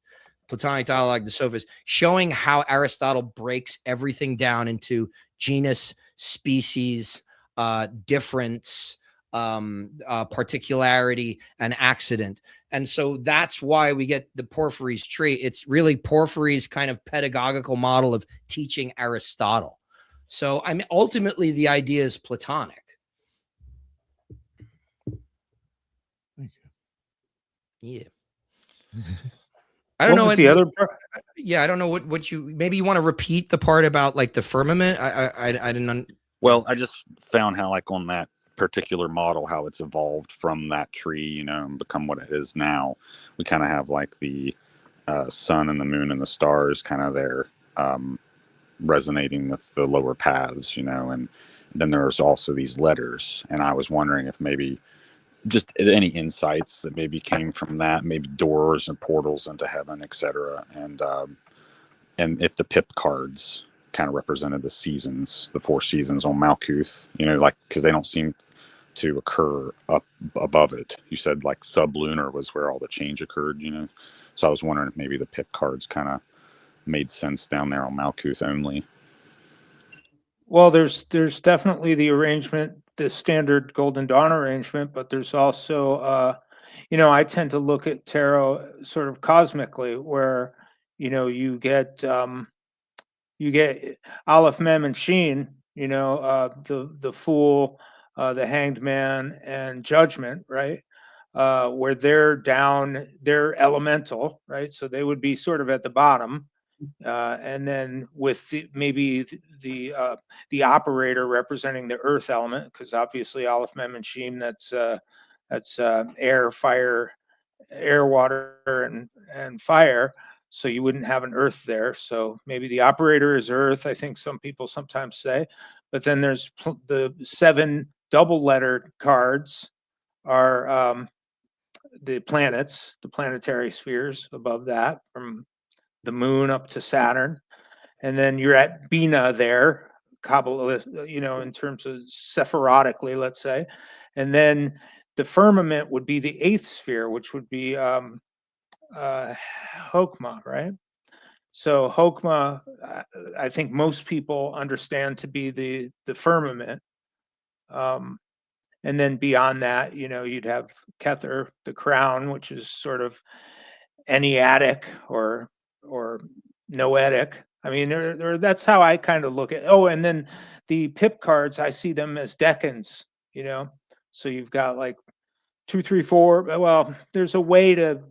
Platonic dialogue, the Sophist, showing how Aristotle breaks everything down into genus, species, difference, particularity, and accident. And so that's why we get the Porphyry's tree. It's really Porphyry's kind of pedagogical model of teaching Aristotle. So I mean, ultimately the idea is Platonic. Thank you. Yeah. I don't know what was the other part? Yeah, I don't know what you, maybe you want to repeat the part about like the firmament. I didn't. Well, I just found how like on that particular model, how it's evolved from that tree, you know, and become what it is now. We kind of have like the sun and the moon and the stars kind of there resonating with the lower paths, you know, and then there's also these letters. And I was wondering if maybe just any insights that maybe came from that, maybe doors and portals into heaven, etc. And if the pip cards kind of represented the seasons, the four seasons on Malkuth, you know, like, because they don't seem to occur up above it. You said like sublunar was where all the change occurred, you know. So I was wondering if maybe the pip cards kind of made sense down there on Malkuth only. Well, there's definitely the arrangement, the standard Golden Dawn arrangement, but there's also, you know, I tend to look at tarot sort of cosmically, where, you know, you get Aleph, Mem, and Sheen, you know, the Fool, the Hanged Man, and Judgment, right? Where they're down, they're elemental, right? So they would be sort of at the bottom, and then with the operator representing the earth element, because obviously Aleph Mem and Shem, that's air, fire, air, water, and fire. So you wouldn't have an earth there. So maybe the operator is earth, I think some people sometimes say. But then there's the 7 double lettered cards are the planets, the planetary spheres above that, from the moon up to Saturn. And then you're at Bina there, Kabbalah, in terms of sephirotically, let's say. And then the firmament would be the 8th sphere, which would be Hokmah, right? So Hokmah, I think most people understand to be the firmament. And then beyond that, you'd have Kether, the crown, which is sort of Enneatic or Noetic. I mean, that's how I kind of look at. Oh, and then the pip cards, I see them as decans. So you've got like 2, 3, 4. Well, there's a way to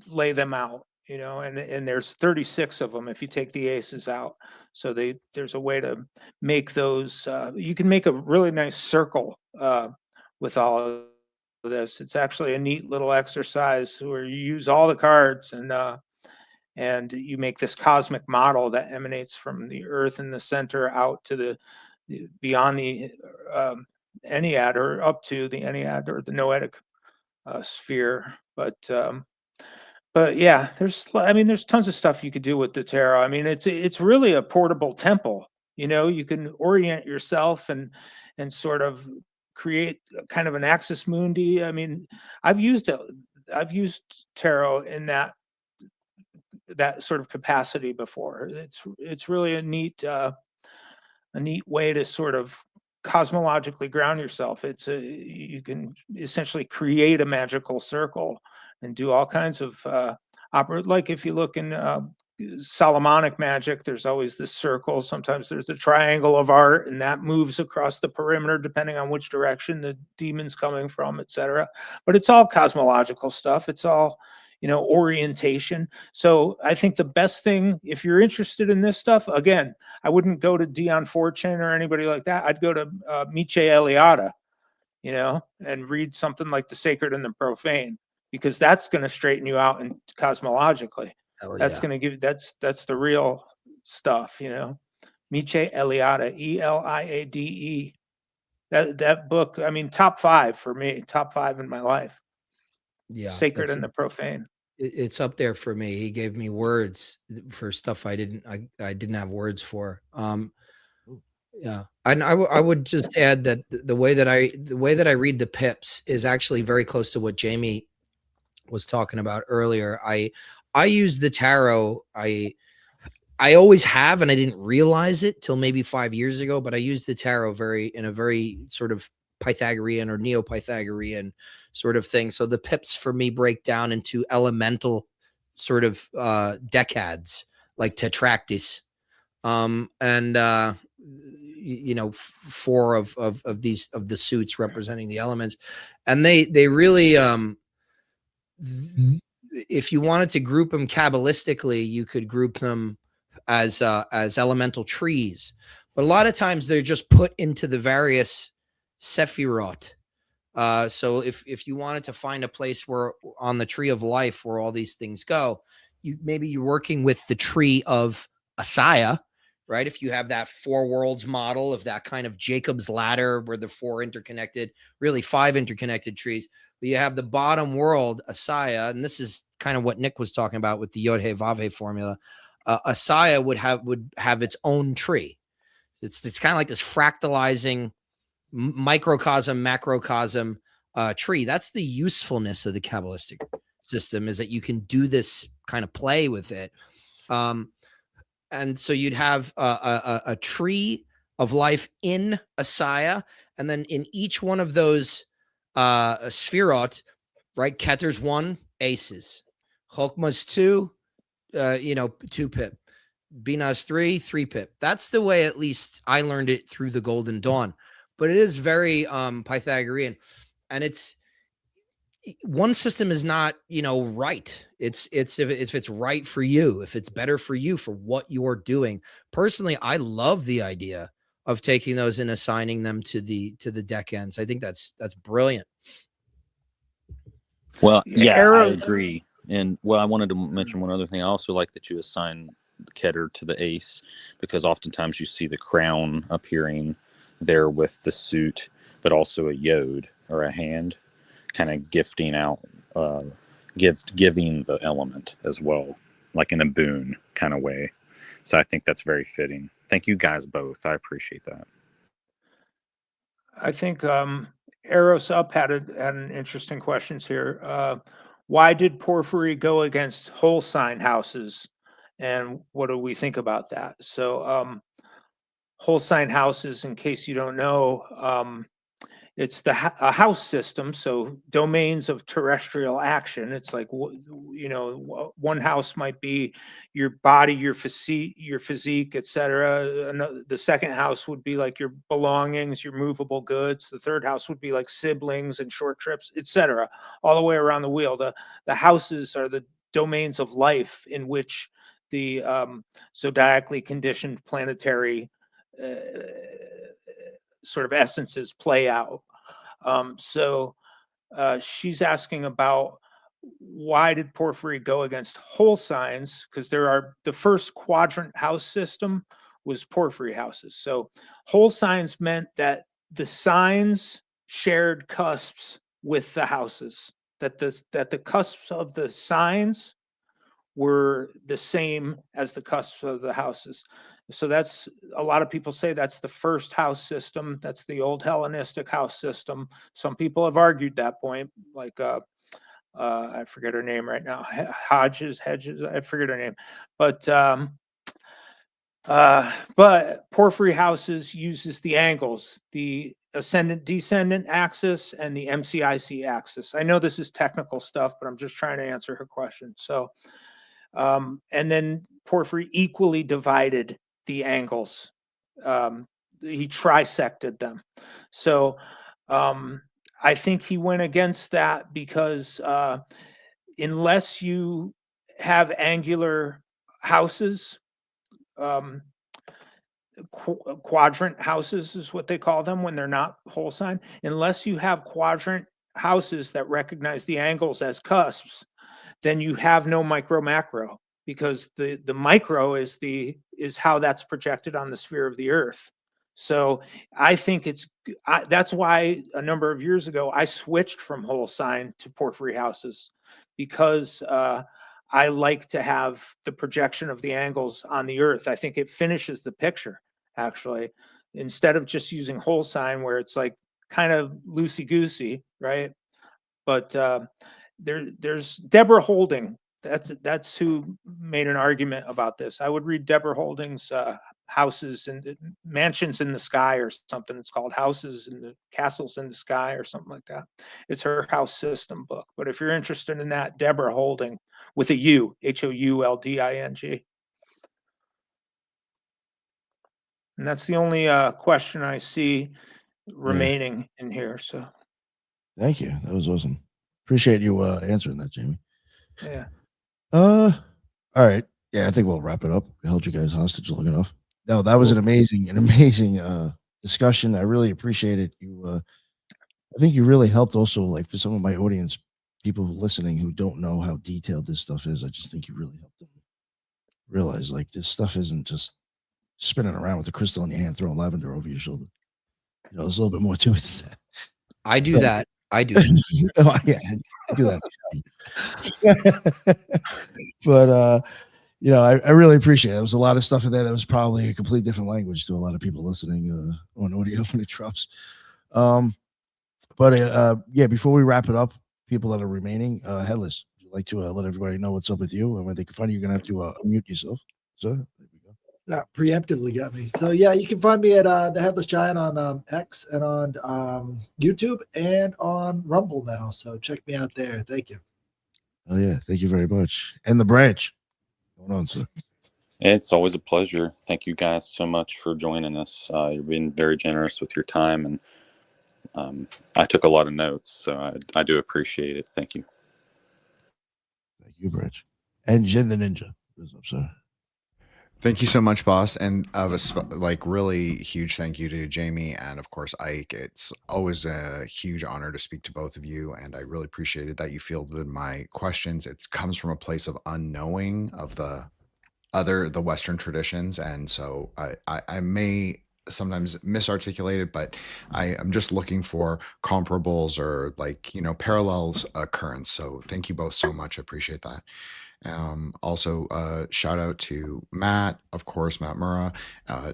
lay them out, and there's 36 of them if you take the aces out. So there's a way to make those. You can make a really nice circle with all of this. It's actually a neat little exercise where you use all the cards and you make this cosmic model that emanates from the earth in the center out to the beyond the Ennead, or up to the Ennead or the Noetic sphere. But yeah, there's tons of stuff you could do with the tarot. I mean, it's really a portable temple. You can orient yourself and sort of create kind of an axis mundi. I mean, I've used tarot in that sort of capacity before. It's really a neat way to sort of cosmologically ground yourself. You can essentially create a magical circle and do all kinds of like if you look in Solomonic magic, there's always this circle. Sometimes there's a triangle of art, and that moves across the perimeter depending on which direction the demon's coming from, etc. But it's all cosmological stuff. It's all orientation. So I think the best thing, if you're interested in this stuff, again, I wouldn't go to Dion Fortune or anybody like that. I'd go to Miche Eliade, and read something like The Sacred and the Profane, because that's going to straighten you out and cosmologically. That's going to give that's the real stuff, Miche Eliade, Eliade. That book, I mean, top 5 for me, top 5 in my life. Yeah, Sacred and the Profane. It's up there for me. He gave me words for stuff I didn't have words for. Yeah, and I would just add that the way that I read the pips is actually very close to what Jamie was talking about earlier. I use the tarot. I always have, and I didn't realize it till maybe 5 years ago, but I use the tarot in a very sort of Pythagorean or Neo-Pythagorean sort of thing. So the pips for me break down into elemental sort of decads, like tetractys, and 4 of the suits representing the elements, and they really if you wanted to group them Kabbalistically, you could group them as elemental trees, but a lot of times they're just put into the various Sephirot. So if you wanted to find a place where on the tree of life where all these things go, you're working with the tree of Asaya, right? If you have that 4 worlds model of that kind of Jacob's ladder where the 4 interconnected, really 5 interconnected trees, but you have the bottom world, Asaya, and this is kind of what Nick was talking about with the Yod-He Vav-He formula. Asaya would have its own tree. It's kind of like this fractalizing microcosm, macrocosm tree. That's the usefulness of the Kabbalistic system, is that you can do this kind of play with it. And so you'd have a tree of life in Asaya, and then in each one of those Sphirot, right? Keter's 1, aces. Chokmah's 2, 2 pip. Bina's 3 pip. That's the way, at least I learned it through the Golden Dawn. But it is very Pythagorean, and one system is not, right. It's if it's right for you, if it's better for you for what you're doing. Personally, I love the idea of taking those and assigning them to the deck ends. I think that's brilliant. Well, yeah, I Arrow, agree. And well, I wanted to mention one other thing. I also like that you assign the Keter to the ace, because oftentimes you see the crown appearing there with the suit, but also a yod or a hand, kind of gifting out, giving the element as well, like in a boon kind of way. So I think that's very fitting. Thank you guys both. I appreciate that. I think Arrows Up had an interesting questions here. Why did Porphyry go against whole sign houses, and what do we think about that? So whole sign houses, in case you don't know, it's a house system, so domains of terrestrial action. It's like, one house might be your body, your physique, etc. The second house would be like your belongings, your movable goods. The third house would be like siblings and short trips, etc. All the way around the wheel. The houses are the domains of life in which the zodiacally conditioned planetary sort of essences play out. So she's asking about, why did Porphyry go against whole signs? Because the first quadrant house system was Porphyry houses. So whole signs meant that the signs shared cusps with the houses, that the cusps of the signs were the same as the cusps of the houses. So that's, a lot of people say that's the first house system. That's the old Hellenistic house system. Some people have argued that point, like I forget her name right now, Hedges, I forget her name, but Porphyry houses uses the angles, the ascendant descendant axis and the MCIC axis. I know this is technical stuff, but I'm just trying to answer her question. So and then Porphyry equally divided the angles. He trisected them. So I think he went against that because unless you have angular houses, quadrant houses is what they call them when they're not whole sign, unless you have quadrant houses that recognize the angles as cusps, then you have no micro macro, because the micro is how that's projected on the sphere of the earth. So I think that's why a number of years ago I switched from whole sign to Porphyry houses, because I like to have the projection of the angles on the earth. I think it finishes the picture, actually, instead of just using whole sign where it's like kind of loosey goosey, right? But there's Deborah Holding. That's who made an argument about this. I would read Deborah Holding's Houses and Mansions in the Sky or something. It's called Houses and the Castles in the Sky or something like that. It's her house system book. But if you're interested in that, Deborah Holding, with a U, Houlding. And that's the only question I see remaining in here. So Thank you. That was awesome. Appreciate you answering that, Jamie. yeah. All right. Yeah, I think we'll wrap it up. We held you guys hostage long enough. No, that was an amazing discussion. I really appreciate it. I think you really helped also, like, for some of my audience, people listening who don't know how detailed this stuff is. I just think you really helped them realize, like, this stuff isn't just spinning around with a crystal in your hand, throwing lavender over your shoulder. There's a little bit more to it than that. I do that. I do that. Oh, yeah, I do that. But I really appreciate it. There was a lot of stuff in there that was probably a complete different language to a lot of people listening on audio when it drops. Before we wrap it up, people that are remaining, Headless, would you like to let everybody know what's up with you and where they can find you? You're gonna have to unmute yourself. So there we go. That preemptively got me. So yeah, you can find me at the Headless Giant on X and on YouTube and on Rumble now. So check me out there. Thank you. Oh yeah, thank you very much. And the branch. Going on, sir. It's always a pleasure. Thank you guys so much for joining us. You've been very generous with your time, and I took a lot of notes, so I do appreciate it. Thank you. Thank you, Bridge. And Jin the Ninja. What's up, sir? Thank you so much, boss, and really huge thank you to Jamie and of course Ike. It's always a huge honor to speak to both of you, and I really appreciated that you fielded my questions. It comes from a place of unknowing of the Western traditions, and so I may sometimes misarticulate it, but I'm just looking for comparables or parallels occurrence. So thank you both so much. I appreciate that. Also, shout out to Matt, of course, Matt Murrah,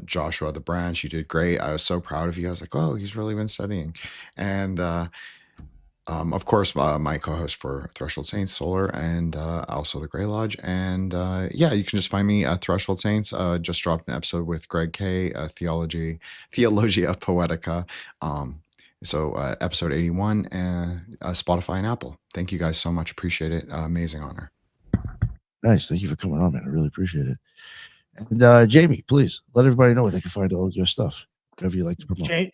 Joshua the Branch. You did great. I was so proud of you. I was like, oh, he's really been studying. And of course, my co-host for Threshold Saints, Solar, and also the Grey Lodge. And yeah, you can just find me at Threshold Saints. Just dropped an episode with Greg K, Theologia Poetica. So episode 81, Spotify and Apple. Thank you guys so much. Appreciate it. Amazing honor. Nice. Thank you for coming on, man. I really appreciate it. And Jamie, please let everybody know where they can find all your stuff, whatever you like to promote.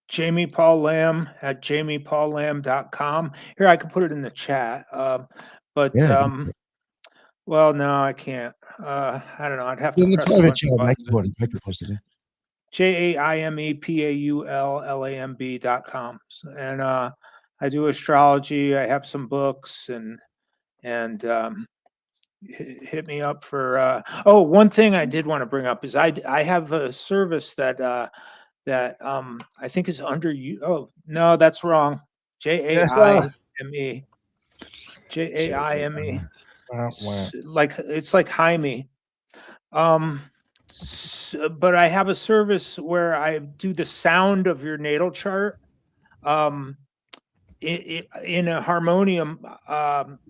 Jamie Paul Lamb at jamiepaullamb.com. Here, I could put it in the chat. But well, no, I can't. I don't know. I'd have to. In the private chat, I could post it in. JAIMEPAULLAMB.com. And I do astrology. I have some books and hit me up for one thing I did want to bring up is I have a service that I think is under you. Oh no, that's wrong. JAIME. Like it's like Jaime. But I have a service where I do the sound of your natal chart in a harmonium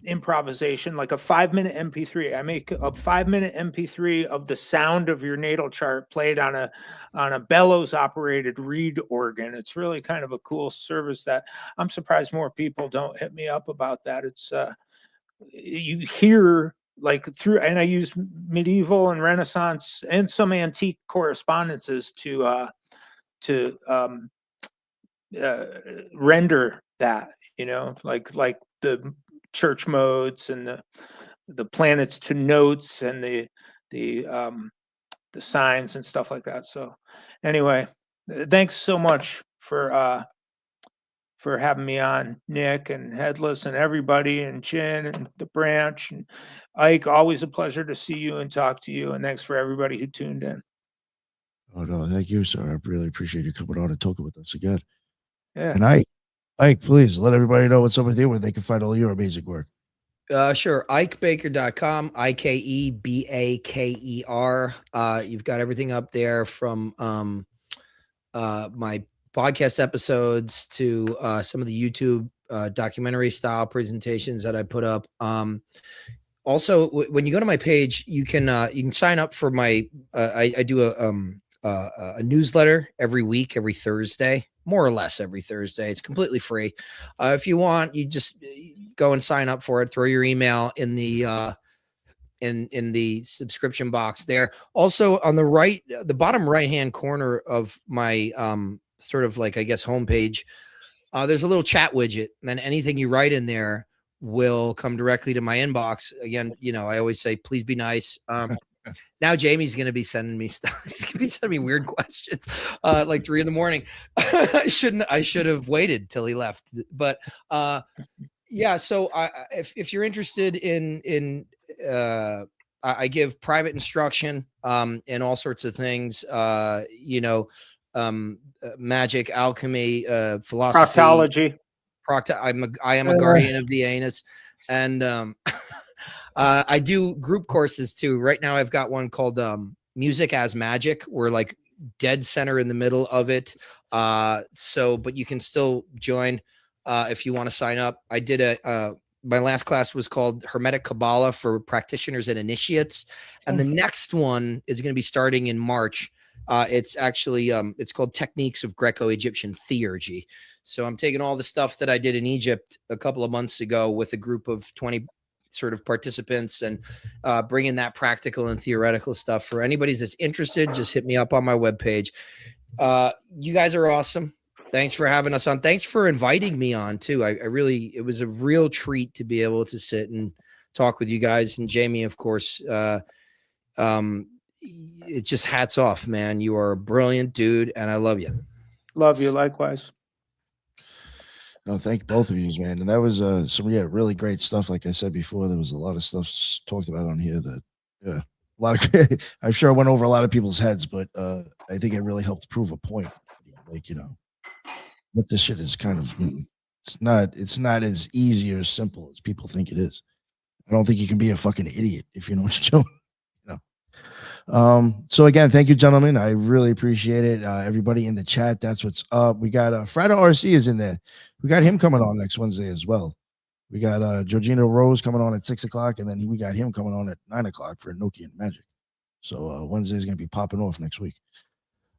improvisation, like a 5-minute MP3. I make a 5-minute MP3 of the sound of your natal chart played on a bellows operated reed organ. It's really kind of a cool service that I'm surprised more people don't hit me up about that. It's you hear like through, and I use medieval and Renaissance and some antique correspondences to render that, like the church modes and the planets to notes and the signs and stuff like that. So anyway, thanks so much for having me on, Nick and Headless and everybody, and Jen and the Branch and Ike. Always a pleasure to see you and talk to you. And thanks for everybody who tuned in. Oh no, thank you, sir. I really appreciate you coming on and talking with us again. Yeah. And Ike, please let everybody know what's up with you, where they can find all your amazing work. Sure. IkeBaker.com, IKEBAKER. You've got everything up there from my podcast episodes to some of the YouTube documentary style presentations that I put up. Also, when you go to my page, you can sign up for my I do a newsletter every week, every Thursday, more or less every Thursday. It's completely free. If you want, you just go and sign up for it. Throw your email in the subscription box there. Also, on the bottom right hand corner of my sort of like, I guess, homepage, there's a little chat widget, and then anything you write in there will come directly to my inbox. Again, I always say, please be nice. Now Jamie's going to be sending me stuff. He's going to be sending me weird questions, like 3 a.m. I should have waited till he left. But yeah. So if you're interested in I give private instruction and all sorts of things. Magic, alchemy, philosophy, proctology. I am a guardian of the anus, and I do group courses too. Right now, I've got one called Music as Magic. We're like dead center in the middle of it. But you can still join if you want to sign up. I did my last class was called Hermetic Kabbalah for practitioners and initiates, and the next one is going to be starting in March. It's actually it's called Techniques of Greco-Egyptian Theurgy. So I'm taking all the stuff that I did in Egypt a couple of months ago with a group of 20 sort of participants and bringing that practical and theoretical stuff. For anybody that's interested, just hit me up on my webpage. You guys are awesome. Thanks for having us on. Thanks for inviting me on too. I really, it was a real treat to be able to sit and talk with you guys. And Jamie, of course, it just hats off, man. You are a brilliant dude, and I love you. Love you likewise. No, thank both of you, man. And that was some really great stuff. Like I said before, there was a lot of stuff talked about on here that a lot of I'm sure I went over a lot of people's heads, but I think it really helped prove a point. Like, what this shit is kind of it's not as easy or simple as people think it is. I don't think you can be a fucking idiot if you know what you're doing. So again, thank you, gentlemen. I really appreciate it. Everybody in the chat, that's what's up. We got Frida RC is in there. We got him coming on next Wednesday as well. We got Georgina Rose coming on at 6 o'clock, and then we got him coming on at 9 o'clock for Nokia and Magic. So Wednesday is gonna be popping off next week.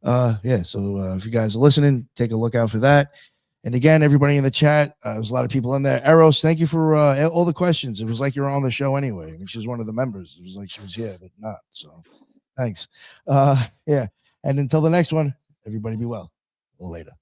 So if you guys are listening, take a look out for that. And again, everybody in the chat, there's a lot of people in there. Eros, thank you for all the questions. It was like you're on the show anyway. I mean, she's one of the members. It was like she was here, but not. So thanks. And until the next one, everybody be well. Later.